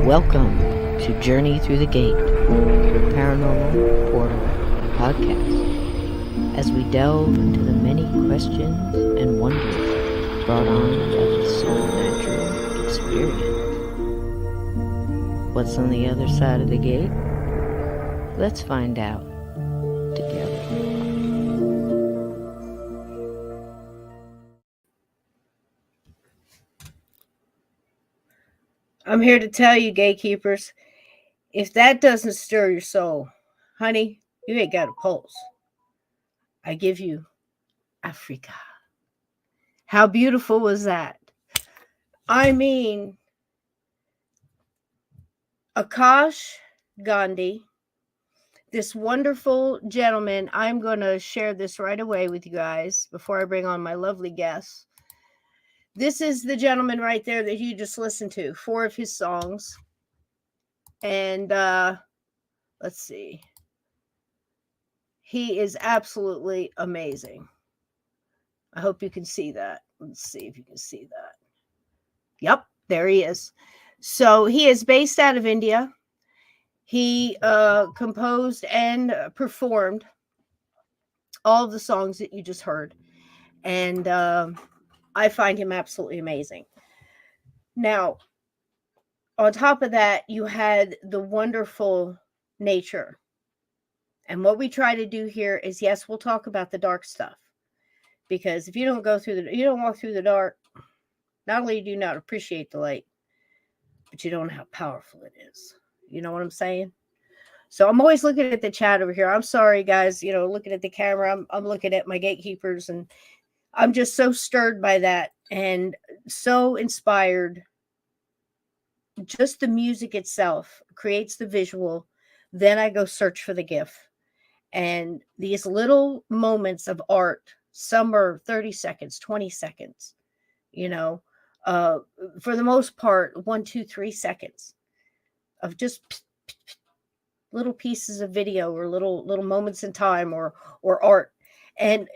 Welcome to Journey Through the Gate, Paranormal Portal Podcast, as we delve into the many questions and wonders brought on by the supernatural experience. What's on the other side of the gate? Let's find out together. I'm here to tell you, gatekeepers, if that doesn't stir your soul, honey, you ain't got a pulse. I give you Africa. How beautiful was that? I mean, Akash Gandhi, this wonderful gentleman, I'm going to share this right away with you guys before I bring on my lovely guests. This is the gentleman right there that you just listened to, 4 of his songs. And let's see. He is absolutely amazing. I hope you can see that. Let's see if you can see that. Yep, there he is. So he is based out of India. He composed and performed all of the songs that you just heard. And I find him absolutely amazing. Now, on top of that, you had the wonderful nature. And what we try to do here is, yes, we'll talk about the dark stuff. Because if you don't walk through the dark, not only do you not appreciate the light, but you don't know how powerful it is. You know what I'm saying? So I'm always looking at the chat over here. I'm sorry, guys, looking at the camera. I'm looking at my gatekeepers, and I'm just so stirred by that and so inspired. Just the music itself creates the visual. Then I go search for the gift. And these little moments of art, some are 30 seconds, 20 seconds, for the most part, 1, 2, 3 seconds of just little pieces of video or little moments in time or art. And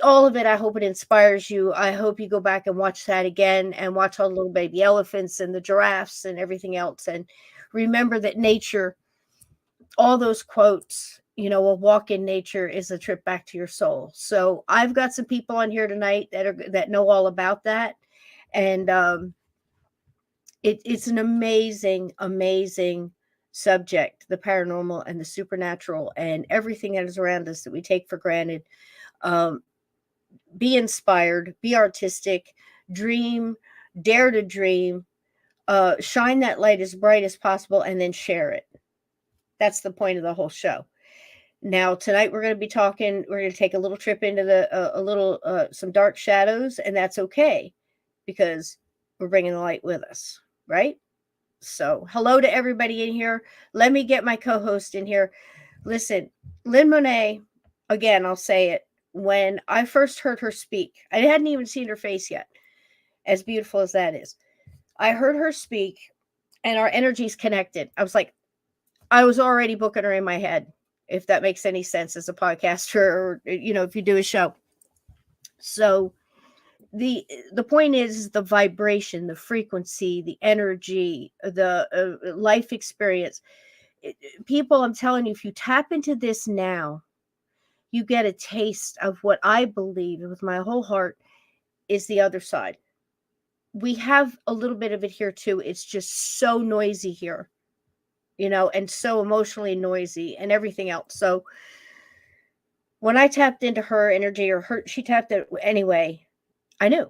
all of it, I hope it inspires you. I hope you go back and watch that again and watch all the little baby elephants and the giraffes and everything else. And remember that nature, all those quotes, a walk in nature is a trip back to your soul. So I've got some people on here tonight that know all about that. And it's an amazing, amazing subject, the paranormal and the supernatural and everything that is around us that we take for granted. Be inspired, be artistic, dream, dare to dream, shine that light as bright as possible, and then share it. That's the point of the whole show. Now, tonight we're going to take a little trip into some dark shadows, and that's okay because we're bringing the light with us, right? So hello to everybody in here. Let me get my co-host in here. Listen, Lynn Monet, again, I'll say it. When I first heard her speak, I hadn't even seen her face yet, as beautiful as that is. I heard her speak, and our energies connected. I was already booking her in my head, if that makes any sense as a podcaster or, if you do a show. So the point is the vibration, the frequency, the energy, the life experience. People, I'm telling you, if you tap into this now, you get a taste of what I believe with my whole heart is the other side. We have a little bit of it here too. It's just so noisy here, and so emotionally noisy and everything else. So when I tapped into her energy she tapped it anyway, I knew,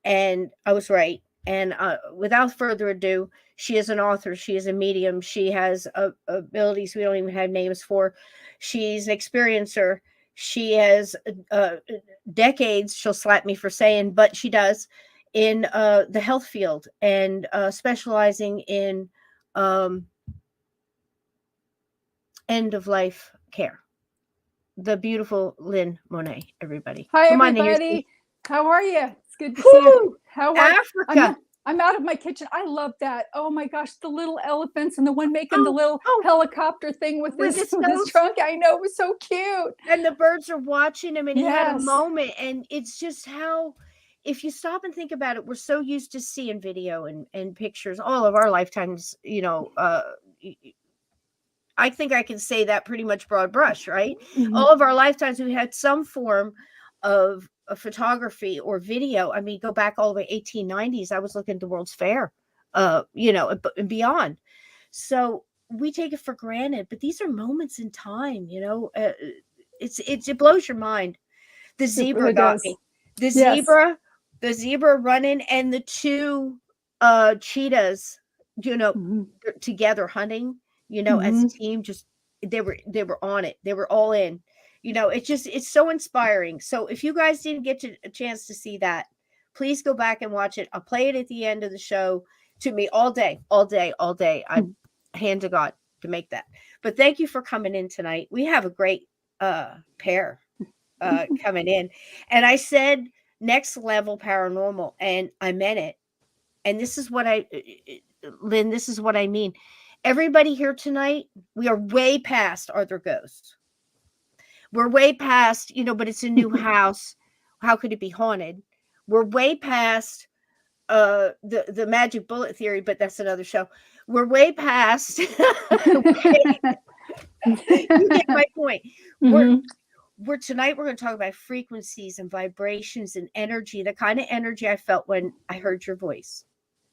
and I was right. And without further ado, she is an author. She is a medium. She has abilities we don't even have names for. She's an experiencer. She has decades, she'll slap me for saying, but she does, in the health field, and specializing in end of life care. The beautiful Lynn Monet, everybody. Hi, Come on in here. everybody. How are you? It's good to see you. How are Africa. I'm out of my kitchen. I love that. Oh my gosh, the little elephants and the one making the little helicopter thing with his trunk. I know, it was so cute. And the birds are watching him, and he had a moment. And it's just how, if you stop and think about it, we're so used to seeing video and pictures all of our lifetimes, you know. I think I can say that pretty much broad brush, right? Mm-hmm. All of our lifetimes, we had some form of photography or video. I mean, go back all the way 1890s. I was looking at the World's Fair, you know, and beyond. So we take it for granted, but these are moments in time, you know. It blows your mind. The zebra really got me. The zebra running, and the two cheetahs, you know, mm-hmm. together hunting. You know, mm-hmm. as a team, just they were on it. They were all in. You know, it's so inspiring. So if you guys didn't get a chance to see that, please go back and watch it. I'll play it at the end of the show to me all day. I'm hand to God to make that. But thank you for coming in tonight. We have a great pair coming in. And I said next level paranormal, and I meant it. And this is what Lynn, this is what I mean. Everybody here tonight, we are way past Are There Ghosts? We're way past, you know, but it's a new house. How could it be haunted? We're way past the magic bullet theory, but that's another show. We're way past. You get my point. Mm-hmm. We're tonight, we're going to talk about frequencies and vibrations and energy, the kind of energy I felt when I heard your voice.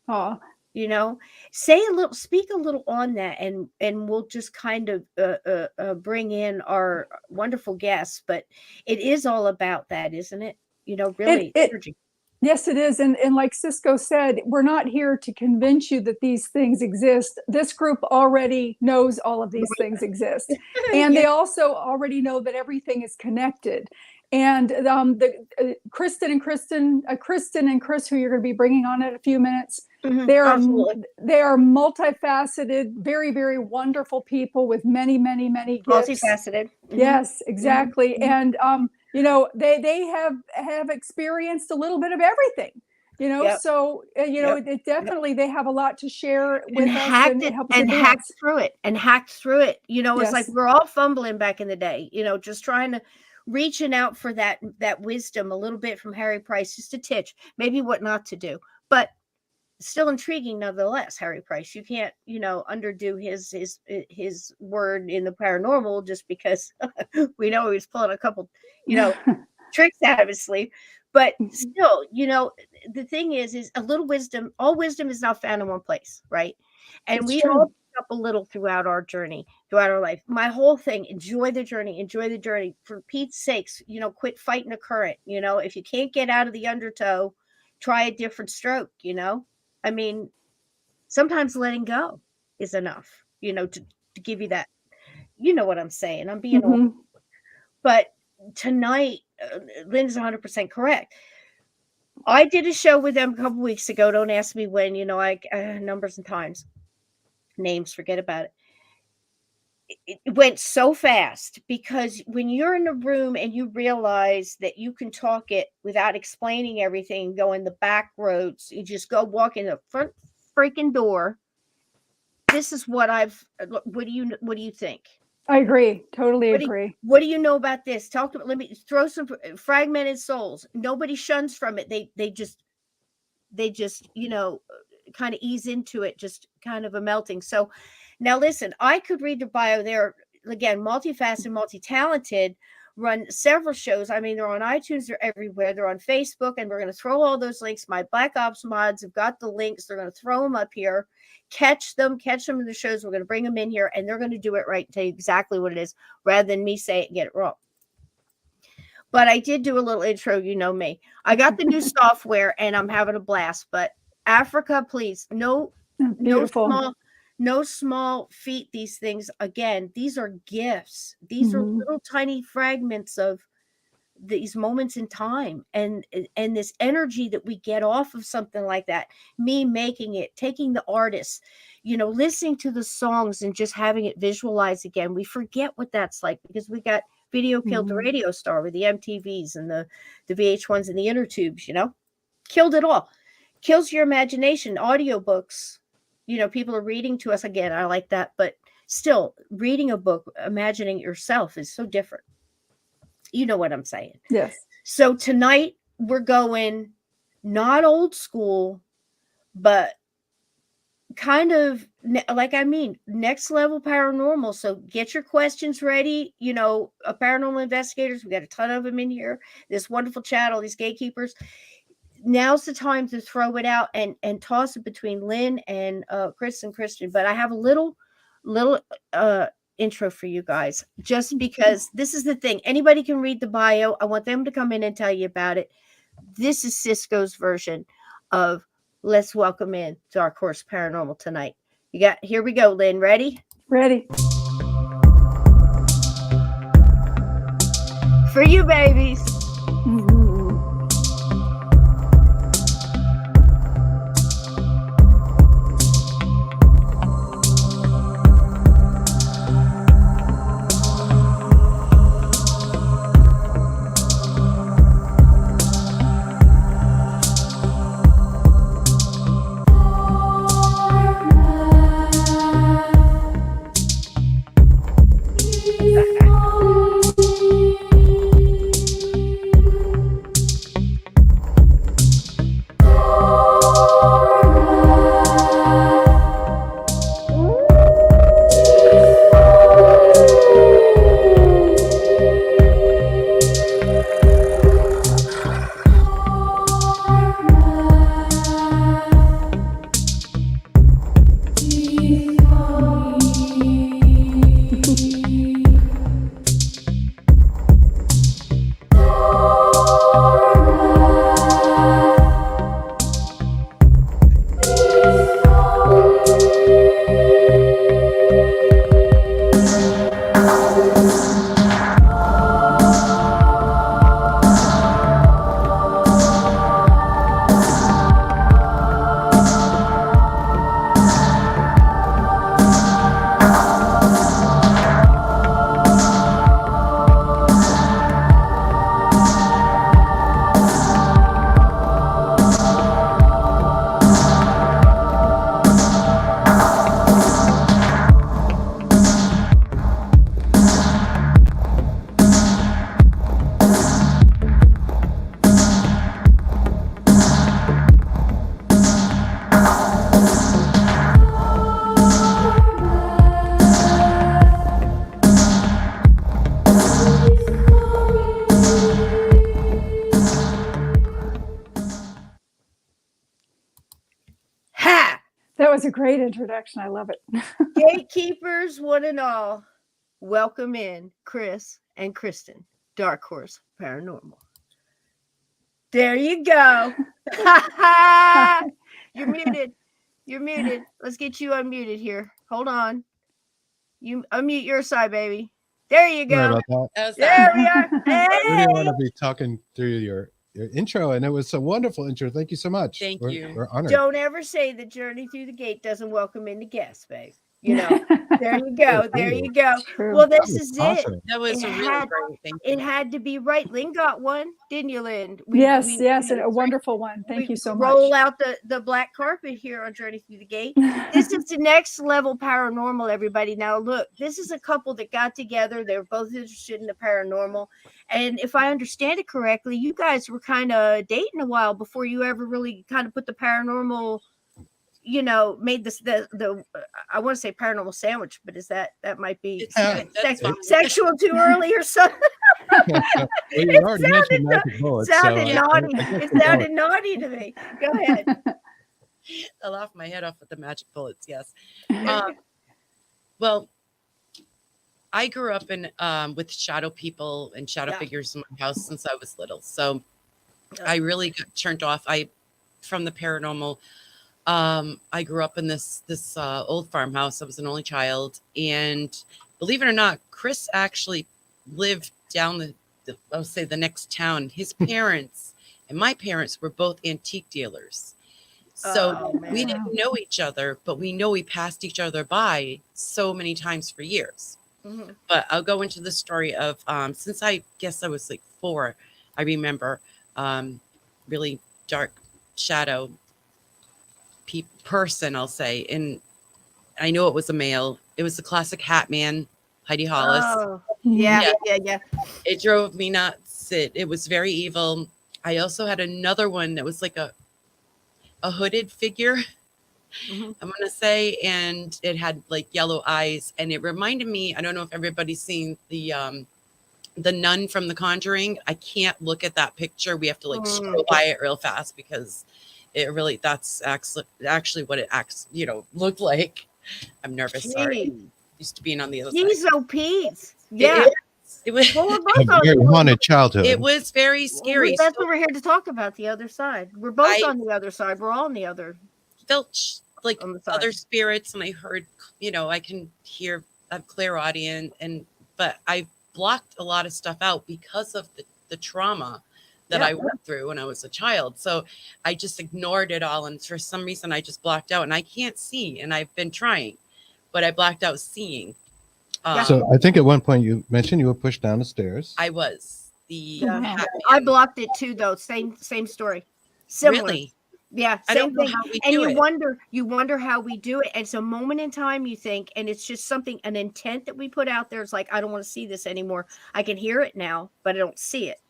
Oh, you know, speak a little on that, and we'll just kind of bring in our wonderful guests. But it is all about that, isn't it? You know, really. Yes, it is. And like Cisco said, we're not here to convince you that these things exist. This group already knows all of these things exist. And they also already know that everything is connected. And Kristen and Chris, who you're going to be bringing on in a few minutes, mm-hmm. they are multifaceted, very, very wonderful people with many, many, many gifts. Multifaceted. Mm-hmm. Yes, exactly. Mm-hmm. And you know, they have experienced a little bit of everything. You know, yep. So you know, it definitely they have a lot to share with us and help us hacked through it. You know, it's like we're all fumbling back in the day. You know, just trying to. Reaching out for that wisdom a little bit from Harry Price, just a titch, maybe what not to do, but still intriguing nonetheless. Harry Price, you can't, you know, underdo his word in the paranormal just because we know he was pulling a couple, you know, tricks out of his sleeve. But still, you know, the thing is a little wisdom. All wisdom is not found in one place, right? And we all pick up a little throughout our journey, throughout our life. My whole thing: enjoy the journey. For Pete's sakes, you know, quit fighting the current. You know, if you can't get out of the undertow, try a different stroke. You know, I mean, sometimes letting go is enough. You know, to give you that. You know what I'm saying? I'm being old, but tonight. Lynn's 100% correct. I did a show with them a couple weeks ago. Don't ask me when, you know, numbers and times, names, forget about it. It went so fast because when you're in a room and you realize that you can talk it without explaining everything, go in the back roads, you just go walk in the front freaking door. This is what what do you think? I agree. Totally agree. What do you know about this? Let me throw some fragmented souls. Nobody shuns from it. They just, you know, kind of ease into it, just kind of a melting. So now listen, I could read the bio. They're, again, multifaceted, multi-talented, run several shows. I mean, they're on iTunes, they're everywhere. They're on Facebook, and we're going to throw all those links. My Black Ops mods have got the links. They're going to throw them up here. Catch them in the shows. We're going to bring them in here, and they're going to do it right, tell you exactly what it is, rather than me say it and get it wrong. But I did do a little intro, you know me. I got the new software, and I'm having a blast. But Africa, please, no No small feat, these things. Again, these are gifts. These are little tiny fragments of these moments in time, and this energy that we get off of something like that. Me making it, taking the artists, listening to the songs and just having it visualized again. We forget what that's like because we got video killed the radio star with the MTVs and the VH1s and the inner tubes, killed it all. Kills your imagination. Audiobooks, people are reading to us again. I like that, but still, reading a book, imagining it yourself is so different. You know what I'm saying? Yes. So tonight we're going not old school, but kind of next level paranormal. So get your questions ready. Paranormal investigators, we got a ton of them in here. This wonderful chat, all these gatekeepers. Now's the time to throw it out and toss it between Lynn and Kristen. But I have a little intro for you guys, just because this is the thing. Anybody can read the bio. I want them to come in and tell you about it. This is Cisco's version of let's welcome in Dark Horse Paranormal tonight. Here we go, Lynn. Ready? Ready. For you, babies. That was a great introduction. I love it. Gatekeepers, one and all, welcome in Kris and Kristen, Dark Horse Paranormal. There you go. You're muted. You're muted. Let's get you unmuted here. Hold on. You unmute your side, baby. There you go. Sorry about that. There we are. I really Hey. want to be talking through your intro, and it was a wonderful intro. Thank you so much. Thank you. We're honored. Don't ever say the journey through the gate doesn't welcome in the guests, babe. There you go. There you go. True. Well, this is it. Awesome. That was It a really had- great thing. It had to be right. Lynn got one, didn't you, Lynn? Yes, and a wonderful one. Thank you so much. Roll out the black carpet here on Journey Through the Gate. This is the next level paranormal, everybody. Now, look, this is a couple that got together. They were both interested in the paranormal. And if I understand it correctly, you guys were kind of dating a while before you ever really kind of put the paranormal, made this the I want to say paranormal sandwich, but is that might be sexual too early or something? Well, you already mentioned magic bullets. Sounded naughty. I guess It we're sounded going. naughty to me. Go ahead. I laughed my head off with the magic bullets. Yes. Well, I grew up in with shadow people and shadow figures in my house since I was little. So I really got turned off from the paranormal I grew up in this old farmhouse. I was an only child, and believe it or not, Kris actually lived down I'll say the next town. His parents and my parents were both antique dealers. So we didn't know each other, but we know we passed each other by so many times for years. Mhm. But I'll go into the story of since I guess I was like 4, I remember really dark shadow person, I'll say. And I know it was a male. It was the classic Hat Man, Heidi Hollis. Oh, yeah. It drove me nuts. It was very evil. I also had another one that was like a hooded figure, I'm gonna say, and it had like yellow eyes, and it reminded me, I don't know if everybody's seen the nun from The Conjuring. I can't look at that picture. We have to like scroll by it real fast because it really, that's actually what it looked like. I'm nervous. Sorry. Used to being on the other side. He's so Pete. Yeah. It was Well, A very haunted childhood. it was very scary. That's what we're here to talk about, the other side. We're both on the other side. We're all on the other. Felt like on the side. other spirits, and I heard, I can hear a clairaudient, but I blocked a lot of stuff out because of the trauma that I went through when I was a child. So I just ignored it all, and for some reason I just blocked out, and I can't see, and I've been trying, but I blacked out seeing. So I think at one point you mentioned you were pushed down the stairs. I was I blocked it too, though. Same story. Similar. Really? Yeah, I same don't know thing. how we And do you wonder how we do it. It's a moment in time, you think, and it's just something, an intent that we put out there. It's like, I don't want to see this anymore. I can hear it now, but I don't see it.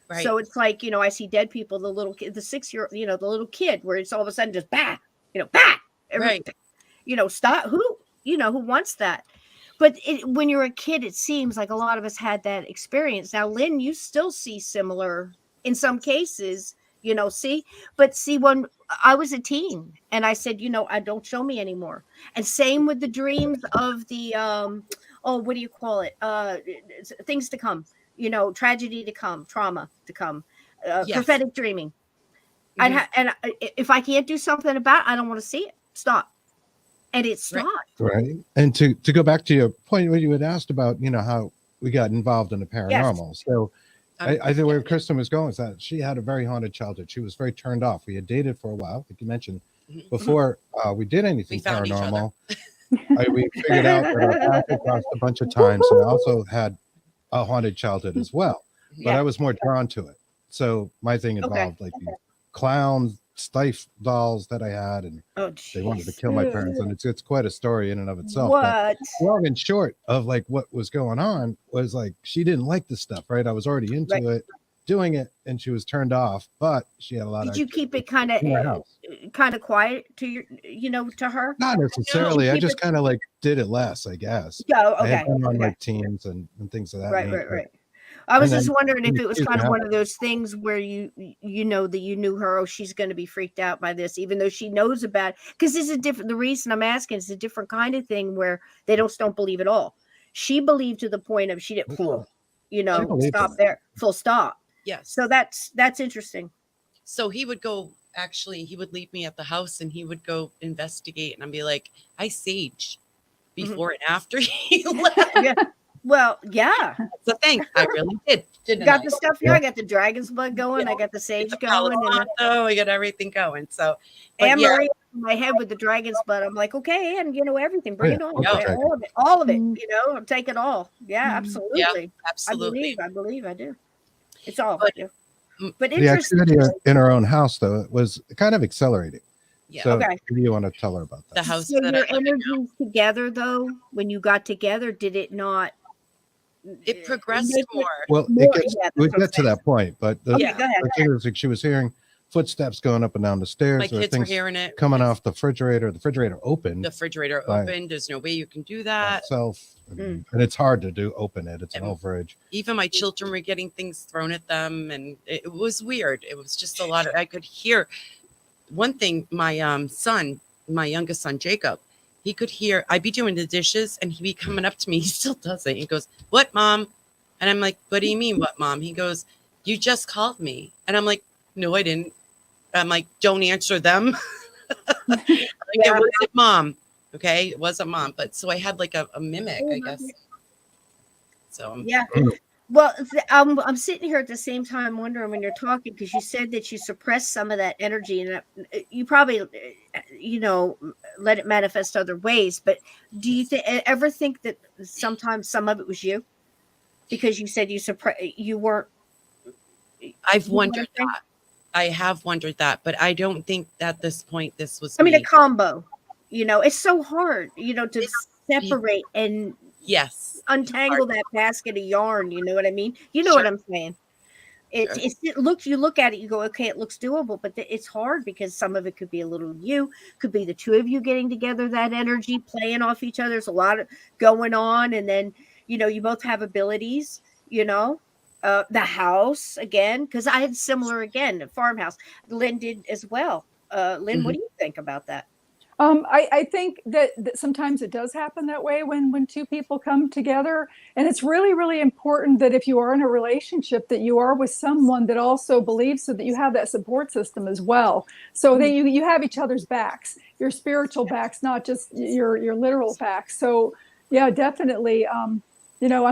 Right. So it's like, I see dead people, the little kid, the 6-year-old, the little kid, where it's all of a sudden just bah, everything. Right. Stop. Who wants that? But when you're a kid, it seems like a lot of us had that experience. Now, Lynn, you still see similar in some cases, when I was a teen and I said, I don't show me anymore. And same with the dreams of the, what do you call it? Things to come, tragedy to come, trauma to come, prophetic dreaming. If I can't do something about it, I don't want to see it. Stop. And it stopped. Right. And to go back to your point where you had asked about, how we got involved in the paranormal. Yes. So I think where Kristen was going is that she had a very haunted childhood. She was very turned off. We had dated for a while, like you mentioned, before we did anything paranormal. We figured out that our path had crossed a bunch of times. And I also had a haunted childhood as well. But I was more drawn to it. So my thing involved like these clowns, Stife dolls that I had, and they wanted to kill my parents, and it's quite a story in and of itself. What? Long and short of like what was going on was like she didn't like the stuff, right? I was already into it, doing it, and she was turned off. But she had a lot. Did you keep it kind of quiet to your, to her? Not necessarily. I just kind of like did it less, I guess. Oh, okay. I had been on like teams and things of that. Right. I was just wondering if it was kind of one of those things where you know that you knew her, she's going to be freaked out by this, even though she knows about it. Because the reason I'm asking is a different kind of thing where they don't believe at all. She believed to the point of she didn't, stop there, full stop. Yes. So that's interesting. So he would leave me at the house and he would go investigate, and I'd be like, I sage before and after he left. Yeah. Well, yeah. That's the thing. I really did. Got the stuff here. I got the dragon's blood going. I got the sage going. I got everything going. So, and Maria in my head with the dragon's blood. I'm like, okay, and everything. Bring it on. All of it. Take it all. Yeah, absolutely. Yeah, absolutely. I believe I do. It's all but, but the activity in our own house, though, it was kind of accelerating. Yeah. So do you want to tell her about that? The house. So your energies together, though, when you got together, did it not? It progressed more. Well, we get to that point, but the thing is, like, she was hearing footsteps going up and down the stairs. My kids were hearing it coming off the refrigerator. The refrigerator opened. There's no way you can do that. And it's hard to open it. It's an old fridge. Even my children were getting things thrown at them, and it was weird. It was just a lot of. I could hear one thing. My youngest son, Jacob. He could hear, I'd be doing the dishes and he'd be coming up to me. He still does it. He goes, "What, Mom?" And I'm like, "What do you mean, what, Mom?" He goes, "You just called me." And I'm like, "No, I didn't." I'm like, "Don't answer them." It wasn't mom. Okay. It wasn't mom. But so I had like a mimic, I guess. So yeah. Well, I'm sitting here at the same time wondering when you're talking, because you said that you suppressed some of that energy, and you probably, let it manifest other ways. But do you ever think that sometimes some of it was you? Because you said you weren't. I've wondered that. I have wondered that, but I don't think at this point this was. I mean, a combo. It's so hard, to separate and untangle that basket of yarn. You know what I mean? You know what I'm saying? You look at it, you go, okay, it looks doable, but it's hard because some of it could be a little could be the two of you getting together, that energy playing off each other. There's a lot of going on, and then you both have abilities. The house again, because I had similar a farmhouse. Lynn did as well. Lynn, what do you think about that? I think that sometimes it does happen that way when two people come together. And it's really, really important that if you are in a relationship, that you are with someone that also believes, so that you have that support system as well. So that you have each other's backs, your spiritual backs, not just your literal backs. So yeah, definitely. I'm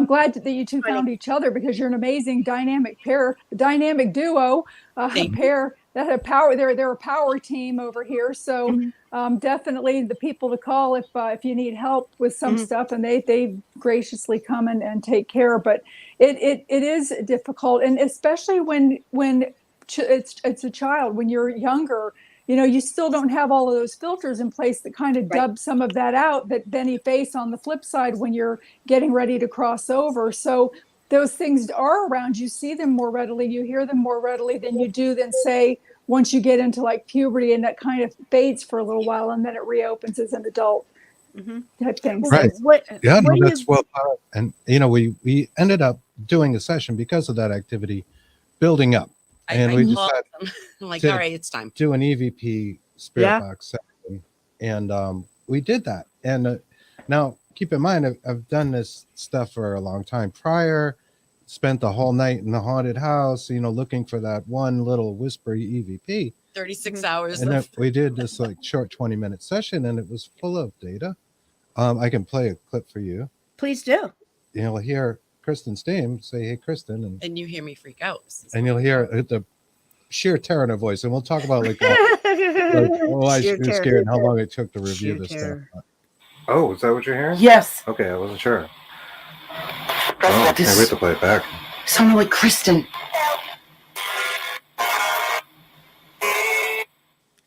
glad that you two found each other, because you're an amazing dynamic pair, dynamic duo, pair that have power. They're a power team over here. So definitely the people to call if you need help with some stuff, and they graciously come and take care. But it is difficult, and especially when it's a child, when you're younger. You still don't have all of those filters in place that kind of dub some of that out, that then you face on the flip side when you're getting ready to cross over. So those things are around. You see them more readily, you hear them more readily than you do then, say, once you get into like puberty, and that kind of fades for a little while, and then it reopens as an adult type thing. Right. So that's well thought. And we ended up doing a session because of that activity building up. And we decided I'm like, all right, it's time. Do an EVP spirit box session. And we did that. And now keep in mind, I've done this stuff for a long time prior, spent the whole night in the haunted house, looking for that one little whispery EVP. 36 hours. And then we did this like short 20-minute session, and it was full of data. I can play a clip for you. Please do. You'll hear Kristen's name, say, hey, Kristen. And you hear me freak out. And you'll hear the sheer terror in her voice. And we'll talk about why she was scared and how long it took to review this stuff. Oh, is that what you're hearing? Yes. Okay, I wasn't sure. I can't wait to play it back. Sounded like Kristen.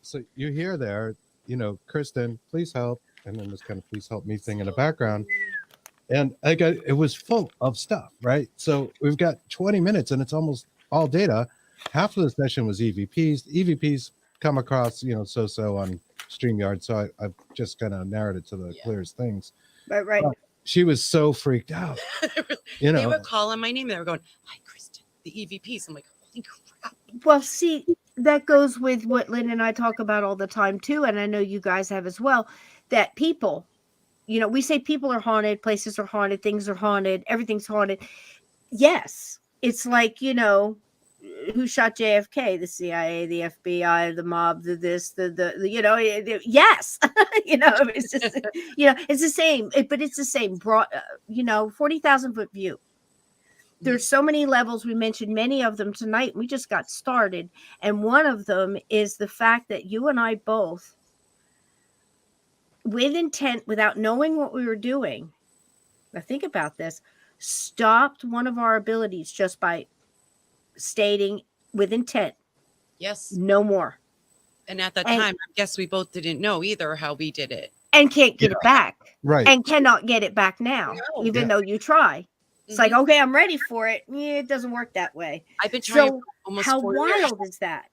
So you hear there, Kristen, please help. And then this kind of please help me thing in the background. And it was full of stuff, right? So we've got 20 minutes and it's almost all data. Half of the session was EVPs. EVPs come across, so on StreamYard. So I've just kind of narrowed it to the clearest things. Right. She was so freaked out. They were calling my name. They were going, hi, Kristen, the EVPs. I'm like, holy crap. Well, see, that goes with what Lynn and I talk about all the time too. And I know you guys have as well, that people, we say people are haunted, places are haunted, things are haunted, everything's haunted. Yes. It's like, who shot JFK? The CIA, the FBI, the mob, yes. It's just, it's the same, but it's the same broad, 40,000 foot view. There's so many levels. We mentioned many of them tonight. We just got started. And one of them is the fact that you and I both, with intent, without knowing what we were doing, now think about this, stopped one of our abilities just by stating with intent. Yes. No more. And at that time, I guess we both didn't know either how we did it. And can't get it back. Right. And cannot get it back now, even though you try. It's like, okay, I'm ready for it. Yeah, it doesn't work that way. I've been trying for almost how 4 wild years. is that?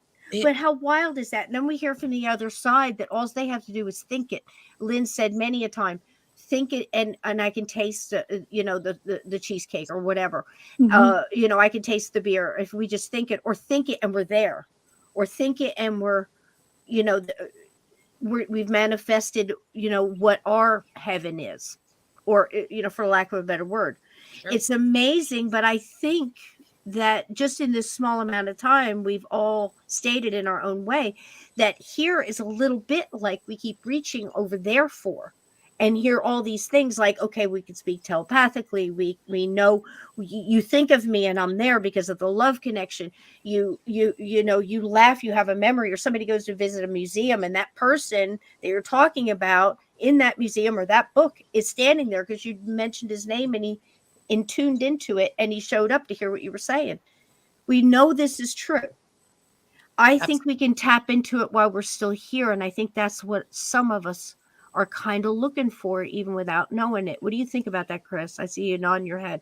But how wild is that? And then we hear from the other side that all they have to do is think it. Lynn said many a time, think it, and I can taste the cheesecake or whatever. I can taste the beer if we just think it and we're there, or think it and we've manifested what our heaven is, or for lack of a better word. Sure. It's amazing, but I think that just in this small amount of time, we've all stated in our own way that here is a little bit like we keep reaching over there for, and hear all these things like, okay, we can speak telepathically. We know you think of me and I'm there because of the love connection. You know, you laugh, you have a memory, or somebody goes to visit a museum and that person that you're talking about in that museum or that book is standing there because you mentioned his name and he tuned into it and he showed up to hear what you were saying. We know this is true. I think we can tap into it while we're still here. And I think that's what some of us are kind of looking for, even without knowing it. What do you think about that, Kris? I see you nodding your head.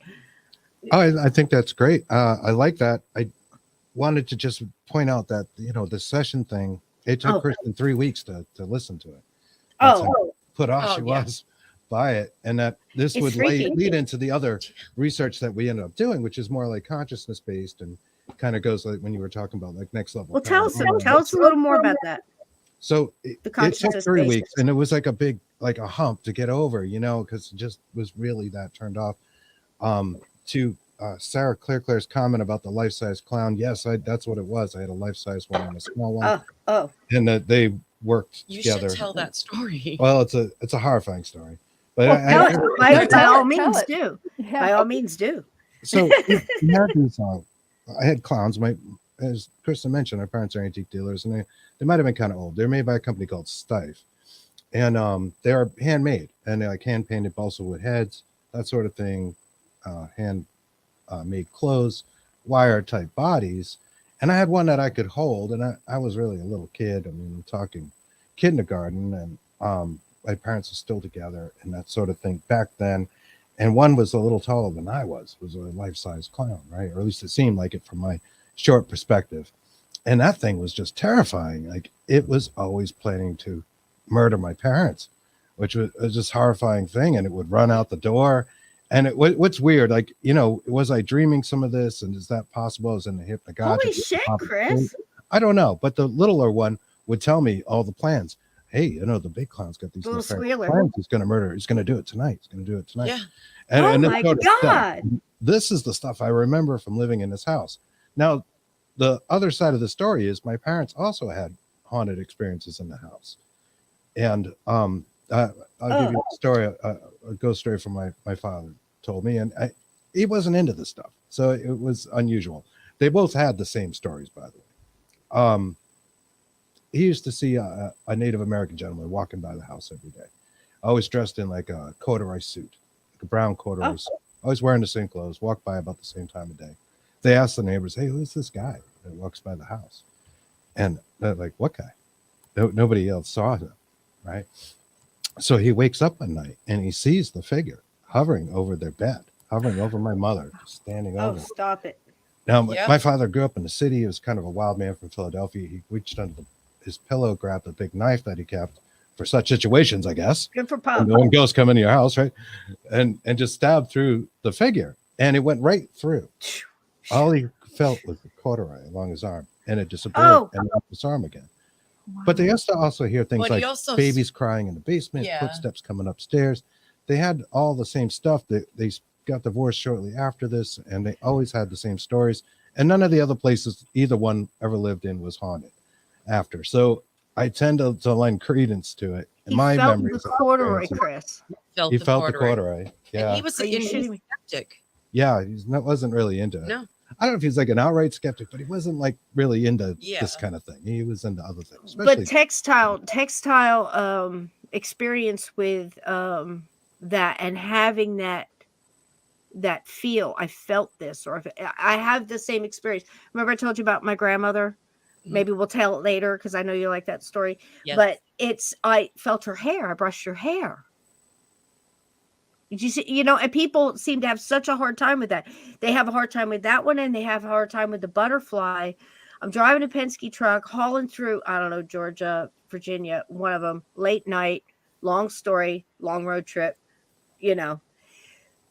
Oh, I think that's great. I like that. I wanted to just point out that, you know, the session thing, it took Kristen 3 weeks to listen to it. That's how put off she was by it. And that this would lead into the other research that we ended up doing, which is more like consciousness based and kind of goes like when you were talking about like next level. Well, tell us a little more about that. So it took 3 weeks, and it was like a big, like a hump to get over, you know, because it just was really that turned off. To Sarah Claire's comment about the life-size clown, yes, that's what it was. I had a life-size one and a small one. And that they worked together. You should tell that story. Well, it's a horrifying story, but by all means do. Yeah. By all means do. So we had these, I had clowns. As Kristen mentioned, our parents are antique dealers, and they might have been kind of old. They're made by a company called Stife, and they are handmade, and they're like hand painted balsa wood heads, that sort of thing, hand made clothes, wire type bodies. And I had one that I could hold, and I was really a little kid. I mean, I'm talking kindergarten, and my parents are still together and that sort of thing back then. And one was a little taller than I was a life-size clown, right? Or at least it seemed like it from my short perspective. And that thing was just terrifying. Like, it was always planning to murder my parents, which was just a horrifying thing. And it would run out the door. And what's weird, like, you know, was I dreaming some of this? And is that possible? I was in the hypnagogic. Holy shit, Kris. I don't know. But the littler one would tell me all the plans. Hey, you know, the big clown's got these plans. He's going to murder. He's going to do it tonight. He's going to do it tonight. Yeah. And my God. This is the stuff I remember from living in this house. Now, the other side of the story is my parents also had haunted experiences in the house. And I'll give you a story, a ghost story from my father told me. And he wasn't into this stuff. So it was unusual. They both had the same stories, by the way. He used to see a Native American gentleman walking by the house every day, always dressed in like a corduroy suit, like a brown corduroy suit, always wearing the same clothes, walked by about the same time of day. They asked the neighbors, hey, who's this guy that walks by the house? And they're like, what guy? Nobody else saw him, right? So he wakes up one night and he sees the figure hovering over their bed, hovering over my mother, just standing over. Oh, stop it. Now, my father grew up in the city. He was kind of a wild man from Philadelphia. He reached under his pillow, grabbed a big knife that he kept for such situations, I guess. Good for Pop. When ghosts come into your house, right? And just stabbed through the figure. And it went right through. All he felt was the corduroy along his arm, and it disappeared and left his arm again. Wow. But they used to also hear things like babies crying in the basement, footsteps coming upstairs. They had all the same stuff. They got divorced shortly after this, and they always had the same stories. And none of the other places either one ever lived in was haunted after. So I tend to lend credence to it. He felt the corduroy, Kris. He felt the corduroy. Yeah. And he was a skeptic. Yeah, he wasn't really into it. No. I don't know if he's like an outright skeptic, but he wasn't like really into this kind of thing. He was into other things. But textile experience with that and having that feel, I felt this, or I have the same experience. Remember I told you about my grandmother? Maybe we'll tell it later because I know you like that story. Yes. But I felt her hair. I brushed her hair. You see, you know, and people seem to have such a hard time with that. They have a hard time with that one, and they have a hard time with the butterfly. I'm driving a Penske truck, hauling through, I don't know, Georgia, Virginia, one of them, late night, long story, long road trip, you know.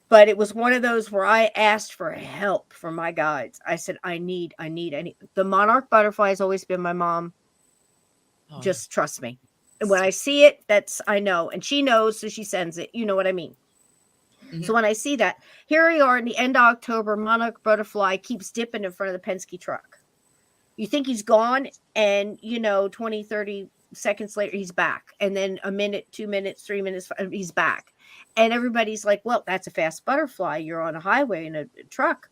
But it was one of those where I asked for help from my guides. I said, I need. The monarch butterfly has always been my mom. Oh. Just trust me. And when I see it, I know. And she knows, so she sends it. You know what I mean? So when I see that, here we are in the end of October, monarch butterfly keeps dipping in front of the Penske truck. You think he's gone, and 20, 30 seconds later, he's back. And then a minute, 2 minutes, 3 minutes, he's back. And everybody's like, well, that's a fast butterfly. You're on a highway in a truck.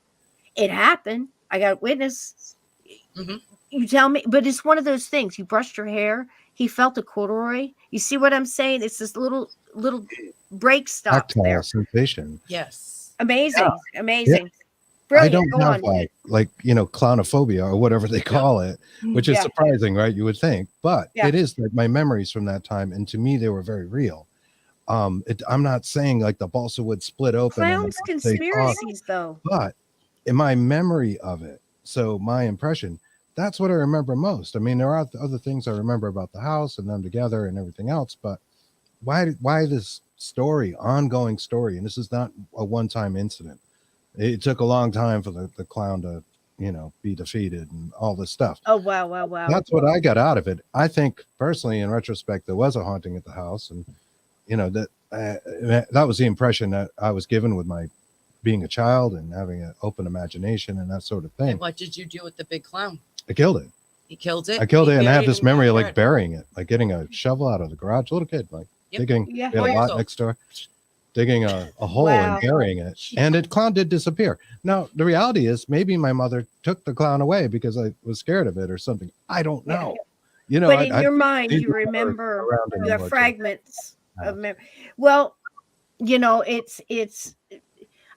It happened. I got a witness. Mm-hmm. You tell me, but it's one of those things. You brushed your hair. He felt a corduroy. You see what I'm saying? It's this little break stop Tactile there. sensation. Yes. Amazing. Yeah. Amazing. Yeah. Brilliant. I don't Go have on. like clownophobia or whatever they call it, which is surprising, right? You would think, but it is like my memories from that time, and to me they were very real. I'm not saying like the balsa wood split open. Clowns conspiracies, though. But in my memory of it, so my impression, that's what I remember most. I mean, there are other things I remember about the house and them together and everything else, but why this story, ongoing story? And this is not a one-time incident. It took a long time for the clown to, be defeated and all this stuff. Oh, wow. That's what I got out of it. I think personally, in retrospect, there was a haunting at the house, and that was the impression that I was given with my being a child and having an open imagination and that sort of thing. And what did you do with the big clown? I killed it. You killed it? I killed it, and I have buried this it in memory of your like backyard. burying it, like getting a shovel out of the garage, little kid, like digging. Yeah. We had a lot next door, digging a hole and burying it, and the clown did disappear. Now the reality is, maybe my mother took the clown away because I was scared of it or something. I don't know. But in your mind, you remember the fragments of memory. Well, it's.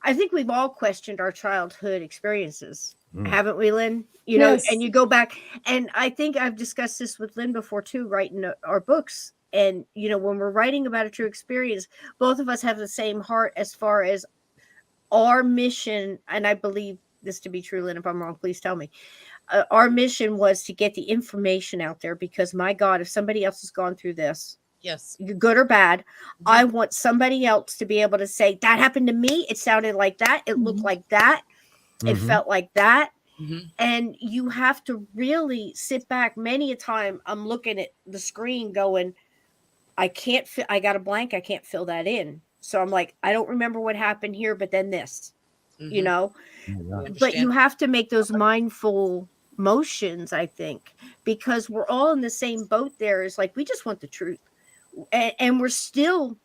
I think we've all questioned our childhood experiences, haven't we, Lynn? Yes. And you go back, and I think I've discussed this with Lynn before too, writing our books. And, when we're writing about a true experience, both of us have the same heart as far as our mission. And I believe this to be true, Lynn. If I'm wrong, please tell me. Our mission was to get the information out there, because my God, if somebody else has gone through this, yes, good or bad, I want somebody else to be able to say, that happened to me. It sounded like that. It looked like that. It felt like that. And you have to really sit back. Many a time I'm looking at the screen going, I got a blank. I can't fill that in. So I'm like, I don't remember what happened here, but then this, but you have to make those mindful motions, I think, because we're all in the same boat there. It's like, we just want the truth. And we're still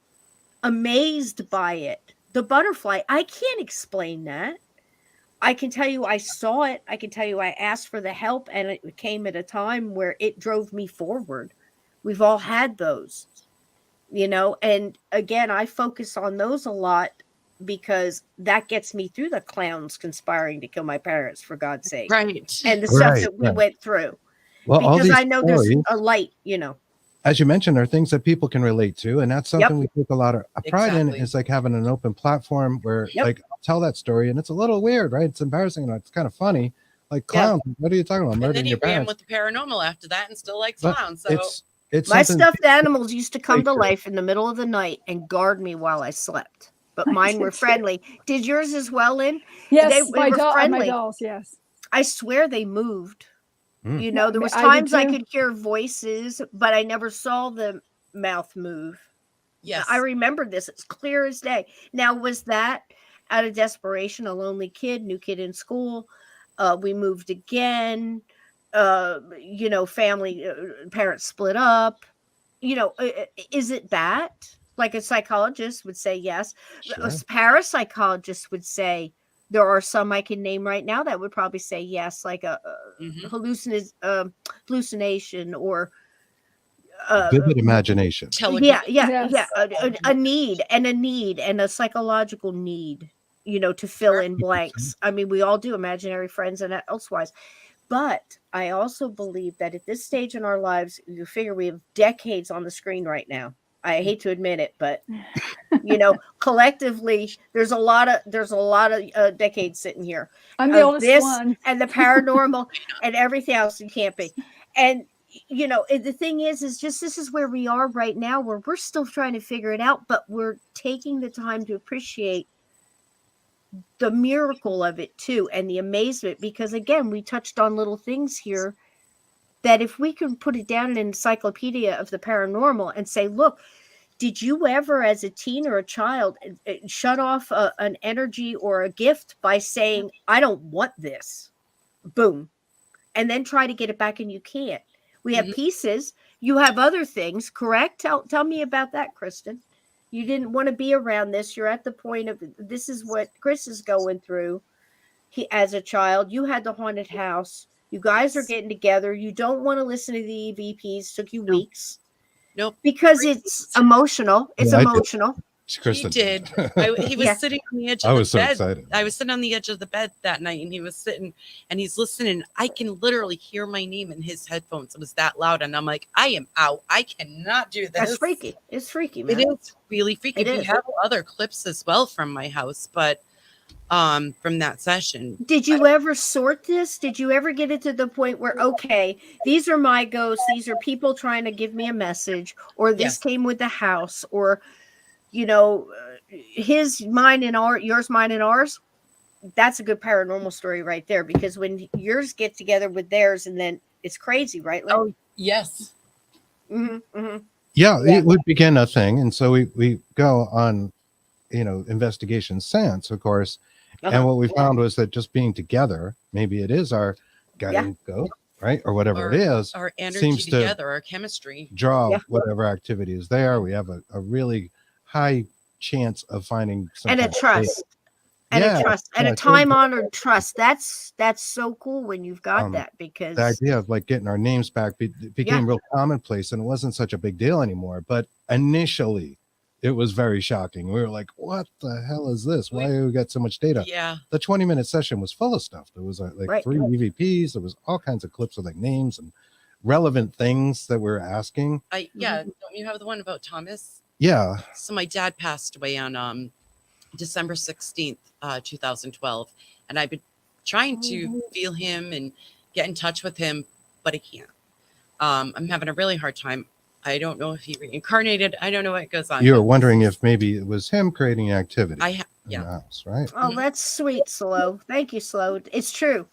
amazed by it. The butterfly, I can't explain that. I can tell you I saw it. I can tell you I asked for the help, and it came at a time where it drove me forward. We've all had those, and again, I focus on those a lot because that gets me through the clowns conspiring to kill my parents, for God's sake. Right. And the stuff that we went through. Well, because I know there's a light, As you mentioned, are things that people can relate to, and that's something we take a lot of pride in. Is like having an open platform where, like, I'll tell that story, and it's a little weird, right? It's embarrassing, and it's kind of funny. Like clowns, what are you talking about? And Murdering then he your ran parents? with the paranormal after that, and still likes clowns. So it's my something- stuffed animals used to come to life in the middle of the night and guard me while I slept. But mine were friendly. Did yours as well, Lynn? Yes, they were friendly. my dolls, yes. I swear they moved. Mm. There was I times did I too. could hear voices, but I never saw the mouth move. yes, I remember this. It's clear as day. Now, was that out of desperation, a lonely kid, new kid in school? We moved again. Family, parents split up. Is it that? Like a psychologist would say yes. Sure. A parapsychologist would say there are some I can name right now that would probably say yes, like a hallucination or vivid imagination. a need and a psychological need, to fill in blanks. I mean, we all do, imaginary friends and elsewise. But I also believe that at this stage in our lives, you figure we have decades on the screen right now. I hate to admit it, but collectively, there's a lot of decades sitting here. I'm the oldest one, and the paranormal and everything else. You can't be. And the thing is just this is where we are right now, where we're still trying to figure it out, but we're taking the time to appreciate the miracle of it too, and the amazement, because again, we touched on little things here that if we can put it down in an encyclopedia of the paranormal and say, look, Did you ever, as a teen or a child, shut off an energy or a gift by saying, I don't want this? Boom. And then try to get it back and you can't. We have pieces. You have other things, correct? Tell me about that, Kristen. You didn't want to be around this. You're at the point of, this is what Kris is going through. As a child, you had the haunted house. You guys are getting together. You don't want to listen to the EVPs. Took you weeks. Nope. Because it's emotional. It's emotional. Kristen He did. He was sitting on the edge of the bed. I was so excited. I was sitting on the edge of the bed that night, and he was sitting and he's listening. I can literally hear my name in his headphones. It was that loud, and I'm like, I am out. I cannot do this. That's freaky. It's freaky, man. It is really freaky. We have other clips as well from my house, but from that session. Did you ever sort this? Did you ever get it to the point where, okay, these are my ghosts, these are people trying to give me a message, or this came with the house, or his, mine, and yours, mine, and ours? That's a good paranormal story right there, because when yours get together with theirs, and then it's crazy, right? Like, oh yes. Yeah, it would begin a thing, and so we go on, investigation sense, of course. And what we found was that just being together, maybe it is our guiding ghost, right? Or whatever it is. Our energy seems together, our chemistry. Draw whatever activity is there. We have a really high chance of finding some and a trust. And a trust. And a time-honored trust. That's so cool when you've got that, because the idea of like getting our names back became real commonplace, and it wasn't such a big deal anymore. But initially, it was very shocking. We were like, what the hell is this? Why do we get so much data? Yeah. The 20-minute session was full of stuff. There was 3 EVPs. There was all kinds of clips of like names and relevant things that we're asking. Don't you have the one about Thomas? Yeah. So my dad passed away on December 16th, 2012. And I've been trying to feel him and get in touch with him, but I can't. I'm having a really hard time. I don't know if he reincarnated. I don't know what goes on. You were wondering if maybe it was him creating activity in the house, right? Oh, that's sweet, Slow. Thank you, Slow. It's true.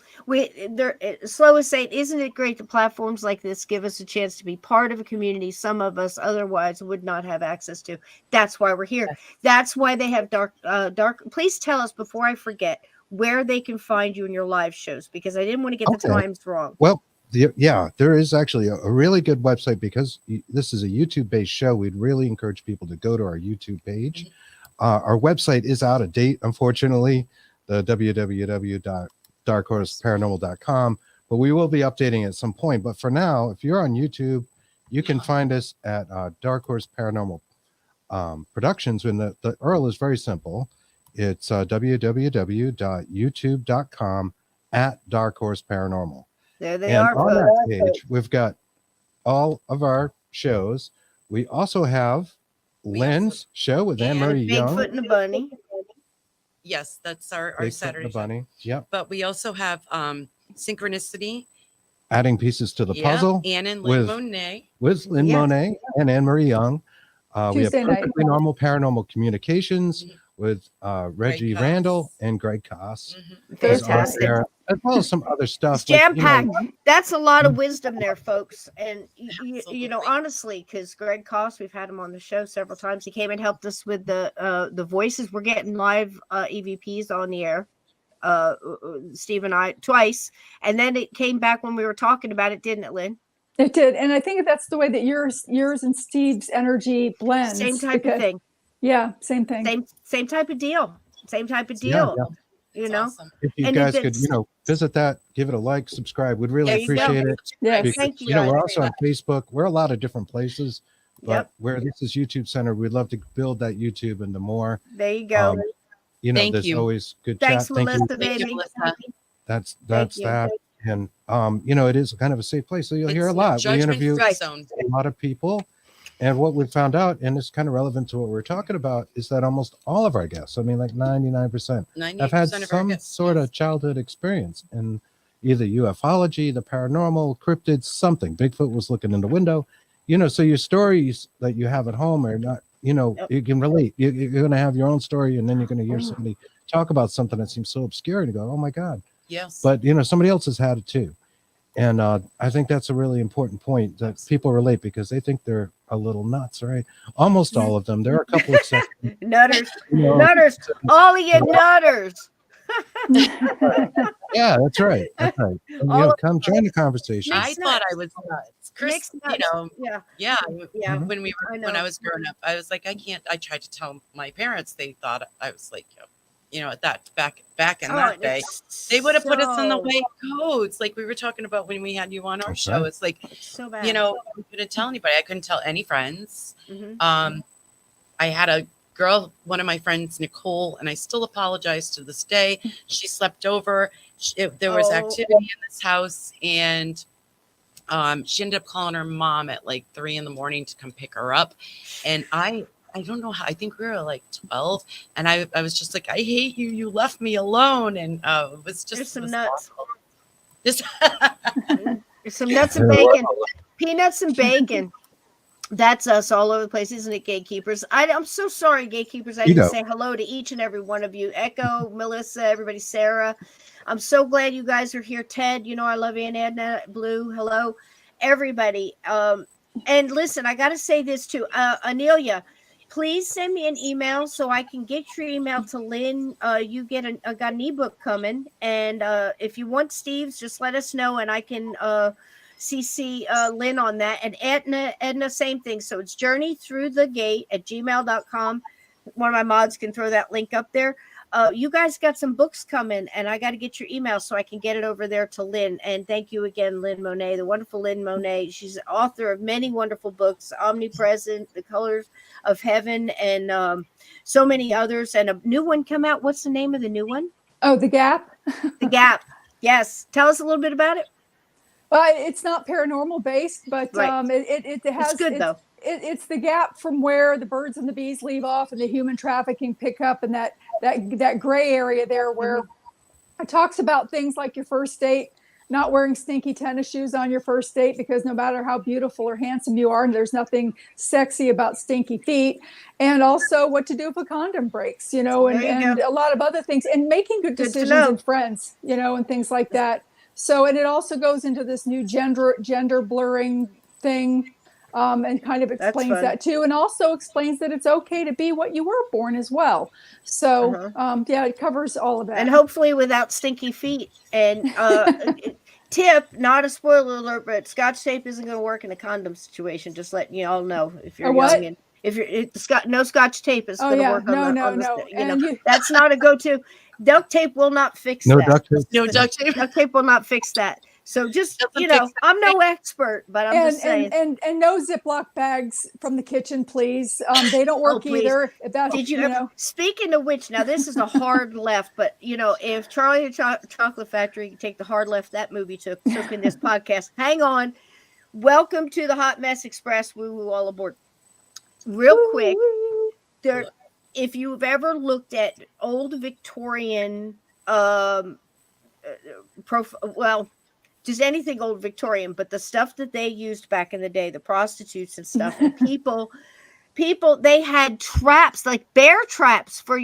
Slow is saying, isn't it great that platforms like this give us a chance to be part of a community some of us otherwise would not have access to? That's why we're here. That's why they have Dark. Please tell us, before I forget, where they can find you in your live shows, because I didn't want to get the times wrong. Well, there is actually a really good website, because this is a YouTube-based show. We'd really encourage people to go to our YouTube page. Our website is out of date, unfortunately, the www.darkhorseparanormal.com, but we will be updating at some point. But for now, if you're on YouTube, you can find us at Dark Horse Paranormal Productions, and the URL is very simple. It's www.youtube.com/Dark Horse Paranormal. There they are. On that page, we've got all of our shows. We also have Lynn's show with Anne-Marie Young. Bigfoot and the Bunny. Yes, that's our Saturday. The Bunny. Yep. But we also have Synchronicity. Adding pieces to the puzzle. Anne and Lynn Monet. With Lynn Monet and Anne-Marie Young. We have Perfectly Normal Paranormal Communications with Reggie Randall and Greg Koss. Fantastic. As well as some other stuff. It's jam-packed. That's a lot of wisdom there, folks. And, honestly, because Greg Koss, we've had him on the show several times. He came and helped us with the voices. We're getting live EVPs on the air. Steve and I twice. And then it came back when we were talking about it, didn't it, Lynn? It did. And I think that's the way that yours and Steve's energy blends. Same type of thing. Yeah, same thing. Same type of deal. Same type of deal. Yeah. Awesome. If you guys could, visit that, give it a like, subscribe. We'd really appreciate it. Yeah, thank you. We're also on Facebook. We're a lot of different places, but where this is YouTube Center, we'd love to build that YouTube into more. There you go. There's always good Thanks, chat. Melissa, baby. That's that. And it is kind of a safe place. So you'll hear a lot. We interview a lot of people. And what we found out, and it's kind of relevant to what we're talking about, is that almost all of our guests, like 99%, have had some sort of childhood experience in either ufology, the paranormal, cryptids, something. Bigfoot was looking in the window. So your stories that you have at home are not, you can relate. You're going to have your own story, and then you're going to hear somebody talk about something that seems so obscure, and you go, oh my God. Yes. But, somebody else has had it too. And I think that's a really important point that people relate because they think they're a little nuts, right? Almost all of them. There are a couple exceptions. Nutters, You know, nutters, all of you nutters. yeah, that's right. That's right. And, All of come join the conversation. I Mixed thought I nuts. was nuts. Chris, Mixed you nuts. know, Yeah, yeah, yeah. Mhm. when I I was growing up, I was like, I can't. I tried to tell my parents. They thought I was like, at that back in Oh, that day, it's they would have put us in the so- way codes, like we were talking about when we had you on our That's show. right. It's like, It's so bad. I couldn't tell anybody. I couldn't tell any friends. Mhm. I had a girl, one of my friends, Nicole, and I still apologize to this day. She slept over. There was Oh. activity in this house, and she ended up calling her mom at like 3 a.m. to come pick her up. And I don't know how, I think we were like 12. And I was just like, I hate you. You left me alone. And it was just There's some it was nuts. awful. Just There's some nuts and bacon, peanuts and bacon. That's us all over the place, isn't it, gatekeepers? I'm so sorry, gatekeepers. I didn't say hello to each and every one of you. Echo, Melissa, everybody, Sarah. I'm so glad you guys are here. Ted, I love you. And Edna, Blue, hello, everybody. And listen, I got to say this too. Anelia, please send me an email so I can get your email to Lynn. You got an ebook coming. And if you want Steve's, just let us know and I can CC Lynn on that. And Edna, same thing. So it's journeythroughthegate@gmail.com. One of my mods can throw that link up there. You guys got some books coming, and I got to get your email so I can get it over there to Lynn. And thank you again, Lynn Monet, the wonderful Lynn Monet. She's the author of many wonderful books, Omnipresent, The Colors of Heaven, and so many others. And a new one come out. What's the name of the new one? Oh, The Gap. The Gap. Yes. Tell us a little bit about it. It's not paranormal based, but Right. it has. It's good though. It's the gap from where the birds and the bees leave off and the human trafficking pick up, and that gray area there where it talks about things like your first date, not wearing stinky tennis shoes on your first date, because no matter how beautiful or handsome you are, there's nothing sexy about stinky feet, and also what to do if a condom breaks, and a lot of other things, and making good decisions with friends, and things like that. So, and it also goes into this new gender blurring thing. And kind of explains that too, and also explains that it's okay to be what you were born as well. So, it covers all of that. And hopefully without stinky feet. And tip, not a spoiler alert, but Scotch tape isn't going to work in a condom situation. Just letting you all know if you're young and if you're no Scotch tape is going to work on the that's not a go-to. Duct tape will not fix that. Duct tape. No duct tape. Duct tape will not fix that. So just, I'm no expert, but I'm just saying. And no Ziploc bags from the kitchen, please. They don't work either. Did you ever, speaking of which, now this is a hard left, but if Charlie and Chocolate Factory could take the hard left that movie took in this podcast, hang on. Welcome to the Hot Mess Express. Woo all aboard. Real quick, if you've ever looked at old Victorian just anything old Victorian, but the stuff that they used back in the day, the prostitutes and stuff, and people, they had traps, like bear traps for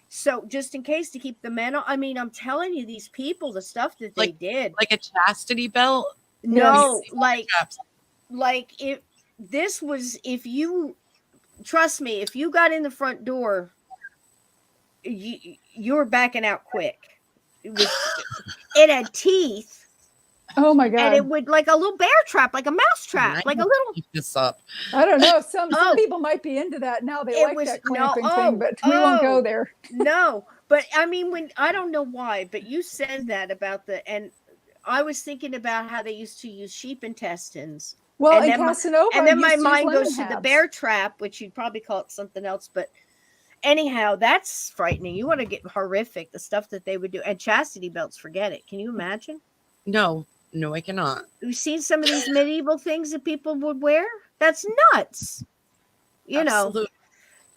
so just in case to keep the men on. I mean, I'm telling you, these people, the stuff that they did. Like a chastity belt? No, trust me, if you got in the front door, you were backing out quick. It had teeth. Oh my God. And it would like a little bear trap, like a mouse trap, like a little. Keep this up. I don't know. Some people might be into that now. They like that clamping thing, but we won't go there. No, but I mean, I don't know why, but you said that about and I was thinking about how they used to use sheep intestines. Well, and Casanova. And then my mind goes to the bear trap, which you'd probably call it something else, but anyhow, that's frightening. You want to get horrific, the stuff that they would do. And chastity belts, forget it. Can you imagine? No, I cannot. We've seen some of these medieval things that people would wear. That's nuts. Absolutely.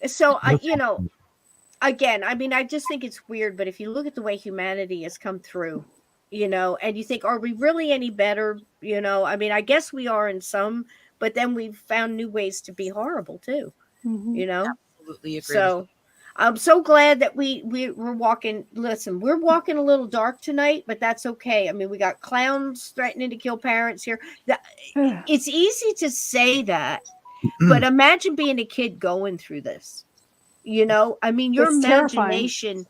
So, again, I mean, I just think it's weird. But if you look at the way humanity has come through, and you think, are we really any better? I mean, I guess we are in some, but then we've found new ways to be horrible too, Absolutely agree. So I'm so glad that we're walking. Listen, we're walking a little dark tonight, but that's okay. I mean, we got clowns threatening to kill parents here. It's easy to say that, but imagine being a kid going through this. You know, I mean, your It's imagination.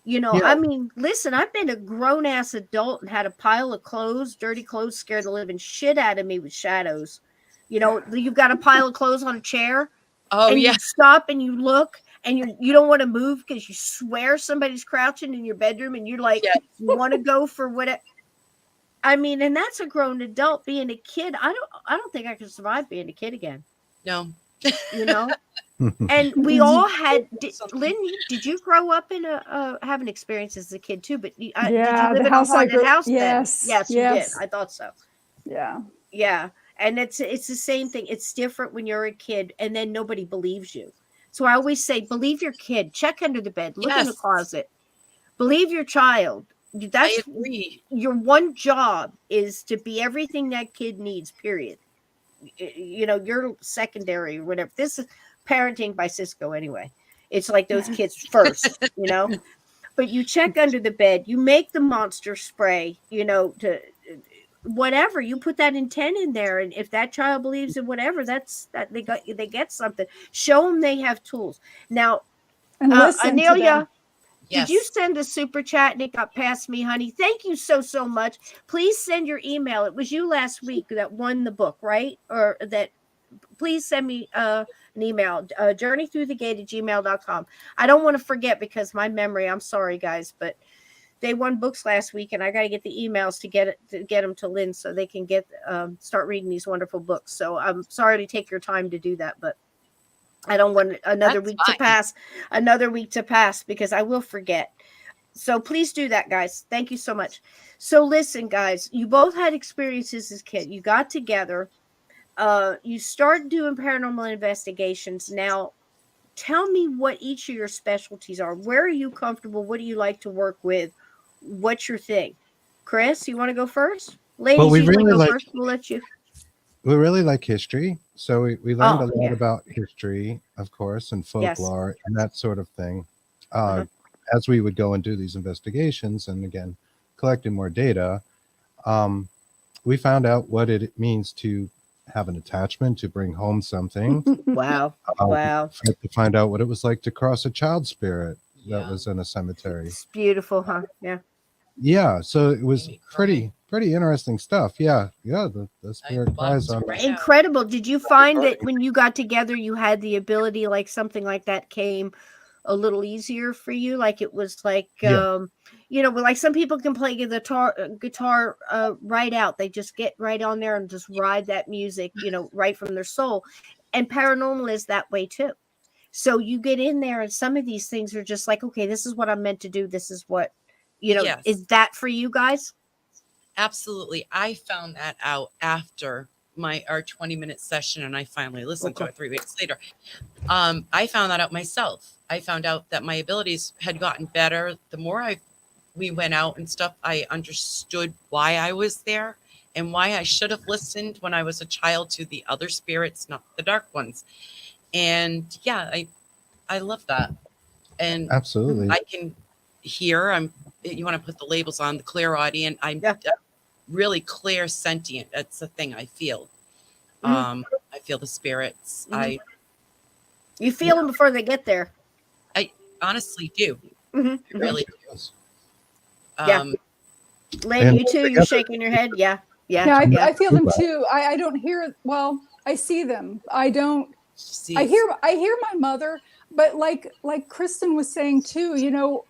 You know, Yeah. I mean, listen, I've been a grown ass adult and had a pile of clothes, dirty clothes, scared the living shit out of me with shadows. You know, you've got a pile of clothes on a chair. Oh, and yeah. you stop and you look and you don't want to move because you swear somebody's crouching in your bedroom and you're like, Yes. you want to go for what? I mean, and that's a grown adult. Being a kid, I don't think I could survive being a kid again. No. You know. And we all had. Lynn, did you grow up in have an experience as a kid too? But did you live in a haunted house? Yes, then? Yes, you did. I thought so. Yeah. Yeah. And it's the same thing. It's different when you're a kid and then nobody believes you. So I always say, believe your kid. Check under the bed. Look in the Yes. closet. Believe your child. I That's agree. your one job is to be everything that kid needs, period. You know, you're secondary or whatever. This is parenting by Cisco anyway. It's like those kids first, you know. But you check under the bed. You make the monster spray, you know, to whatever, you put that intent in there, and if that child believes in whatever, that's that they get something. Show them they have tools. Now, And listen to Anelia, them. Yes. did you send a super chat and it got past me, honey? Thank you so much. Please send your email. It was you last week that won the book, right? Or that. Please send me an email, journeythroughthegate@gmail.com. I don't want to forget because my memory, I'm sorry guys, but they won books last week, and I got to get the emails to get them to Lynn so they can start reading these wonderful books. So I'm sorry to take your time to do that, but I don't want another week to pass because I will forget. So please do that, guys. Thank you so much. So listen, guys, you both had experiences as kids. You got together. You start doing paranormal investigations. Now, tell me what each of your specialties are. Where are you comfortable? What do you like to work with? What's your thing? Kris, you want to go first? Ladies, Well, we usually really go like- first. We'll let you. We really like history, so we learned a lot yeah. about history, of course, and Yes. folklore and that sort of thing. Uh-huh. As we would go and do these investigations, and again, collecting more data, we found out what it means to have an attachment, to bring home something. Wow. Wow. To find out what it was like to cross a child spirit that Yeah. was in a cemetery. It's beautiful, huh? Yeah. Yeah, so it was Maybe pretty interesting stuff. Yeah, the spirit love cries on. to read. Incredible. Did you find that when you got together, you had the ability, like something like that came a little easier for you? Like it was like, Yeah. you know, like some people can play guitar right out. They just get right on there and just ride that music, you know, right from their soul. And paranormal is that way too. So you get in there and some of these things are just like, okay, this is what I'm meant to do. This is what, you know, Yes. is that for you guys? Absolutely. I found that out after our 20-minute session, and I finally listened to it 3 weeks later. I found that out myself. I found out that my abilities had gotten better. The more we went out and stuff, I understood why I was there and why I should have listened when I was a child to the other spirits, not the dark ones. And yeah, I love that. And Absolutely. I can hear, you want to put the labels on, the clairaudient. I'm really clear sentient. That's the thing I feel. I feel the spirits. Mhm. You feel them before they get there. I honestly do. Mhm. I really do. Yeah. Lynn, And you too? You're shaking your head? Yeah. Yeah, Yeah. I feel them too. I don't hear, well, I see them. I don't, I hear my mother, but like Kristen was saying too, you know,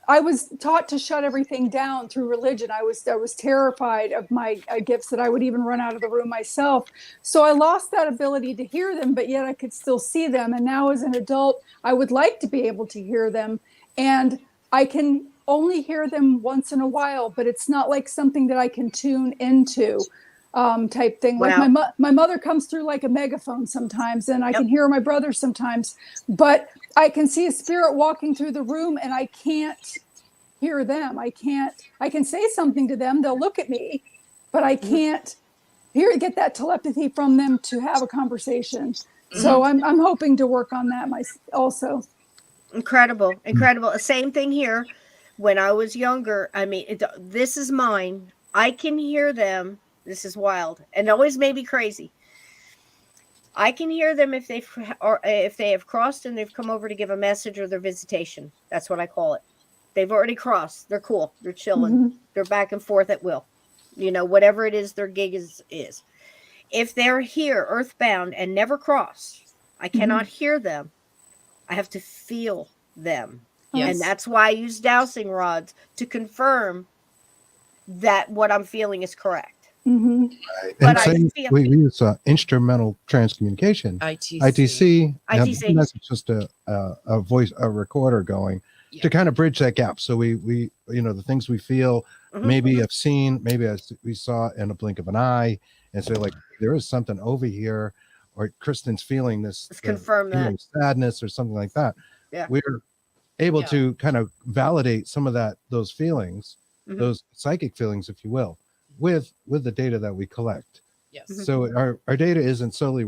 I was taught to shut everything down through religion. I was terrified of my gifts that I would even run out of the room myself. So I lost that ability to hear them, but yet I could still see them. And now as an adult, I would like to be able to hear them. And I can only hear them once in a while, but it's not like something that I can tune into. Type thing. Like my mother comes through like a megaphone sometimes, and I can hear my brother sometimes, but I can see a spirit walking through the room and I can't hear them. I can say something to them. They'll look at me, but I can't get that telepathy from them to have a conversation. So I'm hoping to work on that also. Incredible. Same thing here. When I was younger, I mean, this is mine. I can hear them. This is wild, and it always made me crazy. I can hear them if they have crossed and they've come over to give a message or their visitation. That's what I call it. They've already crossed. They're cool. They're chilling. Mm-hmm. They're back and forth at will. Whatever it is their gig is. If they're here, earthbound, and never crossed, I cannot hear them. I have to feel them. Yes. And that's why I use dowsing rods to confirm that what I'm feeling is correct. Mm-hmm. Right. But And I same, feel- we use instrumental transcommunication. ITC. ITC. That's just a voice, a recorder going to kind of bridge that gap. So we the things we feel, maybe have seen, maybe we saw in a blink of an eye, and say like there is something over here, or Kristen's feeling this. Let's confirm that. Sadness or something like that. Yeah. We're able to kind of validate some of those feelings, those psychic feelings, if you will, with the data that we collect. Yes. So our data isn't solely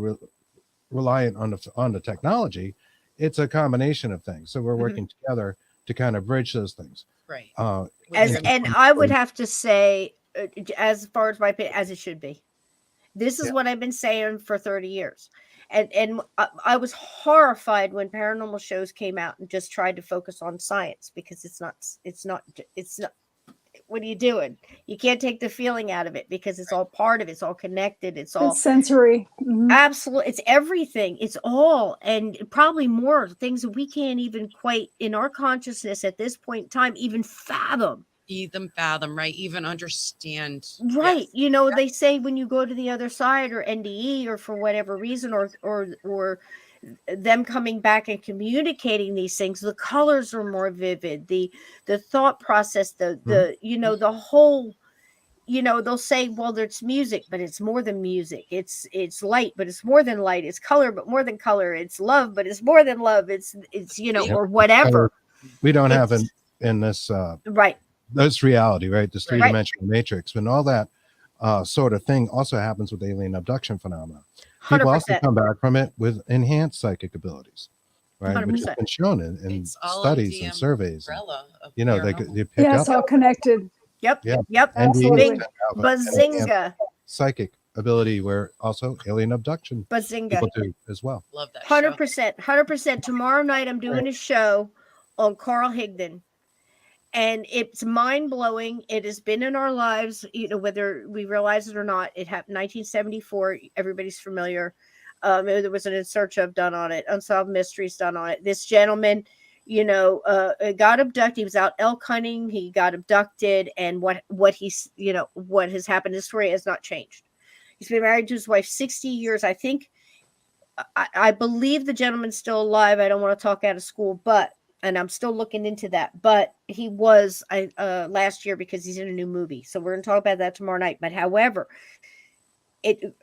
reliant on the technology. It's a combination of things. So we're working together to kind of bridge those things. Right. And I would have to say, as far as my opinion, as it should be. This is what I've been saying for 30 years. And I was horrified when paranormal shows came out and just tried to focus on science, because it's not, what are you doing? You can't take the feeling out of it, because it's all part of it. It's all connected. It's all sensory. Absolutely. It's everything. It's all, and probably more things that we can't even quite in our consciousness at this point in time, even fathom. Right? Even understand. Right. Yes. They say when you go to the other side, or NDE, or for whatever reason, or them coming back and communicating these things, the colors are more vivid, the thought process, the whole, they'll say, well, there's music, but it's more than music. It's light, but it's more than light. It's color, but more than color. It's love, but it's more than love. It's or whatever. We don't have in this right. That's reality, right? This three-dimensional matrix, and all that sort of thing also happens with alien abduction phenomena. People 100%. also come back from it with enhanced psychic abilities, right? 100%. Which has been shown in studies and surveys. They pick up. It's all connected. Yep. Yeah. Yep. Absolutely. Bazinga. Psychic ability, where also alien abduction Bazinga. people do as well. Love that. 100%. Tomorrow night I'm doing a show on Carl Higdon. And it's mind-blowing. It has been in our lives, whether we realize it or not. It happened 1974. Everybody's familiar. There was an In Search Of done on it, Unsolved Mysteries done on it. This gentleman, got abducted. He was out elk hunting. He got abducted, and what has happened. His story has not changed. He's been married to his wife 60 years. I think, I believe the gentleman's still alive. I don't want to talk out of school, and I'm still looking into that. But he was last year, because he's in a new movie. So we're going to talk about that tomorrow night. But however, it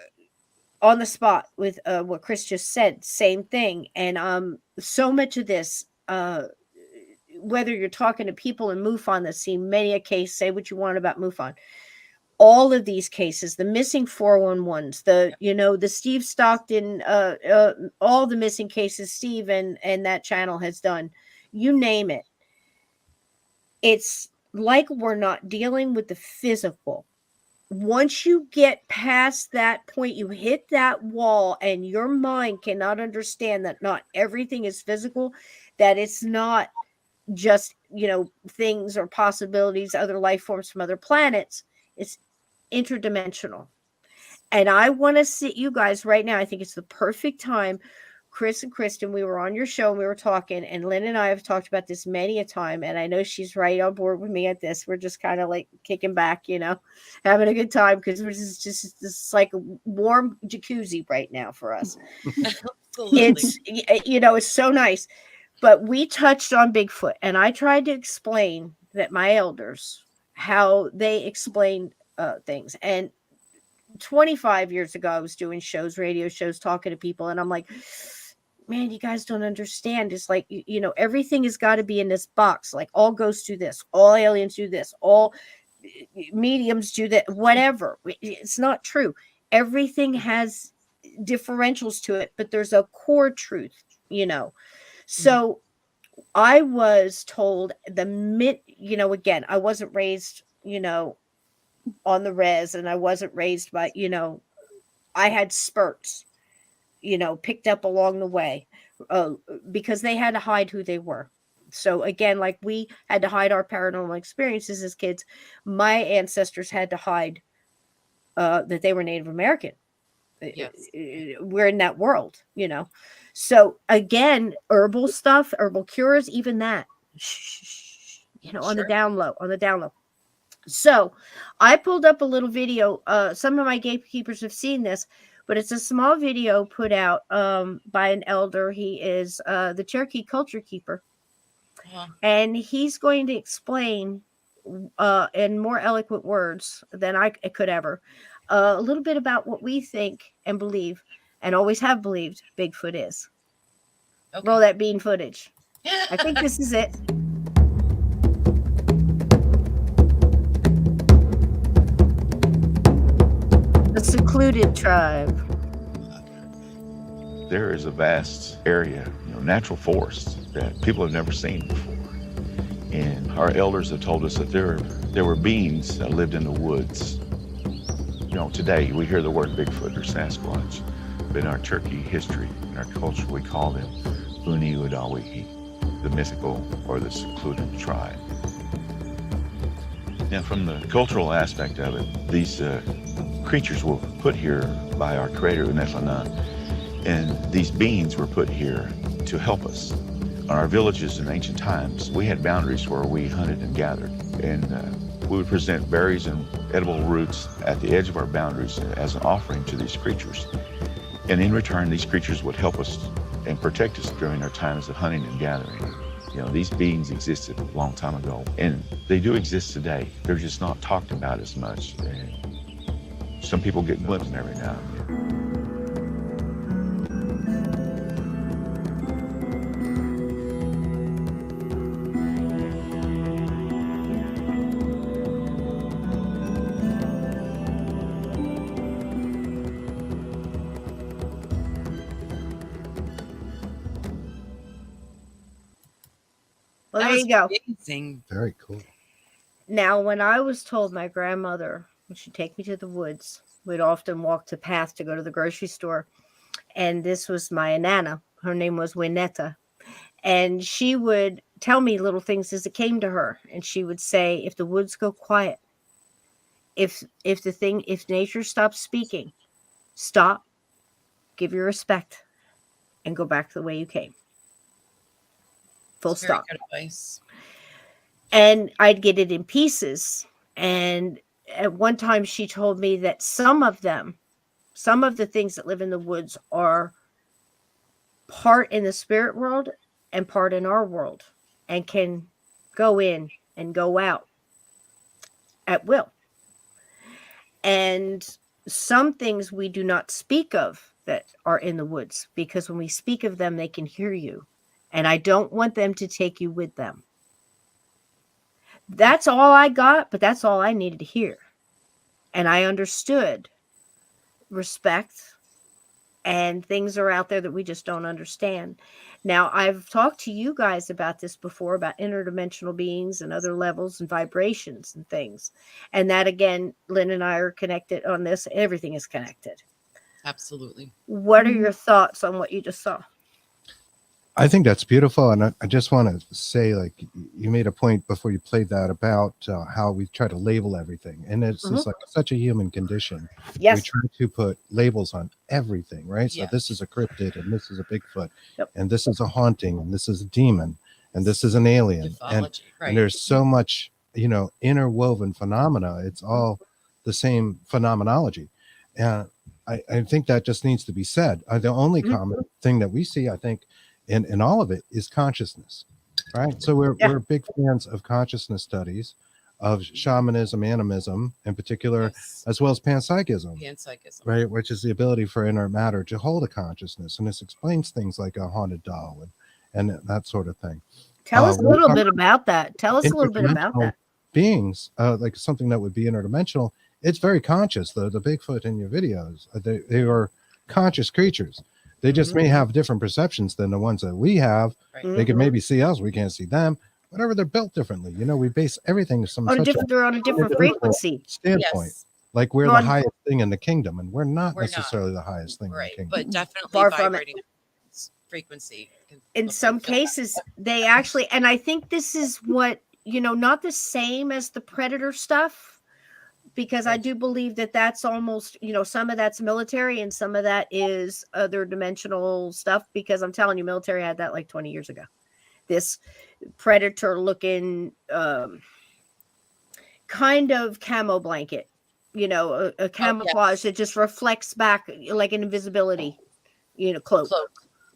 on the spot with what Kris just said, same thing. And so much of this, whether you're talking to people in MUFON that see many a case, say what you want about MUFON. All of these cases, the missing 411s, the Steve Stockton, all the missing cases Steve and that channel has done. You name it. It's like we're not dealing with the physical. Once you get past that point, you hit that wall, and your mind cannot understand that not everything is physical, that it's not just, things or possibilities, other life forms from other planets. It's interdimensional. And I want to sit you guys right now. I think it's the perfect time. Kris and Kristen, we were on your show and we were talking, and Lynn and I have talked about this many a time, and I know she's right on board with me at this. We're just kind of like kicking back, having a good time, because it's just this like a warm jacuzzi right now for us. It's it's so nice. But we touched on Bigfoot, and I tried to explain that my elders, how they explained things. And 25 years ago, I was doing radio shows, talking to people, and I'm like, man, you guys don't understand. It's like, everything has got to be in this box. Like, all ghosts do this, all aliens do this, all mediums do that, whatever. It's not true. Everything has differentials to it, but there's a core truth, So I was told again, I wasn't raised, on the res, and I wasn't raised by, I had spurts, picked up along the way, because they had to hide who they were. So again, like we had to hide our paranormal experiences as kids, my ancestors had to hide that they were Native American. Yes. We're in that world, So again, herbal stuff, herbal cures, even that, on the down low. So I pulled up a little video. Some of my gatekeepers have seen this, but it's a small video put out by an elder. He is the Cherokee culture keeper. And he's going to explain in more eloquent words than I could ever, a little bit about what we think and believe and always have believed Bigfoot is. Okay. Roll that bean footage. I think this is it. The secluded tribe. There is a vast area, natural forests that people have never seen before. And our elders have told us that there were beings that lived in the woods. Today we hear the word Bigfoot or Sasquatch, but in our Cherokee history, in our culture, we call them Uni-Udawihi, the mythical or the secluded tribe. Now, from the cultural aspect of it, these creatures were put here by our creator, Netlana, and these beings were put here to help us. On our villages in ancient times, we had boundaries where we hunted and gathered, and we would present berries and edible roots at the edge of our boundaries as an offering to these creatures. And in return, these creatures would help us and protect us during our times of hunting and gathering. These beings existed a long time ago, and they do exist today. They're just not talked about as much. And some people get glimpsed every now and then. Well, there you go. Amazing. Very cool. Now, when I was told my grandmother would take me to the woods, we'd often walk the path to go to the grocery store. And this was my Nana. Her name was Winetta. And she would tell me little things as it came to her. And she would say, if the woods go quiet, if nature stops speaking, stop, give your respect, and go back to the way you came. Full stop. Very good advice. And I'd get it in pieces. And at one time she told me that some of the things that live in the woods are part in the spirit world and part in our world, and can go in and go out at will. And some things we do not speak of that are in the woods, because when we speak of them, they can hear you. And I don't want them to take you with them. That's all I got, but that's all I needed to hear. And I understood respect, and things are out there that we just don't understand. Now, I've talked to you guys about this before, about interdimensional beings and other levels and vibrations and things. And that, again, Lynn and I are connected on this. Everything is connected. Absolutely. What are your thoughts on what you just saw? I think that's beautiful. And I just want to say, like, you made a point before you played that about how we try to label everything. And it's just like such a human condition. Yes. We try to put labels on everything, right? So Yes. this is a cryptid, and this is a Bigfoot, and this is a haunting, and this is a demon, and this is an alien. Mythology, And there's so much, interwoven phenomena. It's all the same phenomenology. And I think that just needs to be said. The only common thing that we see, I think, in all of it is consciousness, right? So we're big fans of consciousness studies, of shamanism, animism in particular, as well as panpsychism, right? Which is the ability for inner matter to hold a consciousness. And this explains things like a haunted doll and that sort of thing. Tell us a little bit about that. Tell us a little bit about that. Beings, like something that would be interdimensional, it's very conscious. The Bigfoot in your videos, they are conscious creatures. They just may have different perceptions than the ones that we have. Right. They can maybe see us, we can't see them. Whatever, they're built differently. You know, we base everything from On a such different, they're on a different individual frequency. standpoint. Yes. Like we're No, the I'm- highest thing in the kingdom, and we're not We're not. necessarily the highest thing Right. in the But kingdom. definitely Far from it. vibrating frequency. In some cases, they actually, and I think this is what, not the same as the predator stuff, because I do believe that that's almost, some of that's military and some of that is other dimensional stuff, because I'm telling you, military had that like 20 years ago. This predator looking kind of camo blanket, a camouflage that just reflects back like an invisibility, cloak.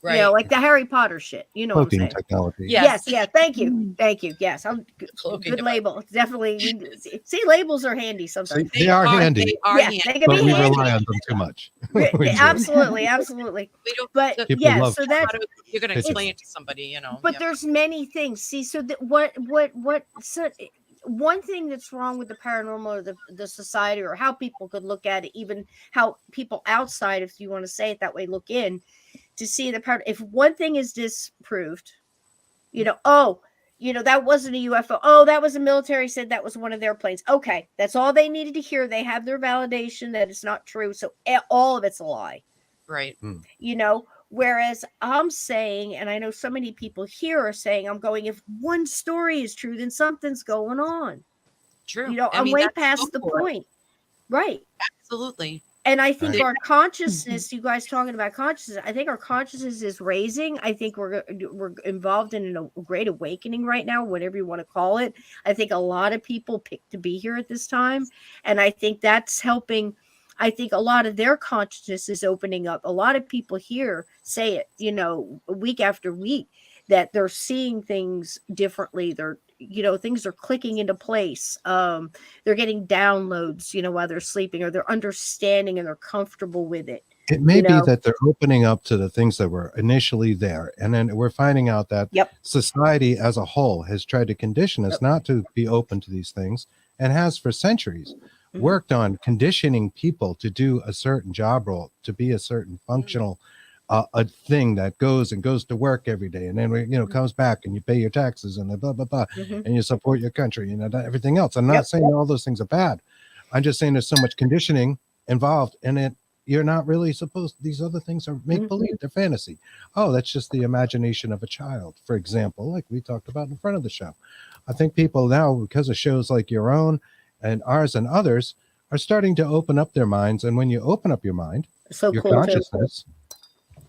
Right. Like the Harry Potter shit. You know what I'm Cloaking saying? technology. Yes. Yes. Thank you. Thank you. Yes. I'm Cloaking good device. label. Definitely. See, labels are handy See, sometimes. they are handy, They are Yeah, handy. they can but be we handy. rely on them too much. We do. Absolutely. Absolutely. We don't. But People yeah, love so that, You're going to It's- explain it to somebody, but yeah. there's many things. See, so that so one thing that's wrong with the paranormal or the society, or how people could look at it, even how people outside, if you want to say it that way, look in to see the power. If one thing is disproved, that wasn't a UFO. Oh, that was a military said that was one of their planes. Okay, that's all they needed to hear. They have their validation that it's not true. So all of it's a lie. Right. Whereas I'm saying, and I know so many people here are saying, I'm going, if one story is true, then something's going on. True. I'm way that's past so the cool. point. Right. Absolutely. And I think Right. our consciousness, you guys talking about consciousness, I think our consciousness is raising. I think we're involved in a great awakening right now, whatever you want to call it. I think a lot of people picked to be here at this time. And I think that's helping. I think a lot of their consciousness is opening up. A lot of people here say it, week after week, that they're seeing things differently. They're, things are clicking into place. They're getting downloads, while they're sleeping, or they're understanding and they're comfortable with it. It may be that they're opening up to the things that were initially there. And then we're finding out that society as a whole has tried to condition us not to be open to these things, and has for centuries worked on conditioning people to do a certain job role, to be a certain functional a thing that goes to work every day, and then comes back and you pay your taxes and blah blah blah, and you support your country, everything else. I'm not saying all those things are bad. I'm just saying there's so much conditioning involved in it. You're not really supposed. These other things are make believe. They're fantasy. Oh, that's just the imagination of a child, for example, like we talked about in front of the show. I think people now, because of shows like your own and ours and others, are starting to open up their minds. And when you open up your mind, your consciousness,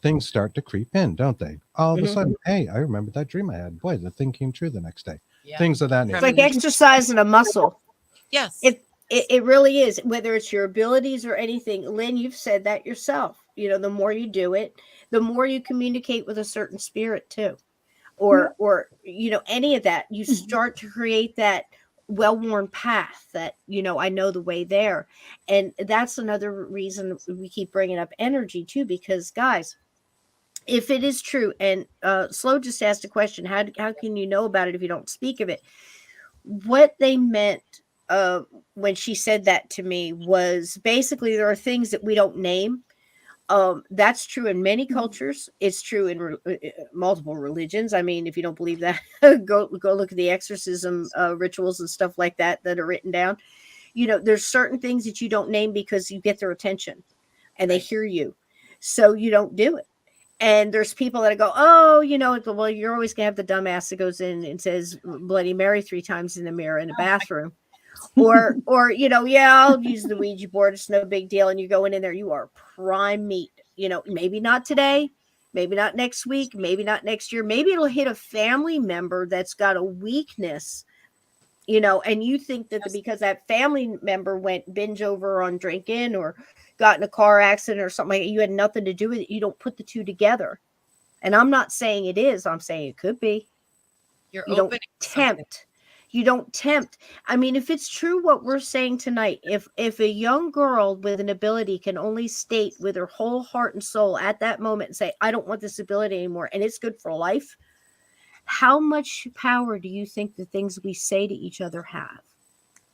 things start to creep in, don't they? All of a sudden, hey, I remember that dream I had. Boy, the thing came true the next day. Yeah. Things of that nature. It's like exercising a muscle. Yes. It really is, whether it's your abilities or anything. Lynn, you've said that yourself. The more you do it, the more you communicate with a certain spirit too, or any of that. You start to create that well-worn path that I know the way there. And that's another reason we keep bringing up energy too, because guys, if it is true, and Slow just asked a question, how can you know about it if you don't speak of it? What they meant when she said that to me was basically there are things that we don't name. That's true in many cultures. It's true in multiple religions. I mean, if you don't believe that, go look at the exorcism rituals and stuff like that are written down. There's certain things that you don't name because you get their attention and they hear you. So you don't do it. And there's people that go, oh, well, you're always going to have the dumbass that goes in and says Bloody Mary 3 times in the mirror in the bathroom. or I'll use the Ouija board. It's no big deal. And you're going in there, you are prime meat. Maybe not today, maybe not next week, maybe not next year. Maybe it'll hit a family member that's got a weakness, and you think that because that family member went binge over on drinking or got in a car accident or something like that, you had nothing to do with it. You don't put the two together. And I'm not saying it is. I'm saying it could be. You don't tempt. You don't tempt. I mean, if it's true what we're saying tonight, if a young girl with an ability can only state with her whole heart and soul at that moment and say, I don't want this ability anymore, and it's good for life, how much power do you think the things we say to each other have?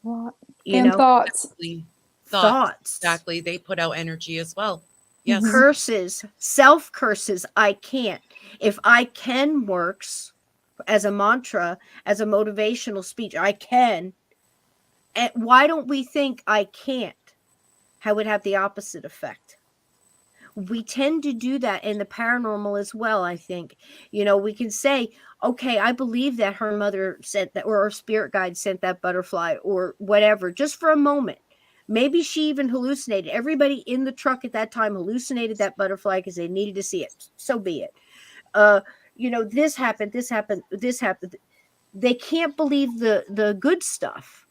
And thoughts. Thoughts. Exactly. They put out energy as well. Yes. Curses, self curses, I can't. If I can works as a mantra, as a motivational speech, I can. And why don't we think I can't? How would have the opposite effect? We tend to do that in the paranormal as well, I think. You know, we can say, okay, I believe that her mother sent that, or her spirit guide sent that butterfly, or whatever, just for a moment. Maybe she even hallucinated. Everybody in the truck at that time hallucinated that butterfly because they needed to see it. So be it. You know, this happened, this happened, this happened. They can't believe the good stuff,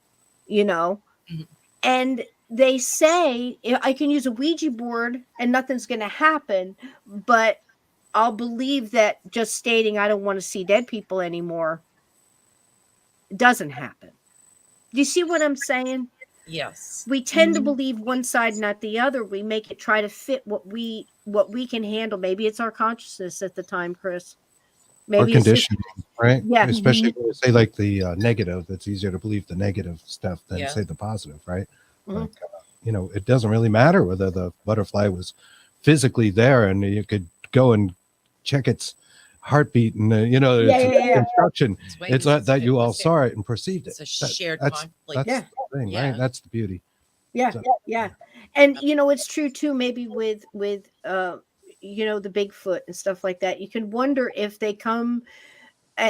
you know. Mhm. And they say, I can use a Ouija board and nothing's going to happen, but I'll believe that just stating I don't want to see dead people anymore doesn't happen. Do you see what I'm saying? Yes. We tend to believe one side, not the other. We make it try to fit what we can handle. Maybe it's our consciousness at the time, Kris. Maybe Or conditioning, right? Yeah. Especially when you say like the negative, it's easier to believe the negative stuff than Yeah. say the positive, right? Mhm. Like, you know, it doesn't really matter whether the butterfly was physically there and you could go and check its heartbeat and, you know, Yeah, its yeah, yeah. instruction. Wait, It's this is that you all fantastic. saw it and perceived it. It's a shared that's conflict. that's the thing, Yeah. right? That's the beauty. Yeah, So- yeah. And you know, it's true too, maybe with you know, the Bigfoot and stuff like that. You can wonder if they come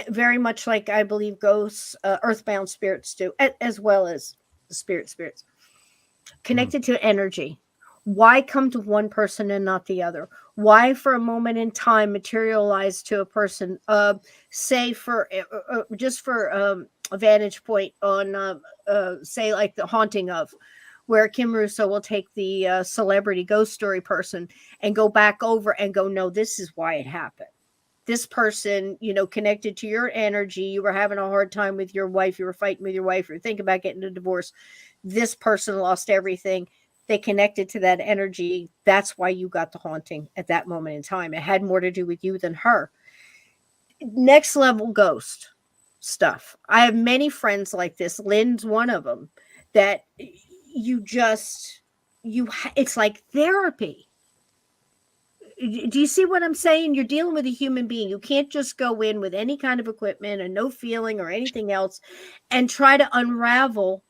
very much like I believe ghosts, earthbound spirits do, as well as spirits connected to energy. Why come to one person and not the other? Why for a moment in time materialize to a person? Say for just for a vantage point on say like the haunting of, where Kim Russo will take the celebrity ghost story person and go back over and go, no, this is why it happened. This person, you know, connected to your energy. You were having a hard time with your wife. You were fighting with your wife. You're thinking about getting a divorce. This person lost everything. They connected to that energy. That's why you got the haunting at that moment in time. It had more to do with you than her. Next level ghost stuff. I have many friends like this. Lynn's one of them, that it's like therapy. Do you see what I'm saying? You're dealing with a human being. You can't just go in with any kind of equipment and no feeling or anything else and try to unravel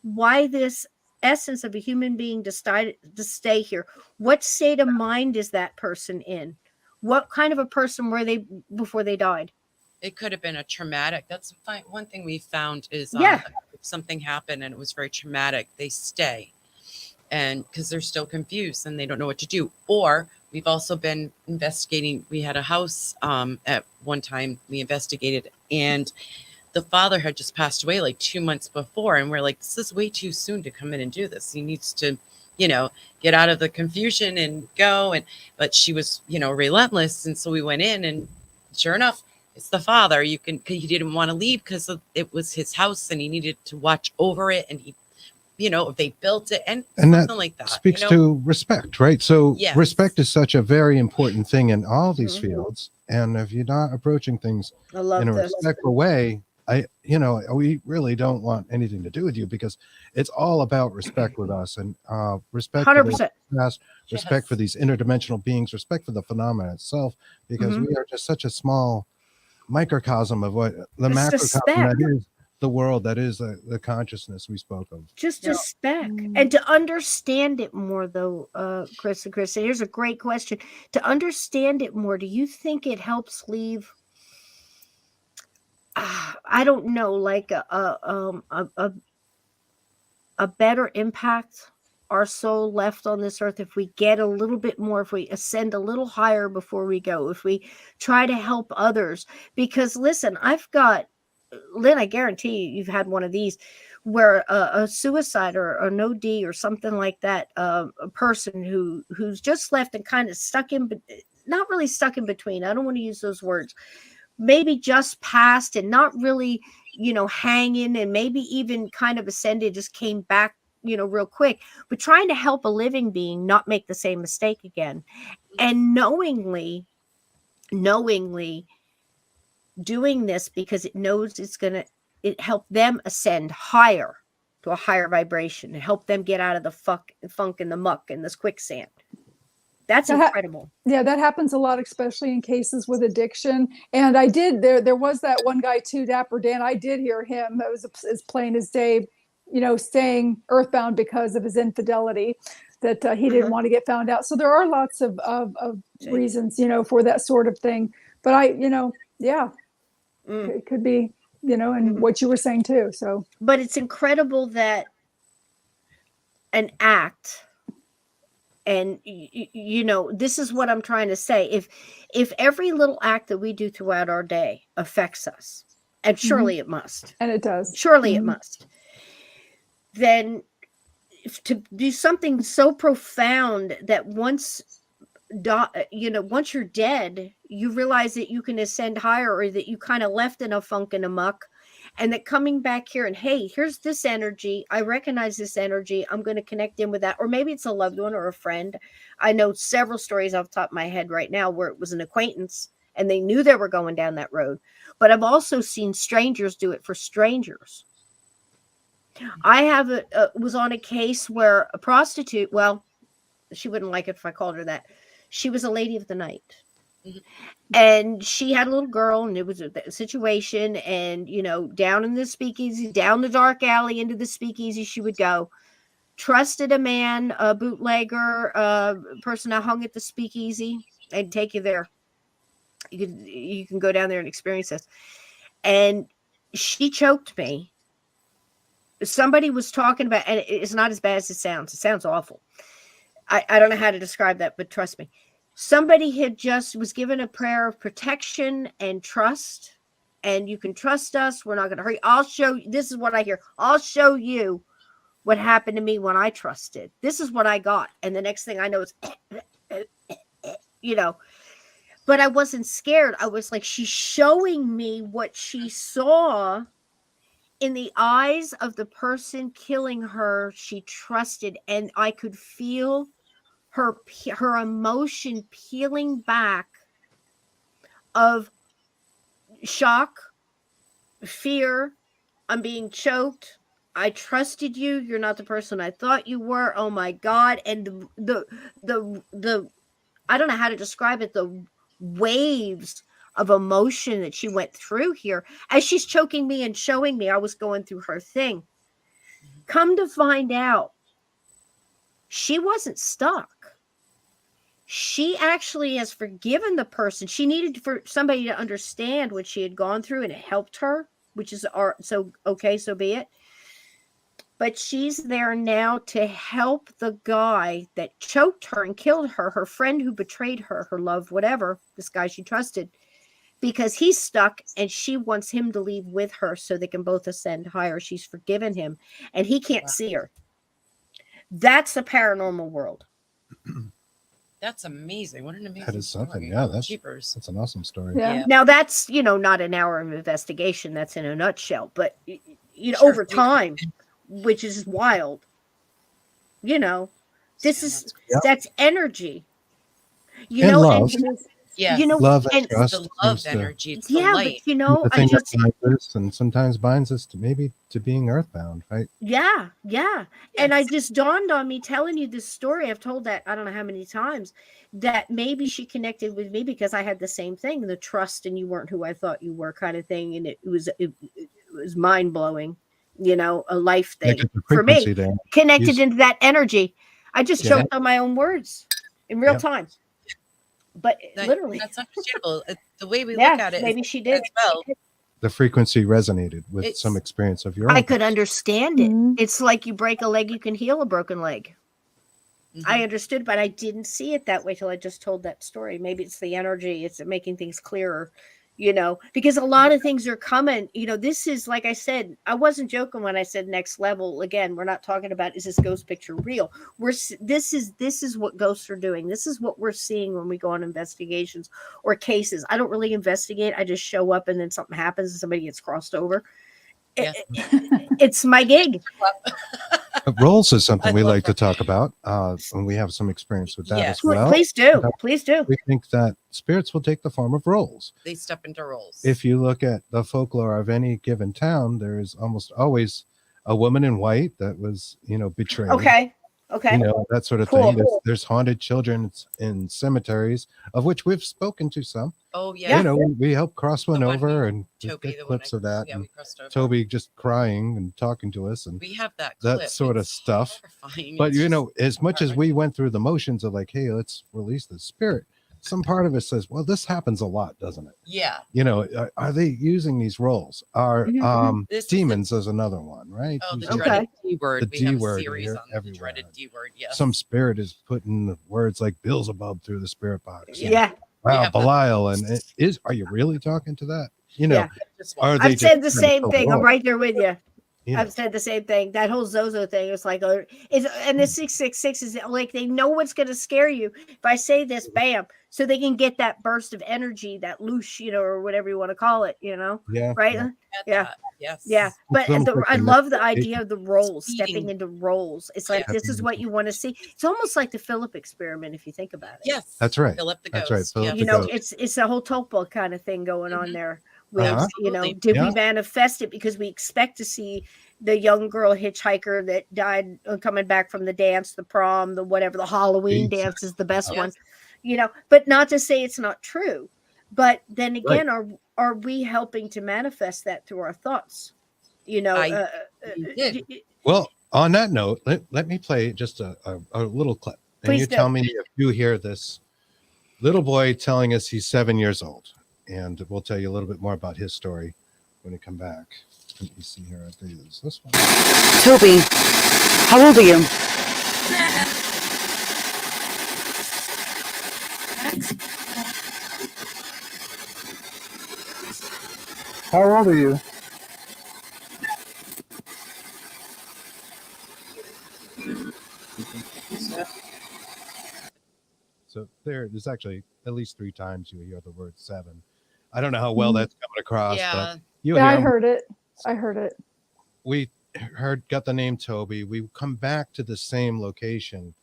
why this essence of a human being decided to stay here. What state of mind is that person in? What kind of a person were they before they died? It could have been a traumatic. That's one thing we found is Yeah. if something happened and it was very traumatic, they stay, and because they're still confused and they don't know what to do. Or we've also been investigating. We had a house at one time we investigated, and the father had just passed away like 2 months before, and we're like, this is way too soon to come in and do this. He needs to, you know, get out of the confusion and go. And but she was, you know, relentless, and so we went in, and sure enough, it's the father. He didn't want to leave because it was his house and he needed to watch over it. And he, you know, if they built it and something that like that. speaks you know? to respect, right? So Yes. respect is such a very important thing in all these Mhm. fields. And if you're not approaching things I love in a this. respectful way, we really don't want anything to do with you, because it's all about respect with us, and respect for 100%. the past, respect Yes. for these interdimensional beings, respect for the phenomena itself, because Mhm. we are just such a small microcosm of what the Just macrocosm respect. that is the world, that is the consciousness we spoke of. Just Yeah. a speck. And to understand it more, though, Kris and Kristen, here's a great question. To understand it more, do you think it helps leave, I don't know, like a better impact, our soul left on this earth, if we get a little bit more, if we ascend a little higher before we go, if we try to help others? Because listen, I've got, Lynn, I guarantee you've had one of these where a suicide or an OD or something like that, a person who's just left and kind of stuck in, not really stuck in between. I don't want to use those words. Maybe just passed and not really, you know, hanging, and maybe even kind of ascended, just came back, you know, real quick, but trying to help a living being not make the same mistake again. And knowingly doing this because it knows it help them ascend higher to a higher vibration and help them get out of the funk and the muck and this quicksand. That's incredible. Yeah, that happens a lot, especially in cases with addiction. And I did, there was that one guy too, Dapper Dan. I did hear him. That was as plain as day, staying earthbound because of his infidelity, that he didn't want to get found out. So there are lots of reasons, for that sort of thing. But it could be, and what you were saying too. So, but it's incredible that an act, and this is what I'm trying to say. If every little act that we do throughout our day affects us, and surely it must, and it does, surely it must, then to do something so profound that once you're dead, you realize that you can ascend higher, or that you kind of left in a funk and a muck, and that coming back here and, hey, here's this energy. I recognize this energy. I'm going to connect in with that. Or maybe it's a loved one or a friend. I know several stories off the top of my head right now where it was an acquaintance and they knew they were going down that road. But I've also seen strangers do it for strangers. I was on a case where a prostitute, well, she wouldn't like it if I called her that. She was a lady of the night. And she had a little girl, and it was a situation, and down in the speakeasy, down the dark alley into the speakeasy she would go. Trusted a man, a bootlegger, person that hung at the speakeasy. I'd take you there. You can go down there and experience this. And she choked me. Somebody was talking about, and it's not as bad as it sounds. It sounds awful. I don't know how to describe that, but trust me. Somebody was given a prayer of protection and trust, and you can trust us. We're not going to hurt you. I'll show you. This is what I hear. I'll show you what happened to me when I trusted. This is what I got. And the next thing I know is, but I wasn't scared. I was like, she's showing me what she saw in the eyes of the person killing her. She trusted, and I could feel her emotion peeling back of shock, fear. I'm being choked. I trusted you. You're not the person I thought you were. Oh my God. And the I don't know how to describe it. The waves of emotion that she went through here as she's choking me and showing me I was going through her thing. Come to find out, she wasn't stuck. She actually has forgiven the person. She needed for somebody to understand what she had gone through, and it helped her, which is so be it. But she's there now to help the guy that choked her and killed her, her friend who betrayed her, her love, whatever, this guy she trusted, because he's stuck and she wants him to leave with her so they can both ascend higher. She's forgiven him and he can't see her. That's the paranormal world. That's amazing. What an amazing That is something. story. Yeah, That's an awesome story. Yeah. Now that's, not an hour of investigation. That's in a nutshell, but Sure. over time, which is wild, that's energy, And love. Yeah. Love and and trust. The love seems to- energy. It's the yeah, light. but the I thing that just, binds us and sometimes binds us to being earthbound, right? yeah. And I Yes. just dawned on me telling you this story. I've told that, I don't know how many times, that maybe she connected with me because I had the same thing, the trust and you weren't who I thought you were kind of thing. And it was mind blowing, a life thing Connected to for me, frequency there. connected into that energy. I just Yeah. choked on my own words in real Yeah. time. But literally, That's understandable. The way we yeah, look at it maybe is she did. as well. The frequency resonated with It's- some experience of your own. I could understand it. Mhm. It's like you break a leg, you can heal a broken leg. Mhm. I understood, but I didn't see it that way till I just told that story. Maybe it's the energy, it's making things clearer, because a lot of things are coming. This is, like I said, I wasn't joking when I said next level. Again, we're not talking about, is this ghost picture real? This is what ghosts are doing. This is what we're seeing when we go on investigations or cases. I don't really investigate. I just show up and then something happens and somebody gets crossed over. Yeah. It's my gig. Roles is something I we love like to that. talk about, and we have some experience with that Yes. as well. Please do. But Please do. we think that spirits will take the form of roles. They step into roles. If you look at the folklore of any given town, there is almost always a woman in white that was, betrayed. Okay. Okay. You know, that sort of Cool. thing. There's haunted children in cemeteries, of which we've spoken to some. Oh yeah. You know, we helped cross one The one over and just Toby, get the one clips of that. Yeah, And we crossed over. Toby just crying and talking to us, and we have that clip. that sort of It's stuff. horrifying. But It's you just know, as much as we heart-wrenching. went through the motions of like, hey, let's release the spirit, some part of it says, well, this happens a lot, doesn't it? Yeah. You know, are they using these roles? Are This is demons as another one, right? Oh, the Using dreaded D word. the We D have a word series here on the everywhere. dreaded D word. Yes. Some spirit is putting words like Beelzebub through the spirit box. Yeah. Wow, have that. Belial, and are you really talking to that? You know, Yeah. Just are watch. they I've said the just trying to same thing. I'm provoke? right there with you. You know, I've said the same thing. That whole Zozo thing is like, and the 666 is like they know what's going to scare you. If I say this, bam, so they can get that burst of energy, that loosh, you know, or whatever you want to call it, you know, yeah, right? yeah. At Yeah. that. Yes. Yeah, but It's almost like I a love the meditation. idea of the roles, Speeding. stepping into roles. It's like Yeah. this is what you want to see. It's almost like the Philip experiment, if you think about it. Yes. That's right. Philip the That's ghost. right, Philip Yes. You the know, ghost. it's a whole Topol kind of thing going on there. With you know, Absolutely. did Yeah. we manifest it because we expect to see the young girl hitchhiker that died coming back from the dance, the prom, the whatever, the Halloween Exactly. dance is the best Yes. one, you know. But not to say it's not true. But then Right. again, are we helping to manifest that through our thoughts? You know, You did. Well, on that note, let me play just a little clip. And Please you do. tell me if you hear this little boy telling us he's 7 years old. And we'll tell you a little bit more about his story when we come back. Let me see here. I think it's this one. Toby, how old are you? How old are you? So there's actually at least 3 times you hear the word 7. I don't know how well that's coming across, Yeah. but you Yeah, I hear 'em. heard it. I heard it. We got the name Toby. We come back to the same location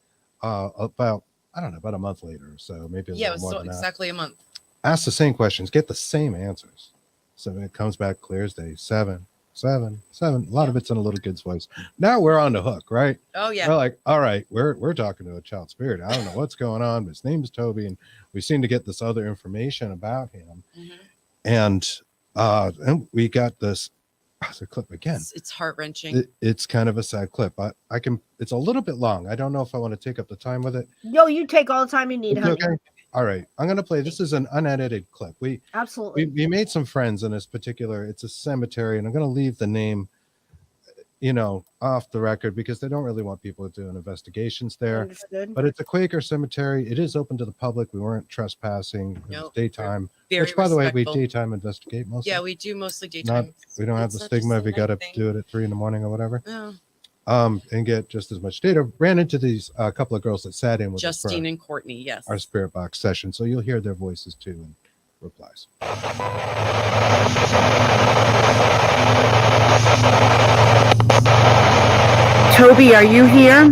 about a month later or so, maybe a Yeah, it little was more so than that. exactly a month. Ask the same questions, get the same answers. So it comes back clear as day. 7, 7, 7. A lot of it's in a little kid's voice. Now we're on the hook, right? Oh yeah. We're like, all right, we're talking to a child spirit. I don't know what's going on, but his name is Toby, and we seem to get this other information about him. Mhm. And we got this the clip again. It's heart-wrenching. It's kind of a sad clip. I can. It's a little bit long. I don't know if I want to take up the time with it. yo, you take all the time you need, It's honey. okay. All right, I'm gonna play. This is an unedited clip. We Absolutely. made some friends in this particular. It's a cemetery, and I'm gonna leave the name, you know, off the record because they don't really want people doing investigations there. Understood. But it's a Quaker cemetery. It is open to the public. We weren't trespassing. It was Nope. daytime. Very Which, by the way, we respectful. daytime investigate mostly. Yeah, we do mostly daytime. We don't have It's the not just stigma a if you night got to thing. do it at 3 a.m. or whatever. Oh, And get just as much data. Ran into these couple of girls that sat in with us Justine for and Courtney. Yes. our spirit box session, so you'll hear their voices too and replies. Toby, are you here?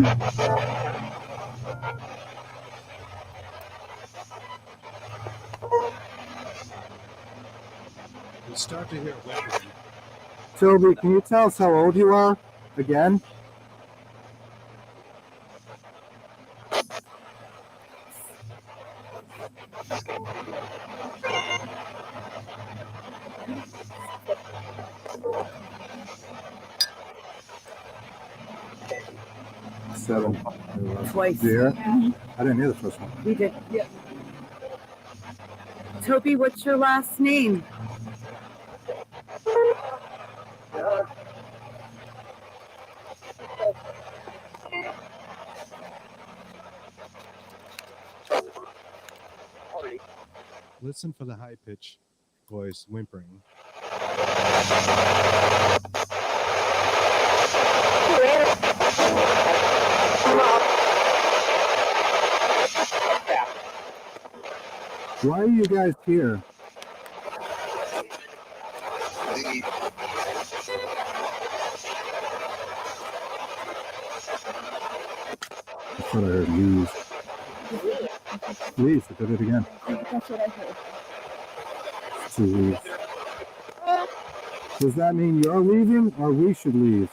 You start to hear Toby, can you tell us how old you are again? Seven. Twice. Did you hear it? I didn't hear the first one. We did. Yeah. Toby, what's your last name? Listen for the high pitch voice whimpering. Why are you guys here? I thought I heard leave. Leave. I did it again. That's what I heard. To leave. Does that mean you're leaving or we should leave?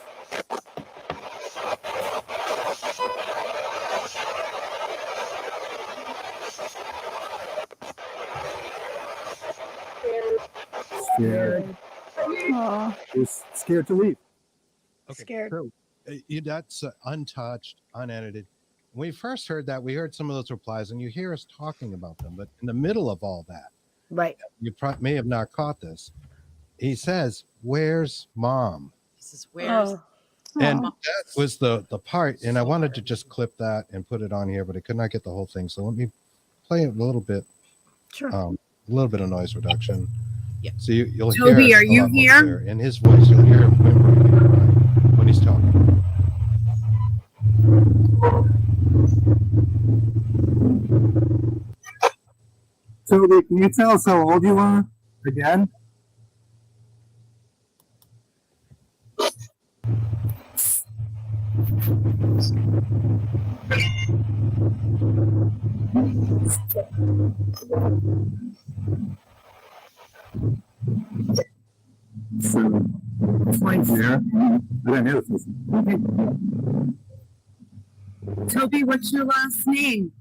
Scared. Aw. Just scared to leave. Okay, Scared. so that's untouched, unedited. When we first heard that, we heard some of those replies, and you hear us talking about them. But in the middle of all that, Right. you may have not caught this. He says, "Where's mom?" This is where's Oh, And Aw. that was the part. And I wanted to just clip that and put it on here, but I could not get the whole thing. So let me play it a little bit. sure. A little bit of noise reduction. Yeah. So you'll Toby, hear. are a you lot more here? clear. In his voice, you'll hear him when he's talking. Toby, can you tell us how old you are again? So, explain here. I didn't hear this. Toby, what's your last name?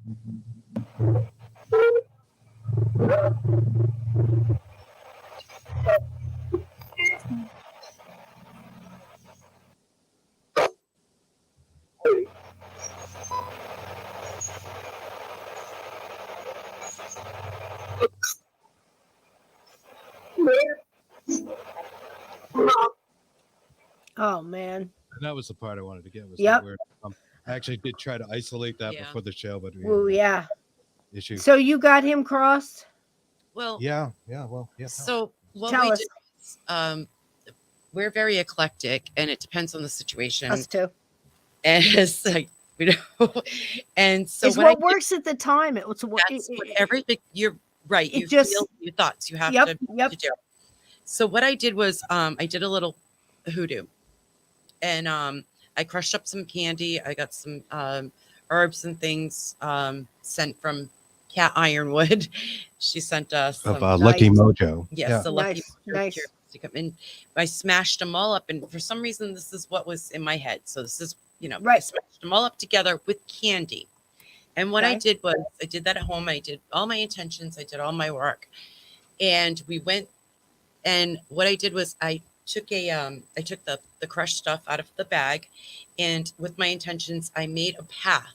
Oh man. And that was the part I wanted to get. Was Yep. that word. I actually did try to isolate that Yeah. before the show, but we Oh had yeah. issues. So you got him crossed? well, Yeah. Well, yeah. so what Tell we us. did was, we're very eclectic, and it depends on the situation. Us too. And it's like, and so It's what I what works at the time. It's what that's what everything you're right. it You just- feel your thoughts. You have Yep, to yep. do. So what I did was I did a little hoodoo, and I crushed up some candy. I got some herbs and things sent from Cat Ironwood. She sent us some, Of Lucky Nice. Mojo. yes, Yeah. the lucky Nice, Mojo nice. cures to come in. I smashed them all up, and for some reason, this is what was in my head. So this is, I Right. smashed them all up together with candy. And what I Okay. did was I did that at home. I did all my intentions. I did all my work, and we went. And what I did was I took the crushed stuff out of the bag, and with my intentions, I made a path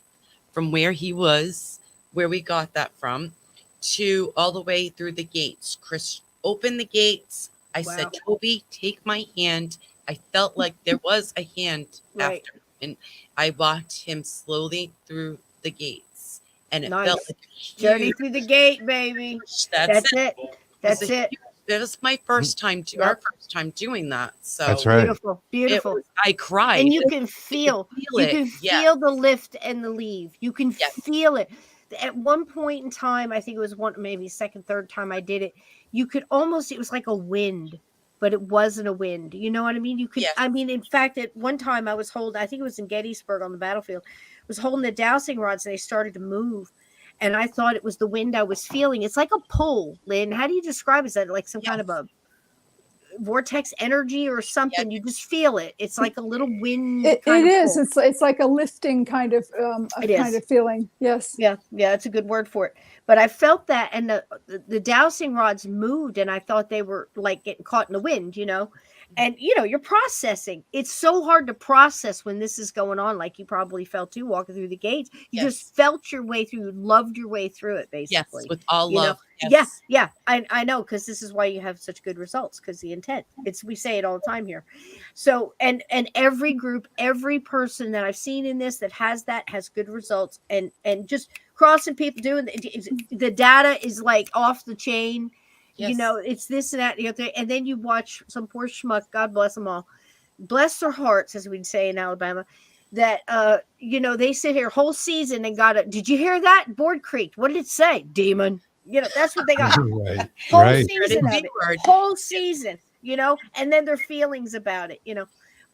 from where he was, where we got that from, to all the way through the gates. Chris opened the gates. I Wow. said, Toby, take my hand. I felt like there was a hand Right. after, and I walked him slowly through the gates, and it Nice. felt like a Journey huge through the gate, baby. push. That's it. That's was a it. huge- That was my first time, our first time doing that. So That's right. Beautiful. Beautiful. I cried. And you can feel feel you it. can Yes. feel the lift and the leave. You can Yes. feel it. At one point in time, I think it was maybe second, third time I did it, you could almost, it was like a wind, but it wasn't a wind. You know what I mean? You could, Yes. I mean, in fact, at one time I was holding, I think it was in Gettysburg on the battlefield, I was holding the dowsing rods and they started to move. And I thought it was the wind I was feeling. It's like a pull, Lynn. How do you describe it? Is that like some kind of a vortex energy or something? You just feel it. It's like a little wind. It kind of is. pull. It's like a lifting kind of It kind is. of feeling. Yes. Yeah, that's a good word for it. But I felt that, and the dowsing rods moved, and I thought they were like getting caught in the wind, And you're processing. It's so hard to process when this is going on, like you probably felt too, walking through the gates. You just felt your way through, loved your way through it, basically. Yes, with all You know? love. Yes. Yeah. I know, because this is why you have such good results, because the intent. We say it all the time here. So and every group, every person that I've seen in this that has good results, and just crossing people doing the data is like off the chain. Yes. It's this and that, and then you watch some poor schmuck, God bless them all, bless their hearts, as we'd say in Alabama, that they sit here whole season and did you hear that? Board creaked. What did it say? Demon. That's what they got. Right. Whole Right. season of it. Whole season, and then their feelings about it,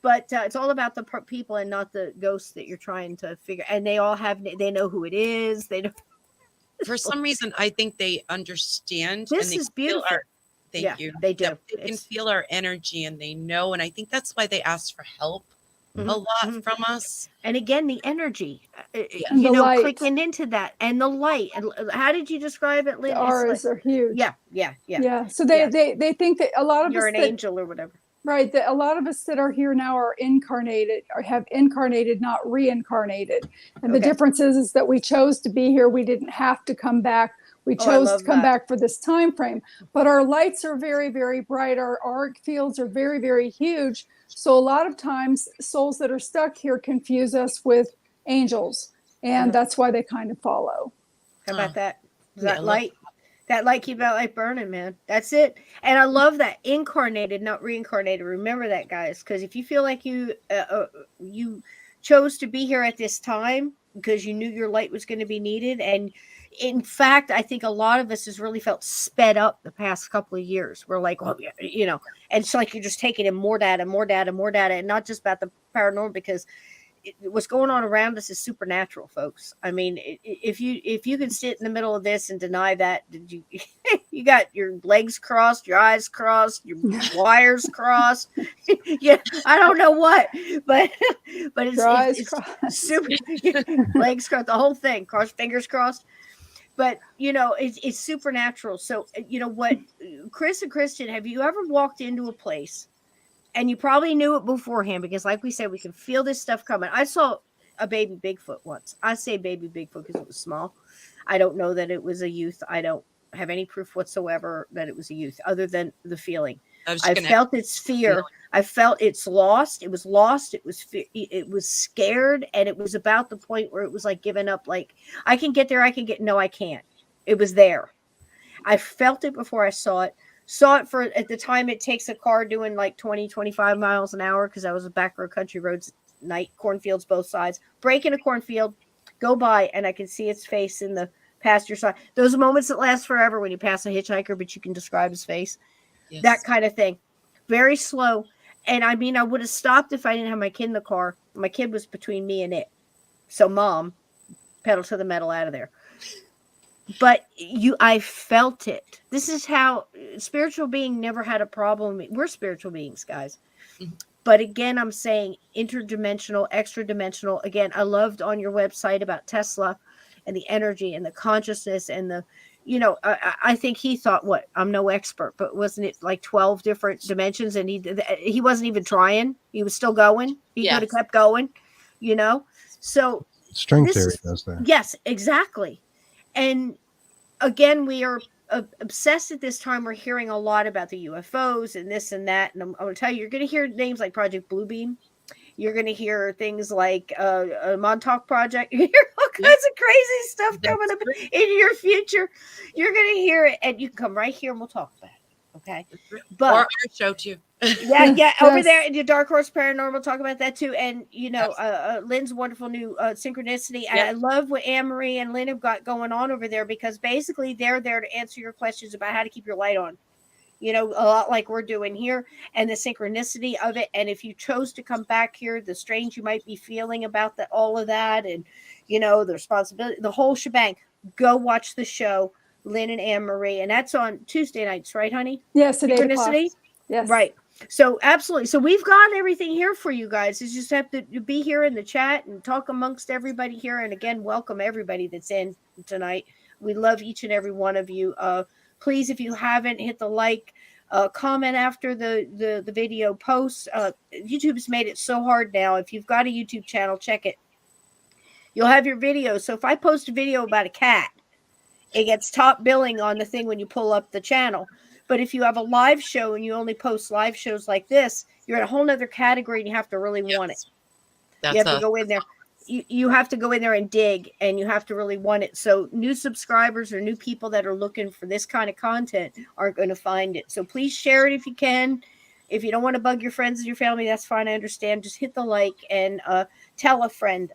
But it's all about the people and not the ghosts that you're trying to figure. And they all they know who it is. They know. For some reason, I think they understand. This and they is feel beautiful. Thank you. They do. They can feel our energy, and they know. And I think that's why they ask for help Mhm, a lot mhm. from us. And again, the energy, And you the know, light. clicking into that, and the light. And how did you describe it, The Lynn? It's like, auras are huge. yeah. Yeah. So Yes. they think that a lot of You're us an that angel or whatever. right, that a lot of us that are here now are incarnated or have incarnated, not reincarnated. And the Okay. difference is that we chose to be here. We didn't have to come back. We Oh, I chose love to come that. back for this time frame. But our lights are very, very bright. Our arc fields are very, very huge. So a lot of times souls that are stuck here confuse us with angels. And that's why they kind of follow. How about that? Yeah, I That love light, that light, keep that light burning, man. That's it. And I love that, incarnated, not reincarnated. Remember that, guys, because if you feel like you chose to be here at this time because you knew your light was going to be needed, and in fact, I think a lot of us has really felt sped up the past couple of years. We're like, well, you know, and it's like you're just taking in more data, and not just about the paranormal, because what's going on around us is supernatural, folks. I mean, if you can sit in the middle of this and deny that, you got your legs crossed, your eyes crossed, your wires crossed. Yeah, I don't know what, but it's super legs crossed, the whole thing, crossed, fingers crossed. But you know, it's supernatural. So you know what, Kris and Kristen, have you ever walked into a place? And you probably knew it beforehand because, like we said, we can feel this stuff coming. I saw a baby Bigfoot once. I say baby Bigfoot because it was small. I don't know that it was a youth. I don't have any proof whatsoever that it was a youth, other than the feeling. I felt its fear. I felt it's lost. It was lost. It was scared, and it was about the point where it was like giving up. Like, I can get there. No, I can't. It was there. I felt it before I saw it. Saw it for, at the time, it takes a car doing like 20, 25 miles an hour, because I was a back road country roads at night, cornfields both sides, break in a cornfield, go by, and I can see its face in the passenger side. Those moments that last forever when you pass a hitchhiker, but you can describe his face. Yes. That kind of thing. Very slow. And I mean, I would have stopped if I didn't have my kid in the car. My kid was between me and it. So mom, pedal to the metal, out of there. But I felt it. This is how spiritual being never had a problem. We're spiritual beings, guys. Mm-hmm. But again, I'm saying interdimensional, extra dimensional. Again, I loved on your website about Tesla and the energy and the consciousness and the, you know, I think he thought, what, I'm no expert, but wasn't it like 12 different dimensions? And he wasn't even trying. He was still going. He could have kept going, you know? So string theory does that. Yes, exactly. And again, we are obsessed at this time. We're hearing a lot about the UFOs and this and that. And I'm going to tell you, you're going to hear names like Project Bluebeam. You're going to hear things like a Montauk Project. You hear all kinds of crazy stuff coming up in your future. You're going to hear it, and you can come right here and we'll talk about it. Okay. But or our show too. Yeah, over there in your Dark Horse Paranormal, talk about that too. And you know, Lynn's wonderful new synchronicity. And I love what Anne-Marie and Lynn have got going on over there, because basically they're there to answer your questions about how to keep your light on. You know, a lot like we're doing here, and the synchronicity of it. And if you chose to come back here, the strange you might be feeling about that, all of that, and you know, the responsibility, the whole shebang. Go watch the show, Lynn and Anne-Marie, and that's on Tuesday nights, right, honey? Yes, at 8 o'clock. Yes, right. So absolutely. So we've got everything here for you guys. You just have to be here in the chat and talk amongst everybody here. And again, welcome everybody that's in tonight. We love each and every one of you. Please, if you haven't, hit the like, comment after the video post. YouTube's made it so hard now. If you've got a YouTube channel, check it. You'll have your video. So if I post a video about a cat, it gets top billing on the thing when you pull up the channel. But if you have a live show and you only post live shows like this, you're in a whole nother category, and you have to really want it. You have to go in there. You have to go in there and dig, and you have to really want it. So new subscribers or new people that are looking for this kind of content aren't going to find it. So please share it if you can. If you don't want to bug your friends and your family, that's fine. I understand. Just hit the like and tell a friend,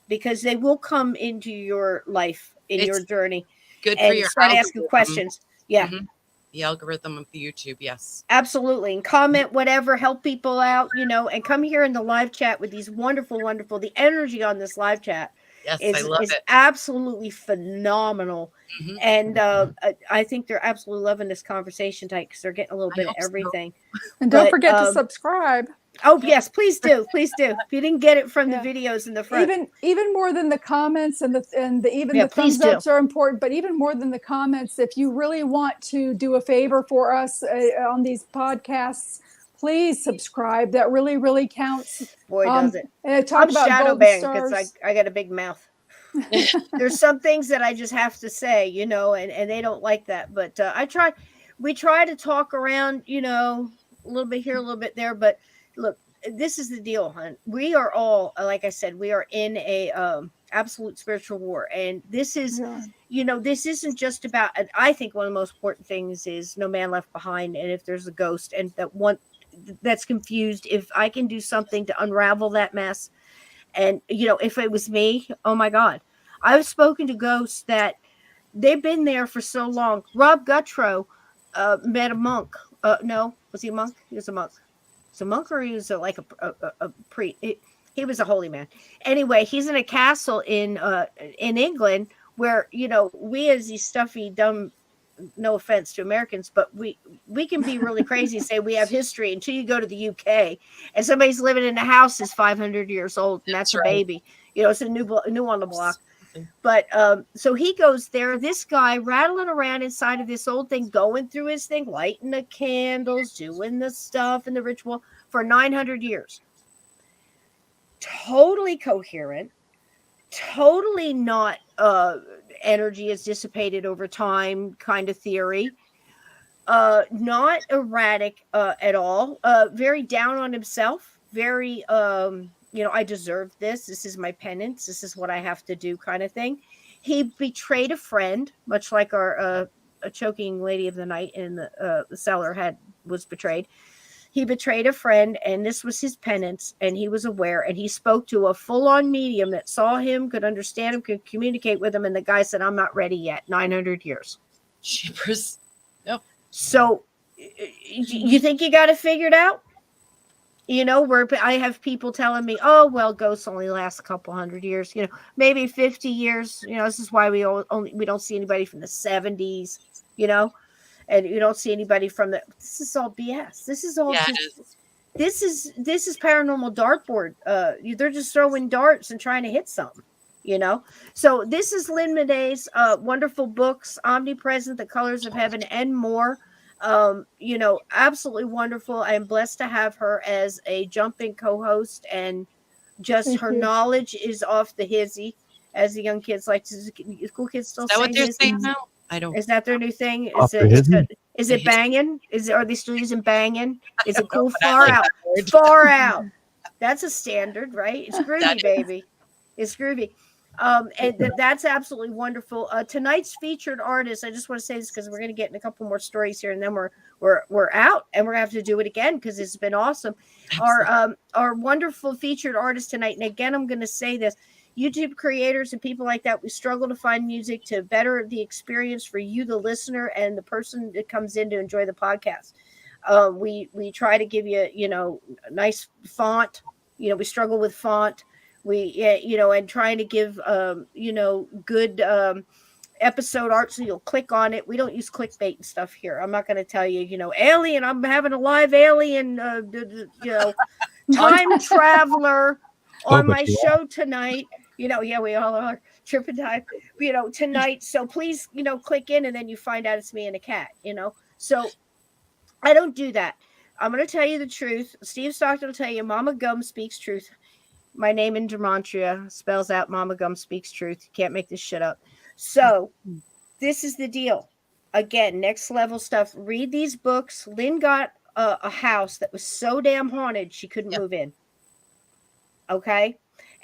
because they will come into your life your journey. Good for your start asking questions. Yeah. Mm-hmm. The algorithm of the YouTube, yes. Absolutely. And comment whatever, help people out, you know, and come here in the live chat with these wonderful, the energy on this live chat I love it. Absolutely phenomenal. Mm-hmm. And I think they're absolutely loving this conversation tonight, because they're getting a little bit of everything. So. And don't forget to subscribe. Oh yes, please do. Please do. If you didn't get it from Yeah. the videos in the front. Even more than the comments and even Yeah, the please thumbs do. ups are important, but even more than the comments, if you really want to do a favor for us on these podcasts, please subscribe. That really, really counts. Boy, does it. Talk I'm about shadow golden banned because stars. I got a big mouth. There's some things that I just have to say, you know, and they don't like that. But we try to talk around, you know, a little bit here, a little bit there. But look, this is the deal, hon. We are all, like I said, we are in a absolute spiritual war. And this is, you know, this isn't just about, I think one of the most important things is no man left behind. And if there's a ghost and that's confused, if I can do something to unravel that mess. And, you know, if it was me, oh my God, I've spoken to ghosts that they've been there for so long. Rob Guttrow met a monk. No, was he a monk? He was a monk. Was a monk or he was like a priest? He was a holy man. Anyway, he's in a castle in England where, you know, we as these stuffy, dumb, no offense to Americans, but we can be really crazy and say we have history until you go to the UK and somebody's living in a house is 500 years old and that's a baby. You know, it's a new on the block. But so he goes there, this guy rattling around inside of this old thing, going through his thing, lighting the candles, doing the stuff and the ritual for 900 years. Totally coherent, totally not energy is dissipated over time kind of theory. Not erratic at all. Very down on himself. Very, you know, I deserve this. This is my penance. This is what I have to do kind of thing. He betrayed a friend, much like our a choking lady of the night in the cellar was betrayed. He betrayed a friend, and this was his penance, and he was aware, and he spoke to a full-on medium that saw him, could understand him, could communicate with him, and the guy said, I'm not ready yet. 900 years. Jeepers. Yep. So you think you got it figured out? You know, where I have people telling me, oh, well, ghosts only last a couple hundred years, you know, maybe 50 years. You know, this is why we don't see anybody from the 70s, you know. And you don't see anybody from this is all BS. This is all this is paranormal dartboard. They're just throwing darts and trying to hit something, you know. So this is Lynn Maday's wonderful books, Omnipresent, The Colors of Heaven, and more. You know, absolutely wonderful. I am blessed to have her as a jumping co-host, and just her knowledge is off the hizzy, as the young kids like to. Cool kids still say what they're hizzy? saying now? I don't. Is that their new thing? Is it banging? Are they still using banging? Is it cool? Far out. Far out. That's a standard, right? It's groovy, baby. It's groovy. And that's absolutely wonderful. Tonight's featured artist, I just want to say this because we're going to get in a couple more stories here, and then we're out, and we're going to have to do it again because it's been awesome. Our wonderful featured artist tonight, and again, I'm going to say this. YouTube creators and people like that, we struggle to find music to better the experience for you, the listener, and the person that comes in to enjoy the podcast. We try to give you, you know, a nice font. You know, we struggle with font. You know, and trying to give, you know, good episode art so you'll click on it. We don't use clickbait and stuff here. I'm not going to tell you, you know, alien. I'm having a live alien, you know, time traveler on my show tonight. You know, yeah, we all are tripping time, you know, tonight. So please, you know, click in and then you find out it's me and a cat, you know. So I don't do that. I'm going to tell you the truth. Steve Stockton will tell you, Mama Gum speaks truth. My name in Gematria spells out Mama Gum speaks truth. You can't make this shit up. So this is the deal. Again, next level stuff. Read these books. Lynn got a house that was so damn haunted she couldn't move in. Okay.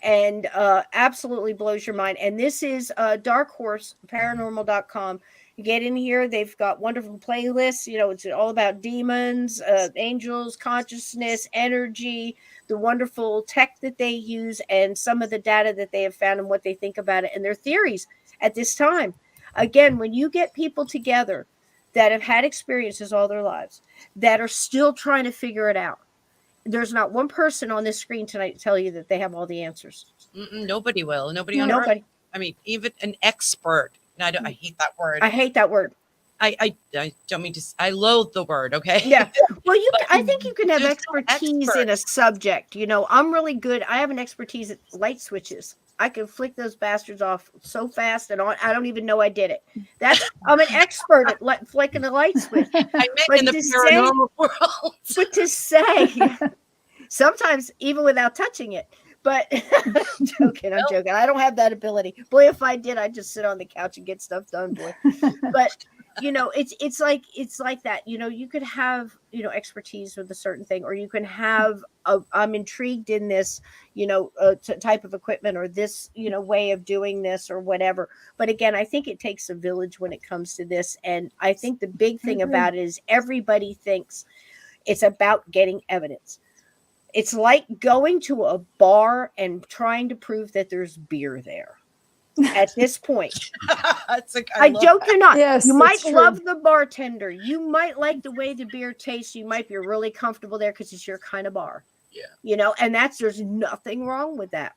And absolutely blows your mind. And this is Darkhorse Paranormal.com. You get in here, they've got wonderful playlists. You know, it's all about demons, angels, consciousness, energy, the wonderful tech that they use, and some of the data that they have found and what they think about it and their theories at this time. Again, when you get people together that have had experiences all their lives, that are still trying to figure it out, there's not one person on this screen tonight to tell you that they have all the answers. Nobody will. Nobody. I mean, even an expert. And I hate that word. I hate that word. I don't mean to. I loathe the word. Okay. Yeah. Well, But I think you can have there's no expertise in a subject. You know, I'm really good. I have an expertise at light switches. I can flick those bastards off so fast and on. I don't even know I did it. I'm an expert at flicking a light switch. I meant But in the to paranormal world. But to say, sometimes even without touching it. But I'm joking. I don't have that ability. Boy, if I did, I'd just sit on the couch and get stuff done, boy. But you know, it's like that. You know, you could have, you know, expertise with a certain thing, or you can have I'm intrigued in this, you know, type of equipment, or this, you know, way of doing this, or whatever. But again, I think it takes a village when it comes to this, and I think the big thing about it is everybody thinks it's about getting evidence. It's like going to a bar and trying to prove that there's beer there. At this point, I joke you're not. Yes, you might true. love the bartender. You might like the way the beer tastes. You might be really comfortable there because it's your kind of bar. Yeah. You know, and there's nothing wrong with that.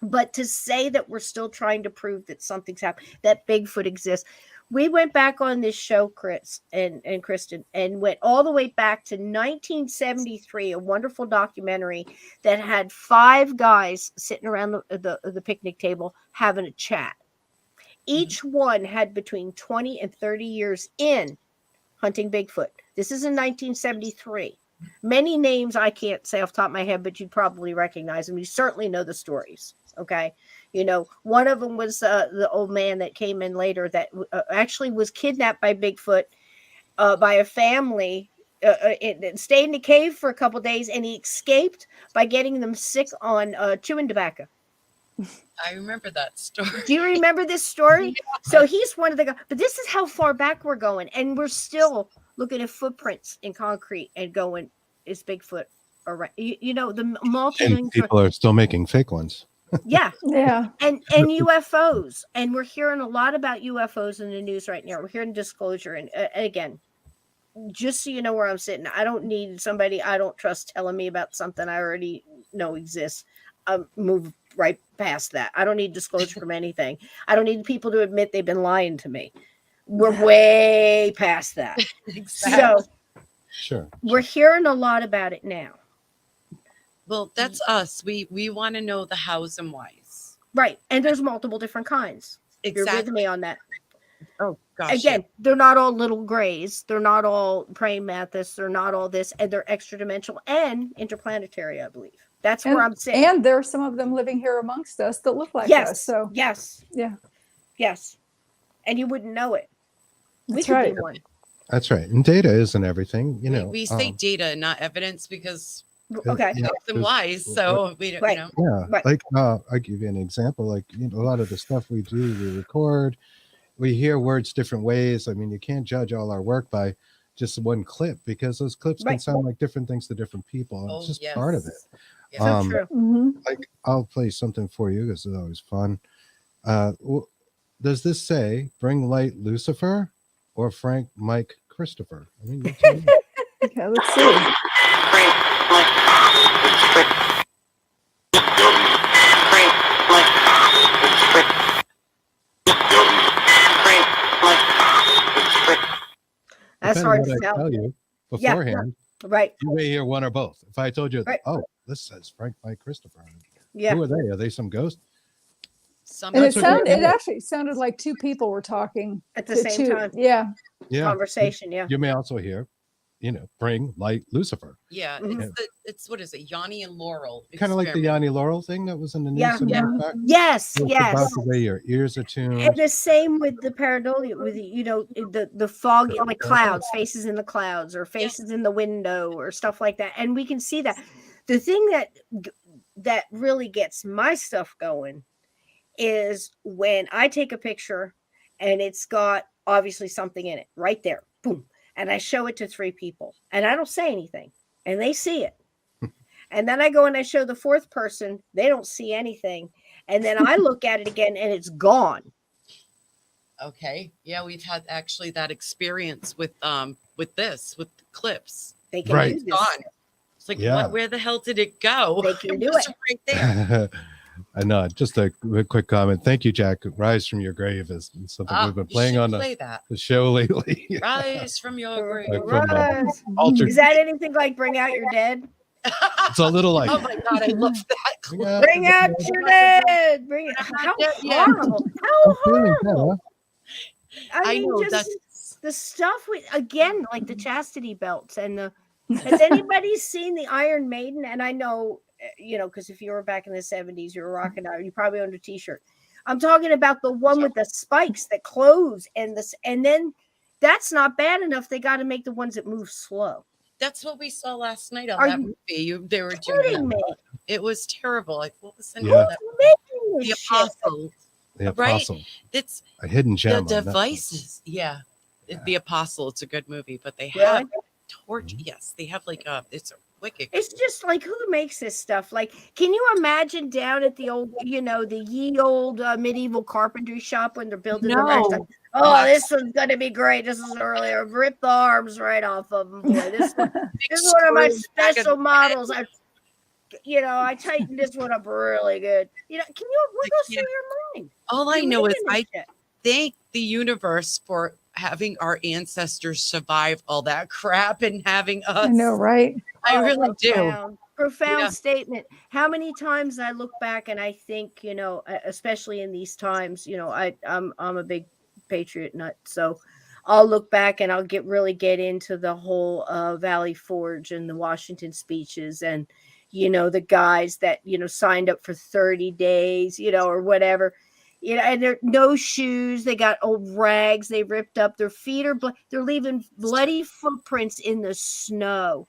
But to say that we're still trying to prove that something's happened, that Bigfoot exists. We went back on this show, Chris and Kristen, and went all the way back to 1973, a wonderful documentary that had 5 guys sitting around the picnic table having a chat. Each one had between 20 and 30 years in hunting Bigfoot. This is in 1973. Many names I can't say off the top of my head, but you'd probably recognize them. You certainly know the stories. Okay. You know, one of them was the old man that came in later that actually was kidnapped by Bigfoot by a family, stayed in the cave for a couple days, and he escaped by getting them sick on chewing tobacco. I remember that story. Do you remember this story? So he's one of the guys, but this is how far back we're going, and we're still looking at footprints in concrete and going, is Bigfoot around? You know, the multiple people are still making fake ones. Yeah. And Mm-hmm. UFOs. And we're hearing a lot about UFOs in the news right now. We're hearing disclosure. And again, just so you know where I'm sitting, I don't need somebody I don't trust telling me about something I already know exists. Move right past that. I don't need disclosure from anything. I don't need people to admit they've been lying to me. We're way past that. Exactly. So Sure. we're hearing a lot about it now. Well, that's us. We want to know the hows and whys. Right. And there's multiple different kinds. Exactly. You're with me on that. Oh gosh. Again, they're not all little grays. They're not all praying mantis. They're not all this, and they're extra dimensional and interplanetary, I believe. That's where I'm saying. And there are some of them living here amongst us that look like Yes. us. So Yes. yeah. Yes. And you wouldn't know it. That's we could right. be one. That's right. And data isn't everything, you know. we say data, not evidence, because Okay. Yeah, hows and whys. So we don't, Right. you know. yeah, Right. like I'll give you an example. Like, you know, a lot of the stuff we do, we record, we hear words different ways. I mean, you can't judge all our work by just one clip, because those clips can Right. sound like different things to different people. And it's Oh, just part of it. yes. So Um, true. Mhm. Like, I'll play something for you because it's always fun. Does this say bring light Lucifer or Frank Mike Christopher? I mean, you tell me. Okay, let's see. That's Depending hard on to what I tell. tell you Yeah. beforehand, Right. you may hear one or both. If I told you, Right. oh, this says Frank Mike Christopher. Yeah. Who are they? Are they some ghost? Some And That's what it actually sounded like 2 people were talking At the to same 2. time. Yeah. Yeah. Conversation. Yeah. You may also hear, you know, bring light Lucifer. yeah, Mhm. it's what is it? Yanni and Laurel. Kind of like the experiment. Yanni Laurel thing that was in the news. Yeah. some Yeah. years back. Yes. It's Yes. about the way your ears are tuned. And the same with the pareidolia, with you know the fog in the clouds, faces in the clouds, or faces in the window, or stuff like that. And we can see that. The thing that really gets my stuff going is when I take a picture and it's got obviously something in it right there, boom, and I show it to 3 people, and I don't say anything, and they see it. And then I go and I show the 4th person, they don't see anything. And then I look at it again and it's gone. Okay. Yeah, we've had actually that experience with the clips. They can Right. do It's this. gone. It's like, Yeah. where the hell did it go? They can do was it. right there. I know. Just a quick comment. Thank you, Jack. Rise from Your Grave is something we've been playing on play the show lately. Rise from your grave. Rise. Altered. Is that anything like Bring Out Your Dead? It's a little like. Oh my God, I love that. Bring out your dead. Bring it. How horrible. How I'm feeling horrible. better. I mean, know just that's the stuff we again, like the chastity belts and the. Has anybody seen the Iron Maiden? And I know, because if you were back in the 70s, you were rocking out. You probably owned a T-shirt. I'm talking about the one with the spikes that close and then that's not bad enough. They got to make the ones that move slow. That's what we saw last night on Are that you movie. They were kidding doing me? it was terrible. Like, what was the name Yeah. of that? Making The this shit. Apostle. The Right? Apostle. It's A hidden gem. the on Netflix. devices. Yeah. The Apostle. It's a good movie, but they Really? have torch. Yes, they have like it's a wicked. It's just like, who makes this stuff? Like, can you imagine down at the old, the ye old medieval carpentry shop when they're building the racks? Like, oh, this one's going to be great. This is earlier. Rip the arms right off of them. Boy, this is one of my special models. I tightened this one up really good. What goes through your mind? All I You're know is making this I shit. thank the universe for having our ancestors survive all that crap and having us. I know, right? I really do. Profound statement. How many times I look back and I think, especially in these times, I'm a big patriot nut, so I'll look back and I'll get into the whole Valley Forge and the Washington speeches and the guys that signed up for 30 days, or whatever. And they're no shoes. They got old rags. They ripped up. Their feet are they're leaving bloody footprints in the snow,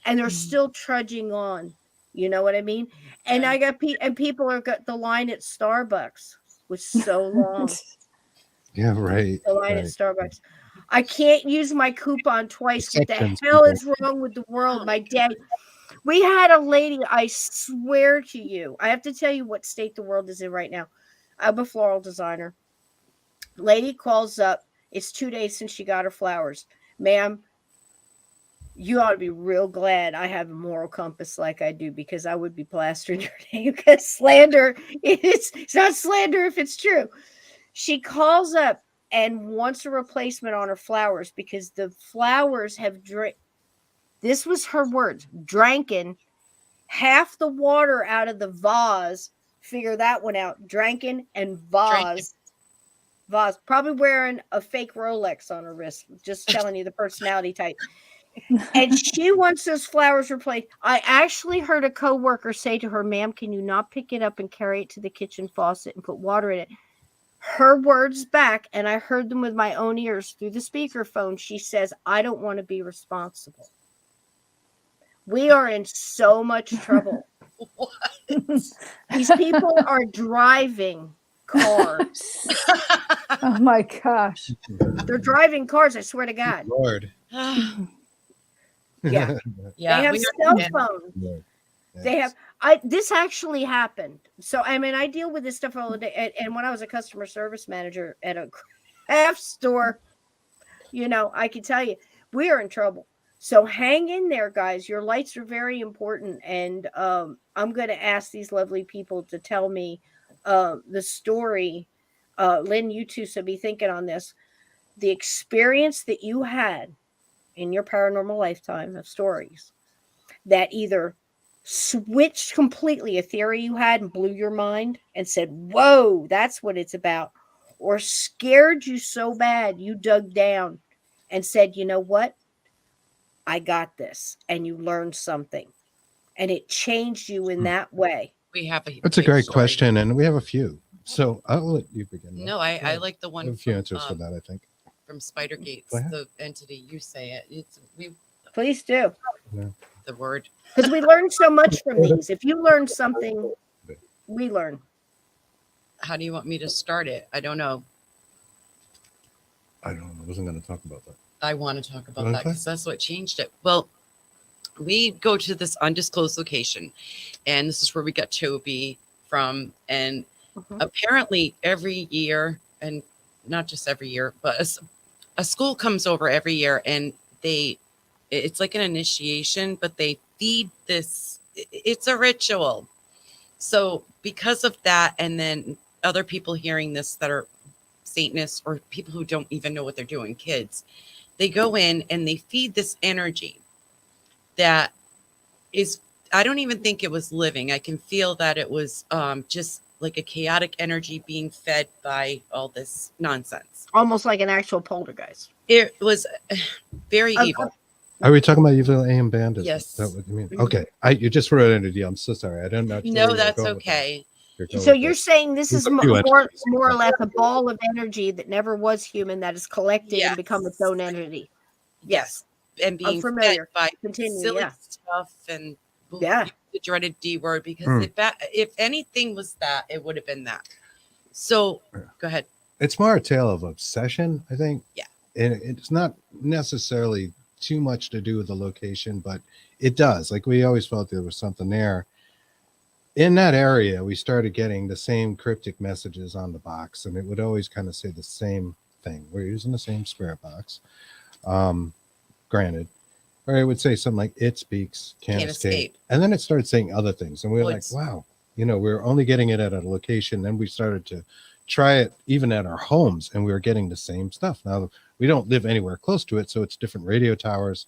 and they're still trudging on. You know what I mean? And I got people are got the line at Starbucks was so long. Yeah, right. The line at Starbucks. I can't use my coupon twice. What the Exceptions, hell people. is wrong with the world? My dad. We had a lady. I swear to you, I have to tell you what state the world is in right now. I'm a floral designer. Lady calls up. It's 2 days since she got her flowers. Ma'am, you ought to be real glad I have a moral compass like I do, because I would be plastering your name, because slander, it's not slander if it's true. She calls up and wants a replacement on her flowers because the flowers have this was her words, dranken half the water out of the vase. Figure that one out. Dranken and vase. Probably wearing a fake Rolex on her wrist. Just telling you the personality type. And she wants those flowers replaced. I actually heard a coworker say to her, "Ma'am, can you not pick it up and carry it to the kitchen faucet and put water in it?" Her words back, and I heard them with my own ears through the speakerphone. She says, "I don't want to be responsible." We are in so much trouble. These people are driving cars. Oh my gosh. They're driving cars, I swear to God. Lord. Yeah. Yeah, They have cell phones. Lord. They have this actually happened. So I mean, I deal with this stuff all the day. And when I was a customer service manager at a craft store, I can tell you, we are in trouble. So hang in there, guys. Your lights are very important. And I'm going to ask these lovely people to tell me the story. Lynn, you too, so be thinking on this. The experience that you had in your paranormal lifetime of stories that either switched completely a theory you had and blew your mind and said, whoa, that's what it's about, or scared you so bad you dug down and said, you know what? I got this. And you learned something. And it changed you in that way. We have That's a great story. question, and we have a few. So I'll let you begin. No, I like the I one have a few from, answers for that, I think. from Spider Gates, Go ahead. the entity. You say it. Please do. The word. Because we learn so much from these. If you learn something, we learn. How do you want me to start it? I don't know. I don't know. I wasn't going to talk about that. I want to talk about Okay. that because that's what changed it. Well, we go to this undisclosed location, and this is where we got Toby from. And apparently every year, and not just every year, but a school comes over every year, and it's like an initiation, but they feed this. It's a ritual. So because of that, and then other people hearing this that are Satanists or people who don't even know what they're doing, kids, they go in and they feed this energy that is, I don't even think it was living. I can feel that it was just like a chaotic energy being fed by all this nonsense. Almost like an actual poltergeist. It was very evil. Are we talking about Evil AM Band? Yes. Is that what you mean? Mhm. Okay. You just wrote it into the deal. I'm so sorry. I don't know. No, that's okay. So you're saying this is There's a few more entities. or less a ball of energy that never was human that is collected Yes. and become its own entity. Yes. And being fed familiar. by Continue, silly yeah. stuff and Yeah. the dreaded D word, because if anything was that, it would have been that. So go ahead. It's more a tale of obsession, I think. Yeah. And it's not necessarily too much to do with the location, but it does. Like, we always felt there was something there. In that area, we started getting the same cryptic messages on the box, and it would always kind of say the same thing. We're using the same spirit box. Granted. Or it would say something like, "It speaks, can't escape." And then it started saying other things. And we were Woods. like, wow, we're only getting it at a location. Then we started to try it even at our homes, and we were getting the same stuff. Now, we don't live anywhere close to it, so it's different radio towers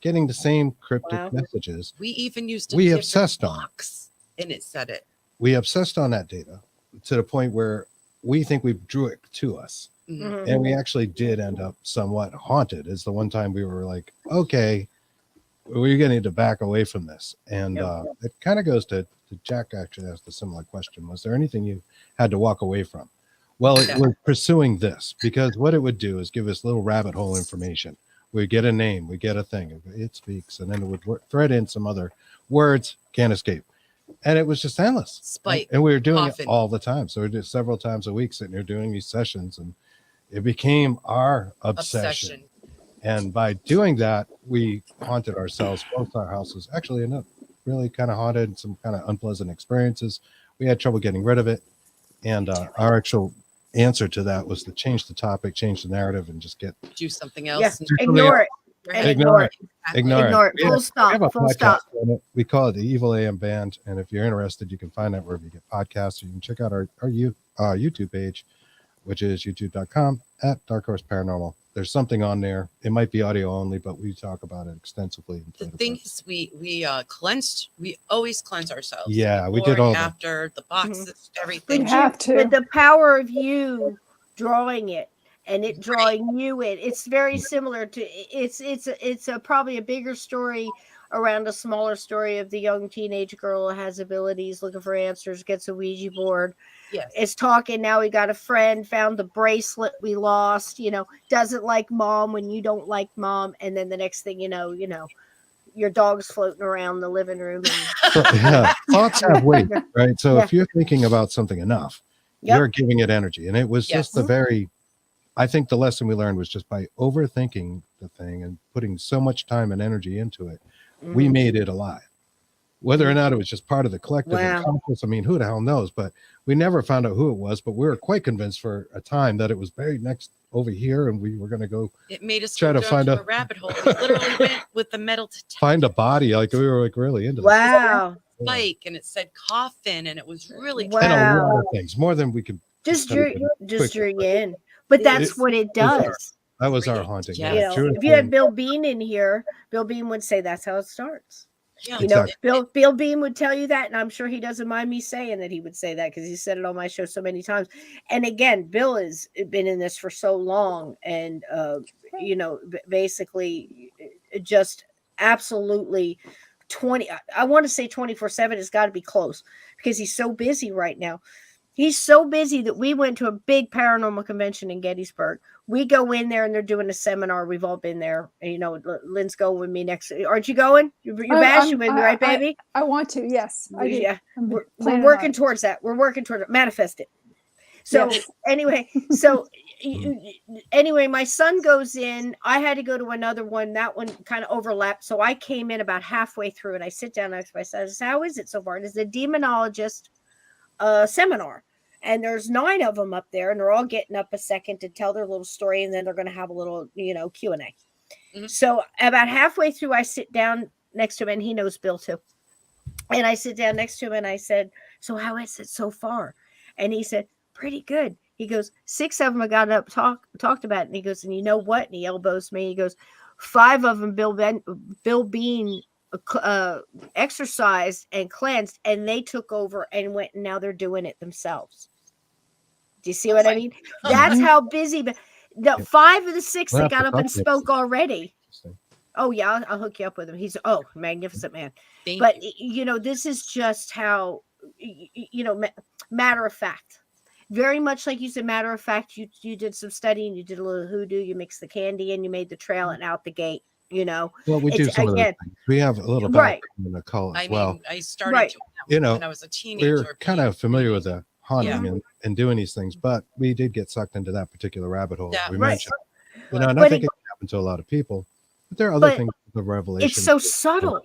getting the same cryptic messages. We even used We different obsessed on it. box, and it said it. We obsessed on that data to the point where we think we drew it to us. Mhm. And we actually did end up somewhat haunted. Is the one time we were like, okay, we're going to need to back away from this. And it kind of goes to Jack actually asked a similar question. Was there anything you had to walk away from? Well, we're pursuing this because what it would do is give us little rabbit hole information. We get a name, we get a thing, it speaks, and then it would thread in some other words, can't escape. And it was just endless. Spike. And we were doing Coffin. it all the time. So we did several times a week sitting here doing these sessions, and it became our obsession. And by doing that, we haunted ourselves. Both our houses actually ended up really kind of haunted, some kind of unpleasant experiences. We had trouble getting rid of it. And our actual answer to that was to change the topic, change the narrative, and just do something else. Yes. and Ignore it. Right. Ignore it. Exactly. Ignore it. Full We stop. have a Full podcast stop. on it. We call it the Evil AM Band. And if you're interested, you can find that wherever you get podcasts. You can check out our YouTube page, which is youtube.com /Dark Horse Paranormal. There's something on there. It might be audio only, but we talk about it extensively. The thing is, we cleansed. We always cleanse ourselves. Yeah, we before did all and that. after the boxes, everything. You have to. With the power of you drawing it and it drawing you in, it's very similar to it's probably a bigger story around a smaller story of the young teenage girl who has abilities, looking for answers, gets a Ouija board. Yes. Is talking now. We got a friend, found the bracelet we lost, doesn't like mom when you don't like mom. And then the next thing you know, your dog's floating around the living room. And Thoughts have weight, right? So if you're thinking about something enough, Yep. you're giving it energy. And it was just I think the lesson we learned was just by overthinking the thing and putting so much time and energy into it, we made it alive. Whether or not it was just part of the collective unconscious, I mean, who the hell knows? But we never found out who it was. But we were quite convinced for a time that it was buried next over here, and we were going to go. It made us try go to down find to a a rabbit hole. We literally went with the metal detector. Find a body, like we were like really into. Wow. Spike, and it said coffin, and it was really Wow. And a lot of things, more than we could. Just tell you drew quickly. you in. But that's what it does. That was our haunting. Yeah. If you had Bill Bean in here, Bill Bean would say that's how it starts. Yeah. Exactly. Bill Bean would tell you that, and I'm sure he doesn't mind me saying that he would say that because he said it on my show so many times. And again, Bill has been in this for so long, and basically just absolutely 20. I want to say 24/7 has got to be close because he's so busy right now. He's so busy that we went to a big paranormal convention in Gettysburg. We go in there and they're doing a seminar. We've all been there. And, Lynn's going with me next. Aren't you going? You're bashing with me, right, baby? I want to. Yes, I do. Yeah. We're planning working on it. towards that. We're working towards it. Manifest it. So anyway, my son goes in. I had to go to another one. That one kind of overlapped. So I came in about halfway through and I sit down next to my son. I said, how is it so far? It is the demonologist seminar. And there's 9 of them up there, and they're all getting up a second to tell their little story, and then they're going to have a little, Q&A. Mm-hmm. So about halfway through, I sit down next to him, and he knows Bill too. And I sit down next to him, and I said, So how is it so far? And he said, pretty good. He goes, 6 of them I got up, talked about it. And he goes, and you know what? And he elbows me. He goes, 5 of them, Bill Bean exercised and cleansed, and they took over and went, and now they're doing it themselves. Do you see what I mean? That's how busy. The 5 of the 6 that got up and spoke already. Oh yeah, I'll hook you up with him. He's magnificent man. But you know, this is just how, you know, matter of fact. Very much like you said, matter of fact, you did some studying, you did a little hoodoo, you mixed the candy and you made the trail and out the gate, you know. Well, we do some of those things. We have a little background in the cult as well. I started you know, when I was a teenager. We're kind of familiar with the haunting and doing these things, but we did get sucked into that particular rabbit hole. We mentioned, you know, and I think it can happen to a lot of people, but there are other things of revelation. It's so subtle.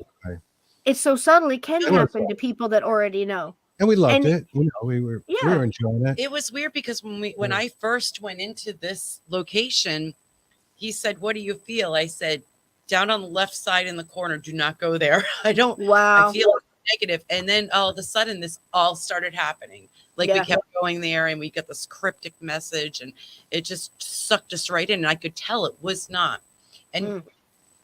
It's so subtle. It can happen to people that already know. And we loved it. You know, we were enjoying it. It was weird because when I first went into this location, he said, "What do you feel?" I said, "Down on the left side in the corner. Do not go there. I don't. I feel negative." And then all of a sudden, this all started happening. Like we kept going there, and we got this cryptic message, and it just sucked us right in. And I could tell it was not, and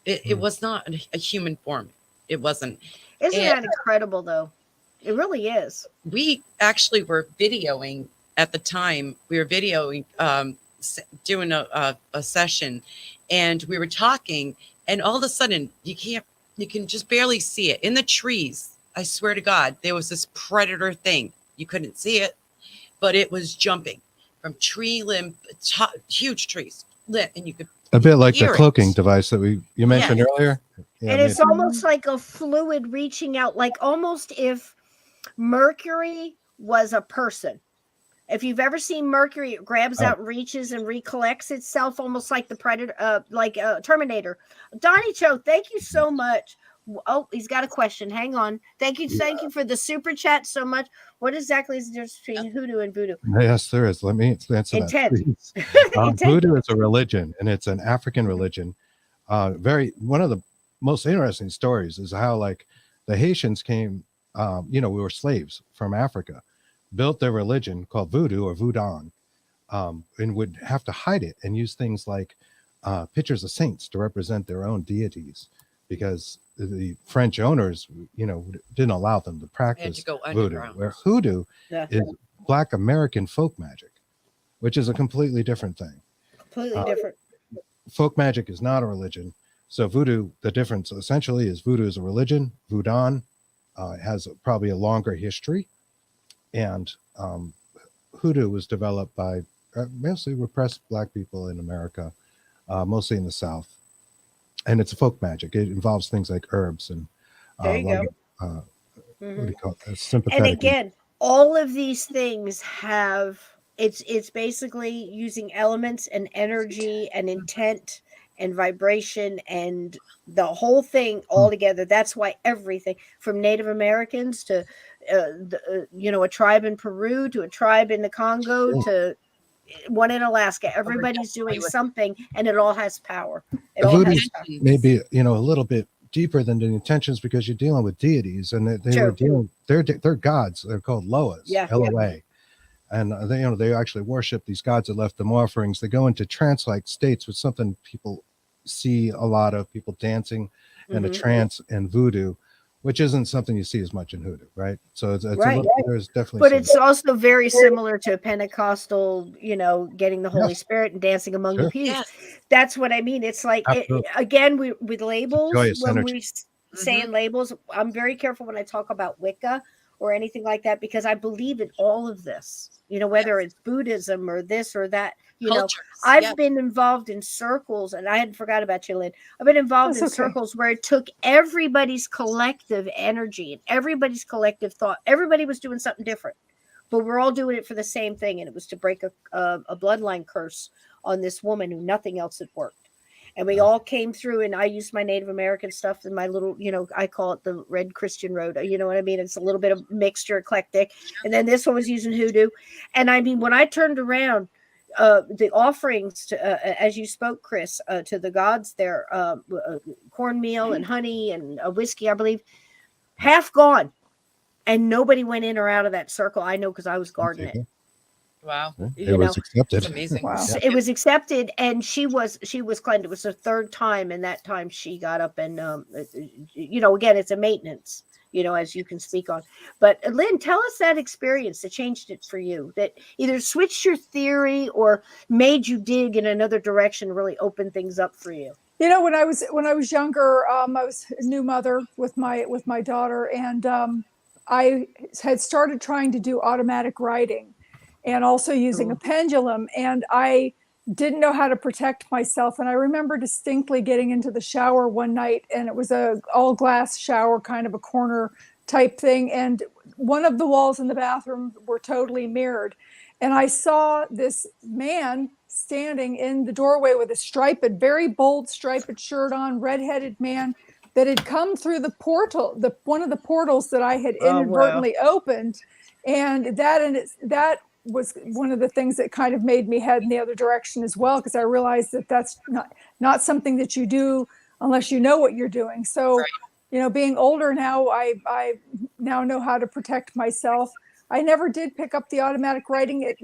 it was not a human form. It wasn't. Isn't that incredible, though? It really is. We actually were videoing at the time. We were videoing, doing a session, and we were talking. And all of a sudden, you can just barely see it in the trees. I swear to God, there was this predator thing. You couldn't see it, but it was jumping from tree limb, huge trees, and you could. A bit like the cloaking device that you mentioned earlier. Yeah, and it's almost like a fluid reaching out, like almost if Mercury was a person. If you've ever seen Mercury, it grabs out, reaches, and recollects itself, almost like the predator, like Terminator. Donnie Cho, thank you so much. Oh, he's got a question. Hang on. Thank you for the super chat so much. What exactly is the difference between hoodoo and voodoo? Yes, there is. Let me answer that. Voodoo is a religion, and it's an African religion. One of the most interesting stories is how, like, the Haitians came. We were slaves from Africa, built their religion called voodoo or voodoo, and would have to hide it and use things like pictures of saints to represent their own deities, because the French owners, didn't allow them to practice voodoo. Where hoodoo is Black American folk magic, which is a completely different thing. Completely different. Folk magic is not a religion. So voodoo, the difference essentially is voodoo is a religion. Voodoo has probably a longer history, and hoodoo was developed by mostly repressed Black people in America, mostly in the South. And it's a folk magic. It involves things like herbs and there you go. What do you call it? Sympathetic. And again, all of these things have it's basically using elements and energy and intent and vibration and the whole thing all together. That's why everything from Native Americans to a tribe in Peru to a tribe in the Congo to one in Alaska, everybody's doing something, and it all has power. Voodoo may be a little bit deeper than the intentions, because you're dealing with deities, and they're gods. They're called Loas, L-O-A. And they actually worship these gods that left them offerings. They go into trance-like states, with something people see a lot of, people dancing in a trance and voodoo, which isn't something you see as much in hoodoo, right? So it's there's definitely, but it's also very similar to Pentecostal, getting the Holy Spirit and dancing among the pews. Yes. That's what I mean. It's like again, with labels, when we saying labels, I'm very careful when I talk about Wicca or anything like that, because I believe in all of this. Whether it's Buddhism or this or that. I've been involved in circles, and I hadn't forgot about you, Lynn. I've been involved in circles where it took everybody's collective energy and everybody's collective thought. Everybody was doing something different, but we're all doing it for the same thing. And it was to break a bloodline curse on this woman who nothing else had worked. And we all came through, and I used my Native American stuff in my little, I call it the Red Christian Road. You know what I mean? It's a little bit of mixture, eclectic. And then this one was using hoodoo. And I mean, when I turned around, the offerings to, as you spoke, Kris, to the gods there, cornmeal and honey and whiskey, I believe, half gone. and nobody went in or out of that circle. I know because I was guarding it. Wow. It was accepted. That's amazing. Wow. So it was accepted, and she was cleansed. It was her third time, and that time she got up and again, it's a maintenance, as you can speak on. But Lynn, tell us that experience that changed it for you, that either switched your theory or made you dig in another direction, really opened things up for you. When I was younger, I was a new mother with my daughter, and I had started trying to do automatic writing, and also using a pendulum, and I didn't know how to protect myself. And I remember distinctly getting into the shower one night, and it was a all glass shower, kind of a corner type thing, and one of the walls in the bathroom were totally mirrored, and I saw this man standing in the doorway with a very bold striped shirt on, redheaded man that had come through the portal, one of the portals that I had inadvertently opened. And that was one of the things that kind of made me head in the other direction as well, because I realized that that's not something that you do unless you know what you're doing. So, being older now, I now know how to protect myself. I never did pick up the automatic writing. It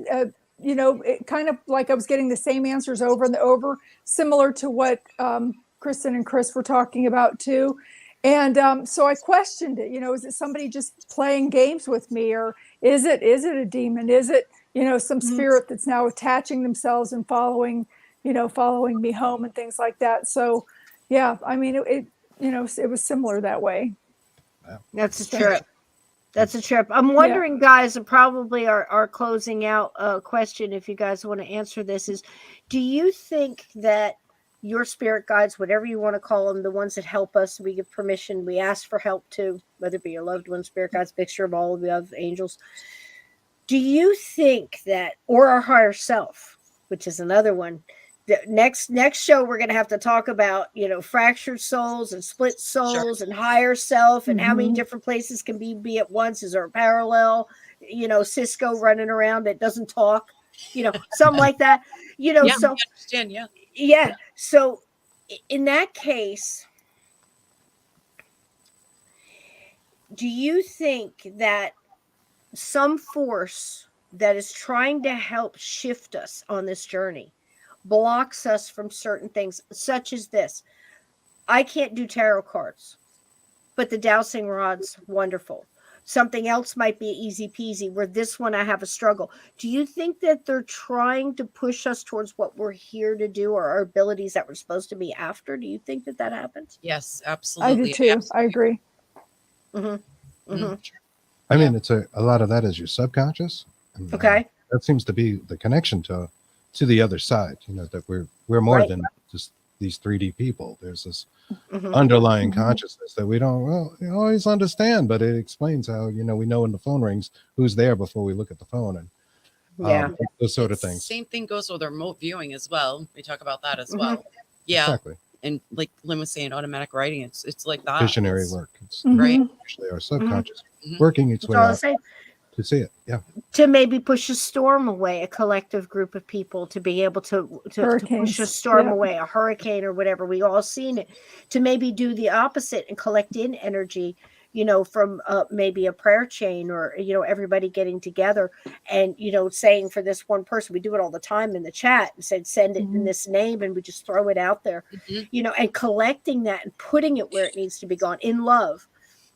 kind of like I was getting the same answers over and over, similar to what Kristen and Kris were talking about too. And so I questioned it, is it somebody just playing games with me, or is it a demon? Is it, some spirit that's now attaching themselves and following me home and things like that. So yeah, I mean, it was similar that way. That's a trip. That's a trip. I'm wondering, guys, and probably our closing out question, if you guys want to answer this, is, do you think that your spirit guides, whatever you want to call them, the ones that help us, we give permission, we ask for help too, whether it be your loved ones, spirit guides, mixture of all of the other angels, do you think that, or our higher self, which is another one, the next show we're going to have to talk about, fractured souls and split souls and higher self, and how many different places can be at once? Is there a parallel, Cisco running around that doesn't talk, something like that, so I understand. yeah. So in that case, do you think that some force that is trying to help shift us on this journey blocks us from certain things, such as this? I can't do tarot cards, but the dowsing rod's wonderful. Something else might be easy peasy, where this one I have a struggle. Do you think that they're trying to push us towards what we're here to do, or our abilities that we're supposed to be after? Do you think that happens? Yes, absolutely. I do too. Absolutely. I agree. I mean, it's a lot of that is your subconscious. And, Okay. That seems to be the connection to the other side, that we're more than just these 3D people. There's this underlying consciousness that we don't always understand, but it explains how, we know when the phone rings, who's there before we look at the phone, and those sort of things. Same thing goes with remote viewing as well. We talk about that as well. Yeah. Exactly. And like Lynn was saying, automatic writing, it's like that. Visionary work. It's right. Actually our subconscious working its way out to see it. Yeah. To maybe push a storm away, a collective group of people to be able to push a storm away, a hurricane or whatever. We all seen it. To maybe do the opposite and collect in energy, from maybe a prayer chain, or, everybody getting together and, saying for this one person, we do it all the time in the chat, and said, send it in this name, and we just throw it out there, and collecting that and putting it where it needs to be gone in love.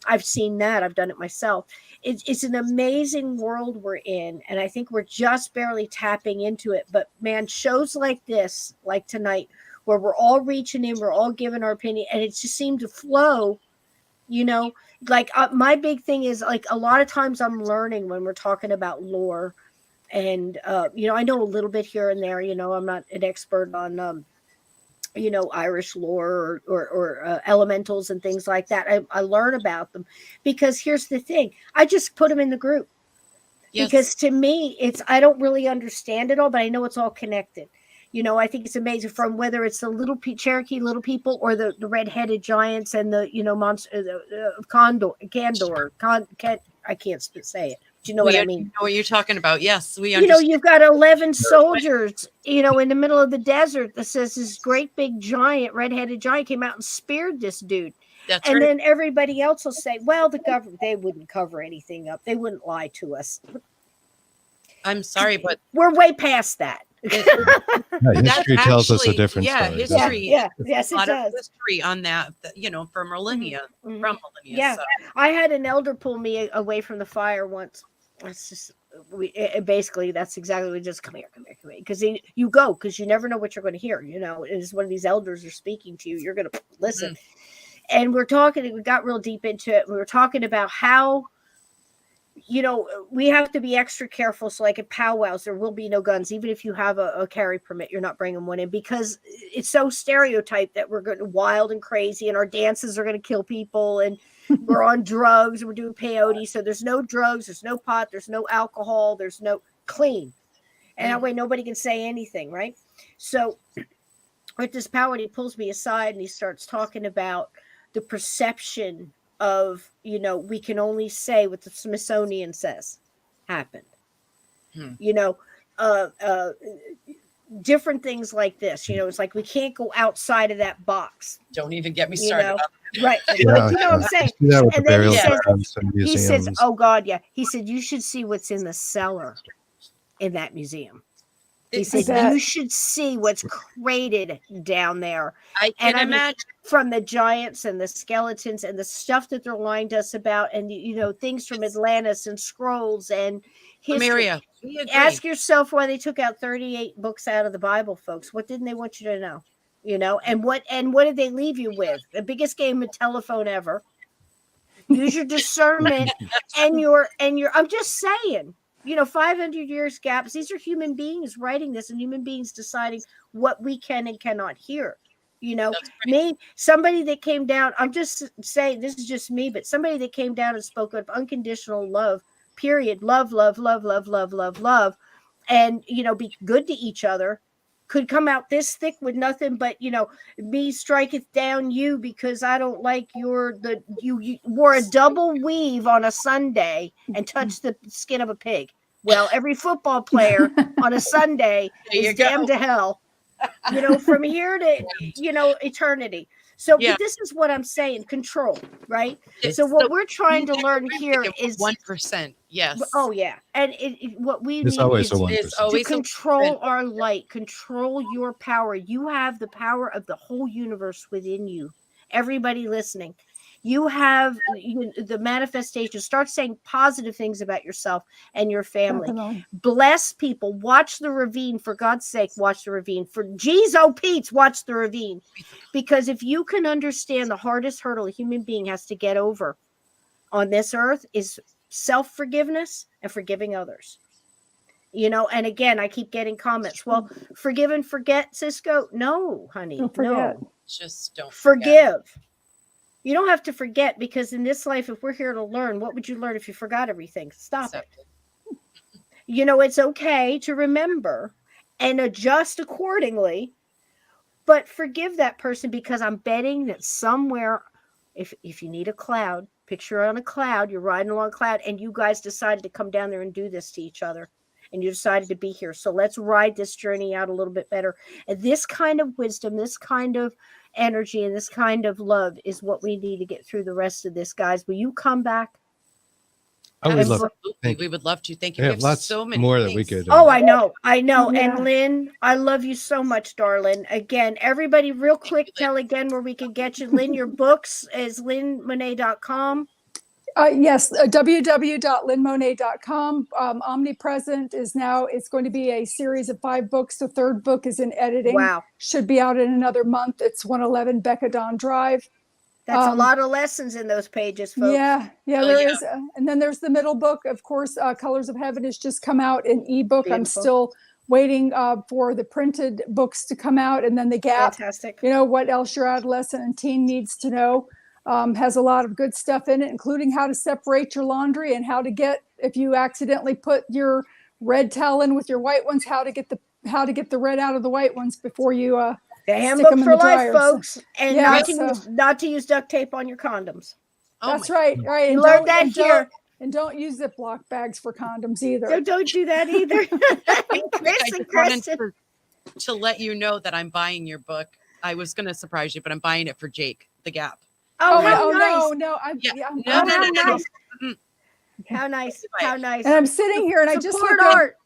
I've seen that. I've done it myself. It's an amazing world we're in, and I think we're just barely tapping into it. But man, shows like this, like tonight, where we're all reaching in, we're all giving our opinion, and it just seemed to flow, like my big thing is, like, a lot of times I'm learning when we're talking about lore, and I know a little bit here and there. I'm not an expert on Irish lore or elementals and things like that. I learn about them because here's the thing: I just put them in the group because to me, I don't really understand it all, but I know it's all connected. I think it's amazing, from whether it's the little Cherokee little people or the red-headed giants and the monster, the condor. I can't say it. Do you know what I mean? You know what you're talking about? Yes, we understand. You've got 11 soldiers, in the middle of the desert, that says this great big giant, red-headed giant came out and speared this dude. That's And right. then everybody else will say, well, the government, they wouldn't cover anything up. They wouldn't lie to us. I'm sorry, but We're way past that. History tells us a actually- different yeah, story. history- Yeah, doesn't it? yes, a it lot does. of history on that, for millennia, Mhm. from millennia. Yeah. So. I had an elder pull me away from the fire once. It's just basically that's exactly what just come here, because you go because you never know what you're going to hear. As one of these elders are speaking to you, you're going to listen. And we got real deep into it. We were talking about how we have to be extra careful. So like at powwows, there will be no guns. Even if you have a carry permit, you're not bringing one in, because it's so stereotyped that we're going wild and crazy and our dances are going to kill people and we're on drugs and we're doing peyote. So there's no drugs, there's no pot, there's no alcohol, there's no clean. And that way nobody can say anything, right? So with this powwow, he pulls me aside and he starts talking about the perception of, we can only say what the Smithsonian says happened. Different things like this. It's like we can't go outside of that box. Don't even get me started. Right. Yeah, But you know what I'm saying? do that with And the then he burial says, grounds and he says, museums. oh God, yeah. He said, you should see what's in the cellar in that museum. He said, you should see what's created down there. I can mean, imagine. from the giants and the skeletons and the stuff that they're lying to us about, and things from Atlantis and scrolls and history. Maria, we agree. Ask yourself why they took out 38 books out of the Bible, folks. What didn't they want you to know? And what did they leave you with? The biggest game of telephone ever. Use your discernment and your. I'm just saying. 500 years gaps. These are human beings writing this, and human beings deciding what we can and cannot hear. Somebody that came down. I'm just saying, this is just me, but somebody that came down and spoke of unconditional love. Period. Love, love, love, love, love, love, love, and be good to each other. Could come out this thick with nothing but me striketh down you because I don't like you wore a double weave on a Sunday and touched the skin of a pig. Well, every football player on a Sunday is damned to hell, from here to eternity. So but this is what I'm saying: control, right? So what we're trying to learn here is 1%. Yes. Oh yeah, and what we It's need always is a 1%. to control our light, control your power. You have the power of the whole universe within you. Everybody listening, you have the manifestation. Start saying positive things about yourself and your family. Definitely. Bless people. Watch the ravine. For God's sake, watch the ravine. For G's oh Pete's, watch the ravine. Because if you can understand the hardest hurdle a human being has to get over on this earth is self-forgiveness and forgiving others. And again, I keep getting comments. Well, forgive and forget, Cisco. No, honey. Don't forget. No. Just don't Forgive. You don't have to forget, because in this life, if we're here to learn, what would you learn if you forgot everything? Stop it. It's okay to remember and adjust accordingly, but forgive that person, because I'm betting that somewhere, if you need a cloud, picture on a cloud, you're riding along a cloud, and you guys decided to come down there and do this to each other, and you decided to be here. So let's ride this journey out a little bit better. And this kind of wisdom, this kind of energy, and this kind of love is what we need to get through the rest of this, guys. Will you come back? Oh, we love We would love to. Thank you. Yeah, We have lots so many more things. that we could. Oh, I know. Yeah. And Lynn, I love you so much, darling. Again, everybody, real quick, tell again where we can get you. Lynn, your books is lynnmonet.com. Yes, www.lynnmonet.com. Omnipresent is now, it's going to be a series of 5 books. The 3rd book is in editing. Wow. Should be out in another month. It's 111 Becadon Drive. That's a lot of lessons in those pages, folks. Yeah, there is. And then there's the middle book. Of course, Colors of Heaven has just come out in ebook. Beautiful. I'm still waiting for the printed books to come out. And then The Gap. Fantastic. What else your adolescent and teen needs to know. Has a lot of good stuff in it, including how to separate your laundry and how to get, if you accidentally put your red towel in with your white ones, how to get the red out of the white ones before you The stick handbook them in for the life, dryer. folks. And Yeah, not to use duct tape on your condoms. That's right. Right. You And learned don't- that and here. And don't use Ziploc bags for condoms either. So don't do that either. I just wanted to let you know that I'm buying your book. I was going to surprise you, but I'm buying it for Jake, The Gap. Oh, how oh nice. no, I'm, Yeah. I'm No, no, how no, no, no. nice. How nice. How nice. and I'm sitting here and I just Support look up art.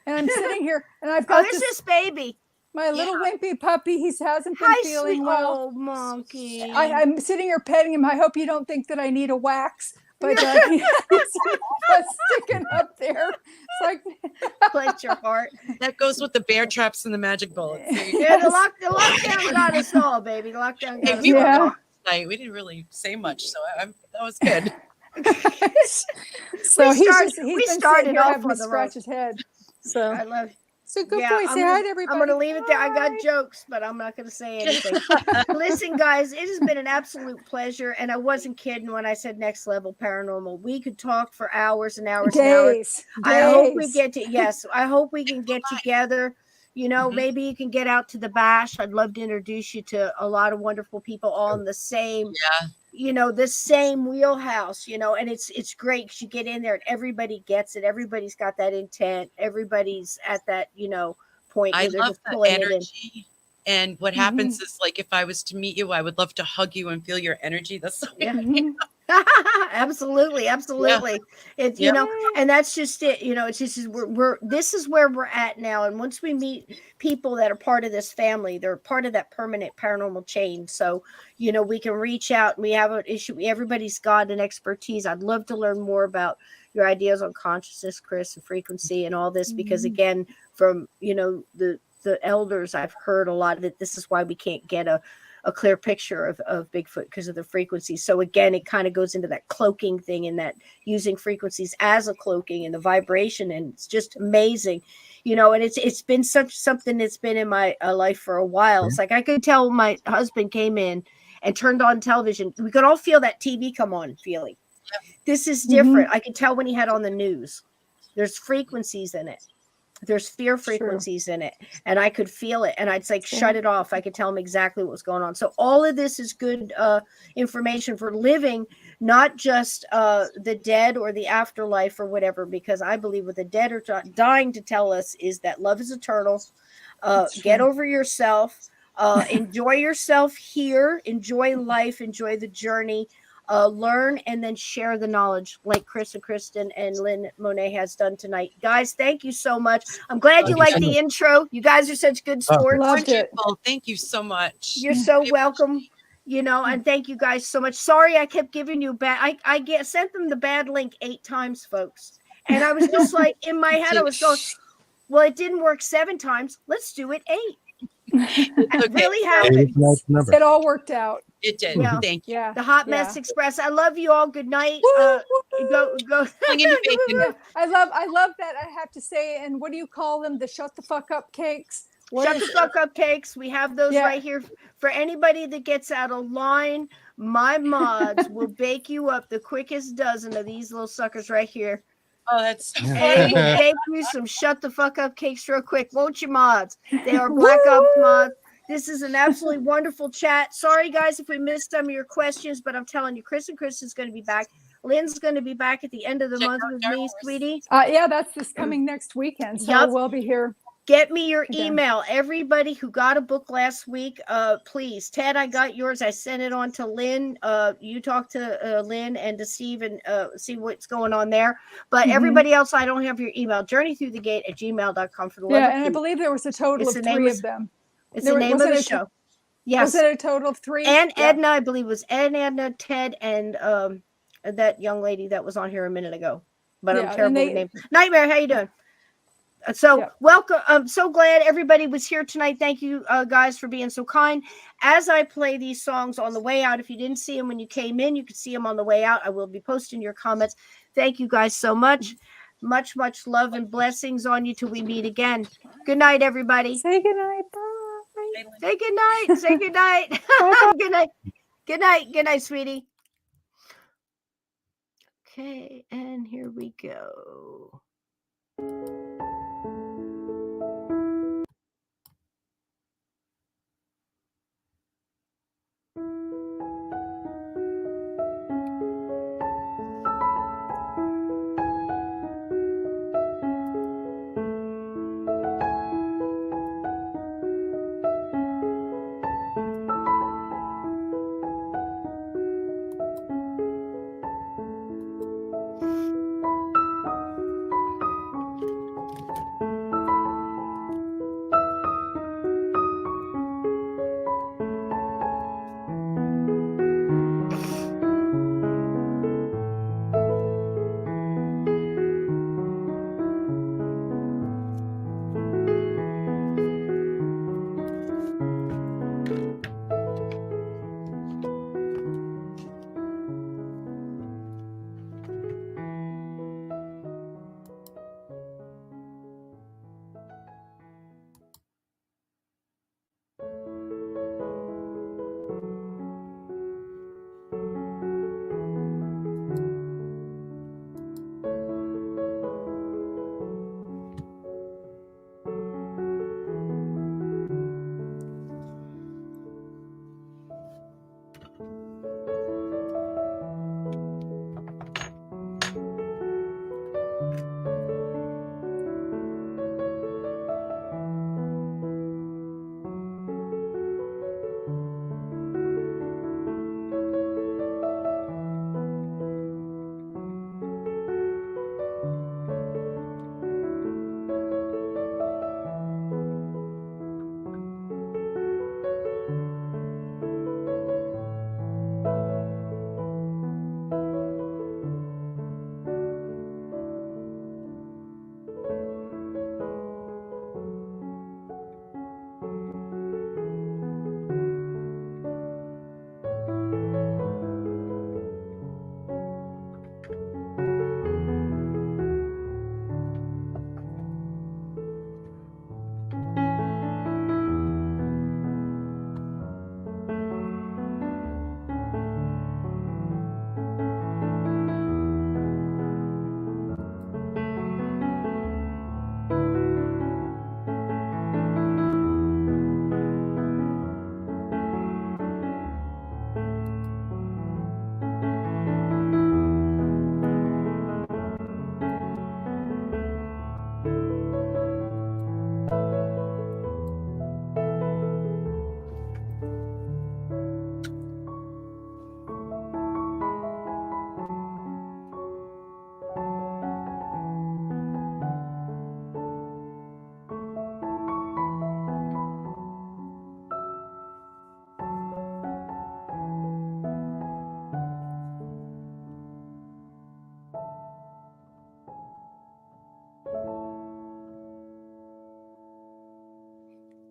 and I'm sitting here and I've Oh, got this this is baby. my little wimpy puppy. He hasn't been Hi, feeling sweet. well. Oh, monkey. I'm sitting here petting him. I hope you don't think that I need a wax, but he's sticking up there. It's like Bless your heart. That goes with the bear traps and the magic bullets. There you go. Yeah, the lockdown got us all, baby. The lockdown got Hey, us we were all. Yeah. tonight. We didn't really say much, so that was good. so We he's been started sitting here off having to on the scratch wrong. his head. So I love. so good Yeah, boy. Say hi to everybody. I'm going to leave it there. I got Bye. jokes, but I'm not going to say anything. Listen, guys, it has been an absolute pleasure. And I wasn't kidding when I said next level paranormal. We could talk for hours and hours and hours. Days. I hope we Days. get to, yes, I hope we can get together. You know, maybe you can get out to the bash. I'd love to introduce you to a lot of wonderful people all in the same, you know, the same wheelhouse, you know, and it's great because you get in there and everybody gets it. Everybody's got that intent. Everybody's at that, you know, point I where they're love just the pulling it in. energy. And what happens is, like, if I was to meet you, I would love to hug you and feel your energy. That's Yeah. Mhm. Absolutely. It's you know, and that's just it. You know, it's just we're this is where we're at now. And once we meet people that are part of this family, they're part of that permanent paranormal chain. So, you know, we can reach out. We have an issue. Everybody's got an expertise. I'd love to learn more about your ideas on consciousness, Kris, and frequency and all this, because again, from you know, the elders, I've heard a lot of it. This is why we can't get a clear picture of Bigfoot because of the frequency. So again, it kind of goes into that cloaking thing and that using frequencies as a cloaking and the vibration. And it's just amazing, you know, and it's been something that's been in my life for a while. It's like, I could tell my husband came in and turned on television. We could all feel that TV come on feeling. This is different. I could tell when he had on the news, there's frequencies in it. There's fear frequencies in it, and I could feel it, and I'd like shut it off. I could tell him exactly what was going on. So all of this is good information for living, not just the dead or the afterlife or whatever, because I believe what the dead are dying to tell us is that love is eternal. Get over yourself, enjoy yourself here, enjoy life, enjoy the journey. Learn and then share the knowledge like Kris and Kristen and Lynn Monet has done tonight. Guys, thank you so much. I'm glad you liked the intro. You guys are such good sports. Loved it. Thank you so much. You're so welcome. You know, and thank you guys so much. Sorry, I kept giving you bad. I sent them the bad link 8 times, folks. And I was just like, in my head, I was going, well, it didn't work 7 times. Let's do it 8. It really happened. It all worked out. It did. Yeah. Thank you. Yeah. The Hot Mess Express. I love you all. Good night. Go. Yeah, I love that. I have to say, and what do you call them? The shut the fuck up cakes. Shut the fuck up cakes. We have those right here. For anybody that gets out of line, my mods will bake you up the quickest dozen of these little suckers right here. Oh, that's so funny. And they will bake you some shut the fuck up cakes real quick, won't you, mods? They are Black Ops mods. This is an absolutely wonderful chat. Sorry, guys, if we missed some of your questions, but I'm telling you, Kris and Kristen is going to be back. Lynn's going to be back at the end of the month with me, sweetie. Yeah, that's this coming next weekend. So we'll be here. Get me your email. Everybody who got a book last week, please. Ted, I got yours. I sent it on to Lynn. You talk to Lynn and to Steve and see what's going on there. But everybody else, I don't have your email. journeythroughthegate@gmail.com for the love of and I believe there was a total of 3 of them. It's the name of the show. Yes. Was it a total of 3? And Edna, I believe, was Edna, Ted, and that young lady that was on here a minute ago. But I'm terrible with names. Nightmare, how you doing? So welcome. I'm so glad everybody was here tonight. Thank you guys for being so kind. As I play these songs on the way out, if you didn't see them when you came in, you could see them on the way out. I will be posting your comments. Thank you guys so much. Much love and blessings on you till we meet again. Good night, everybody. Say good night. Bye. Say good night. Say good night. Good night. Good night. Good night, sweetie. Okay, and here we go.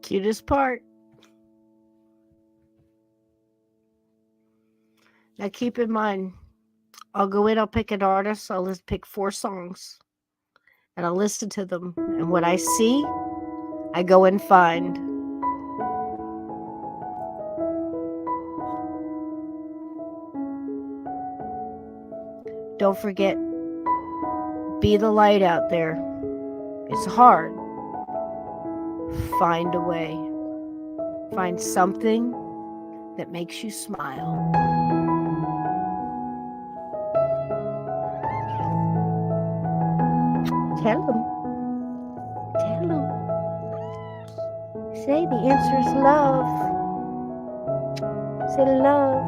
Cutest part. Now keep in mind, I'll go in, I'll pick an artist, I'll pick 4 songs, and I'll listen to them. And what I see, I go and find. Don't forget, be the light out there. It's hard. Find a way. Find something that makes you smile. Tell them. Tell them. Say the answer is love. Say love.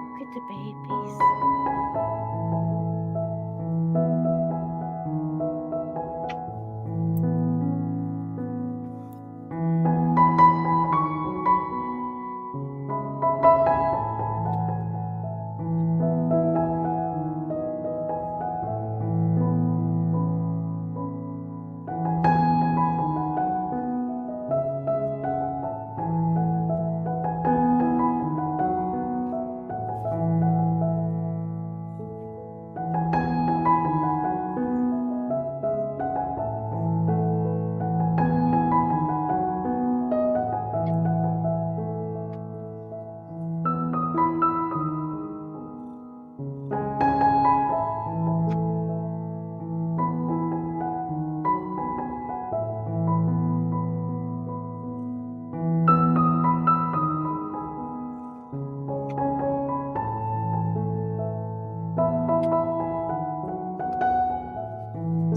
Look at the babies.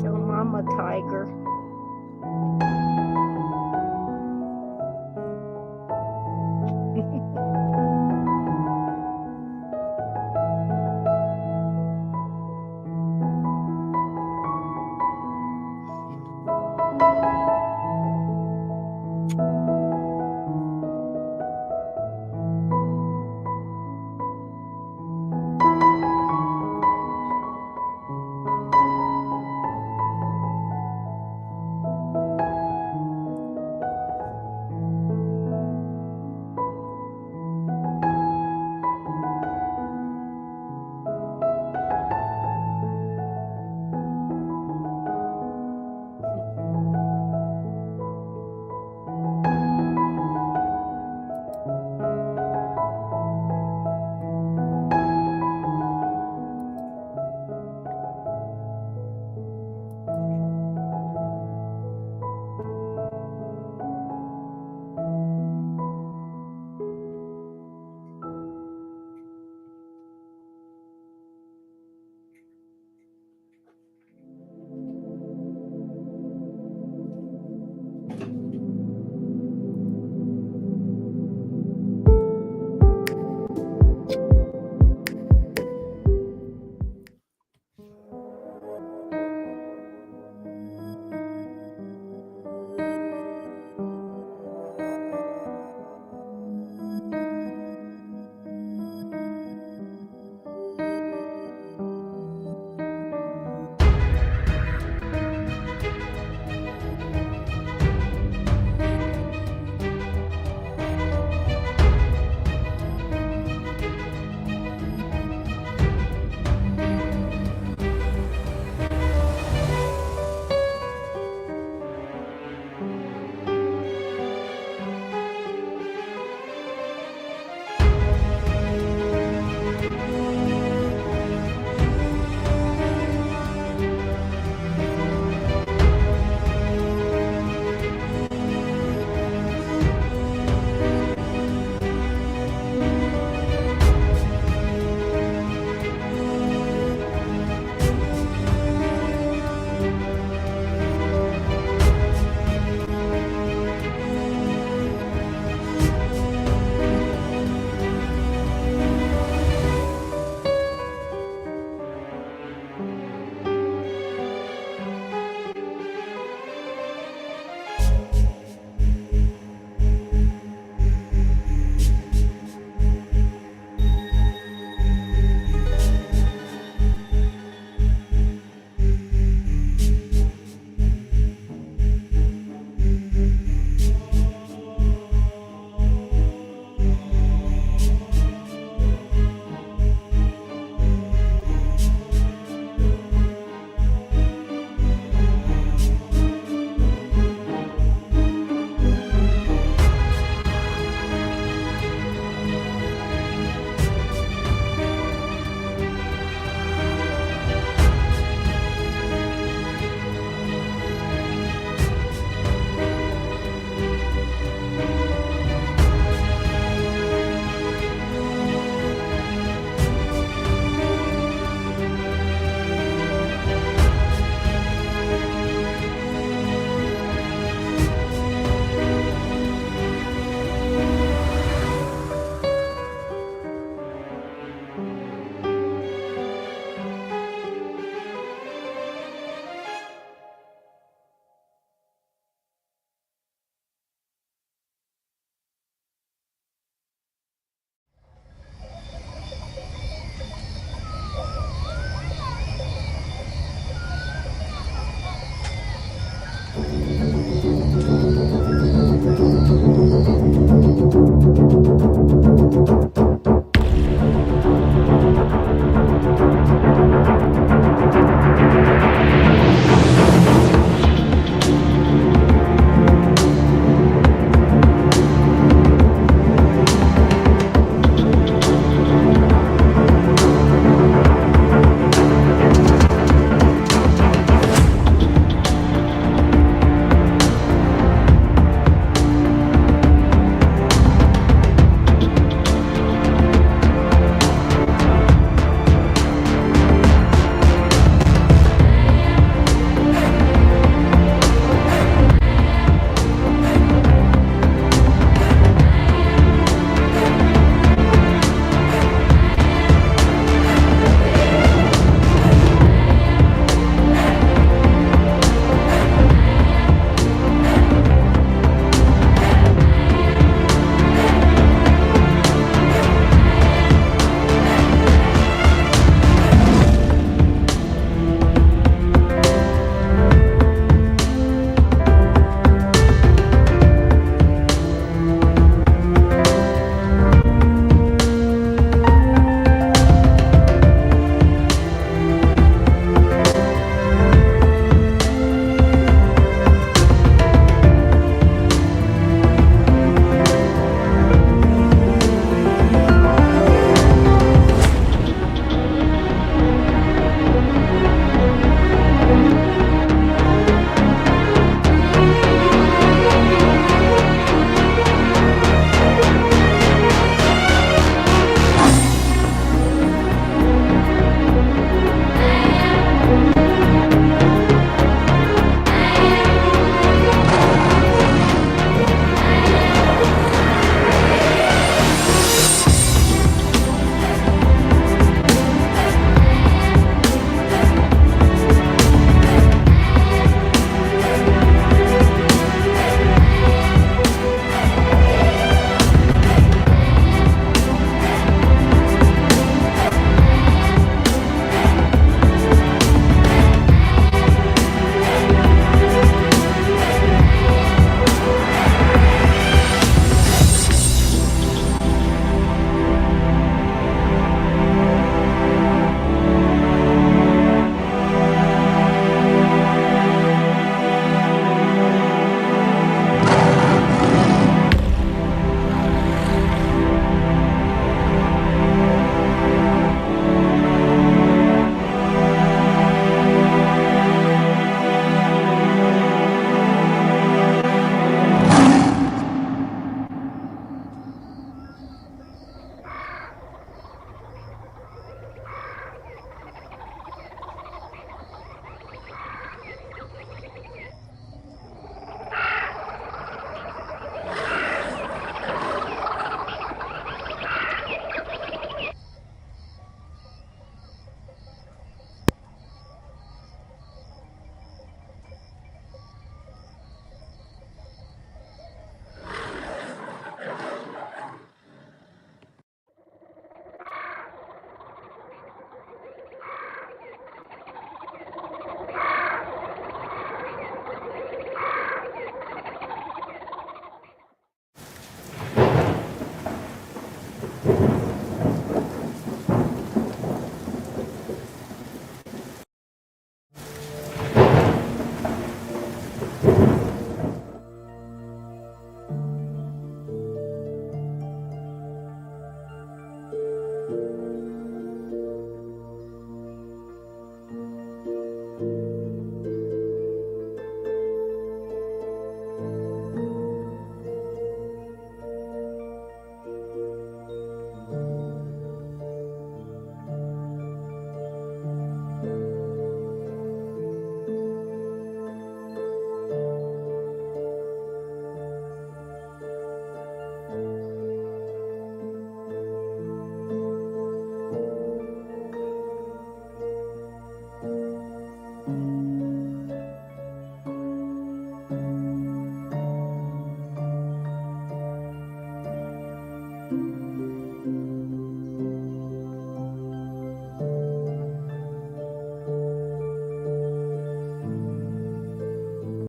Tell Mama Tiger.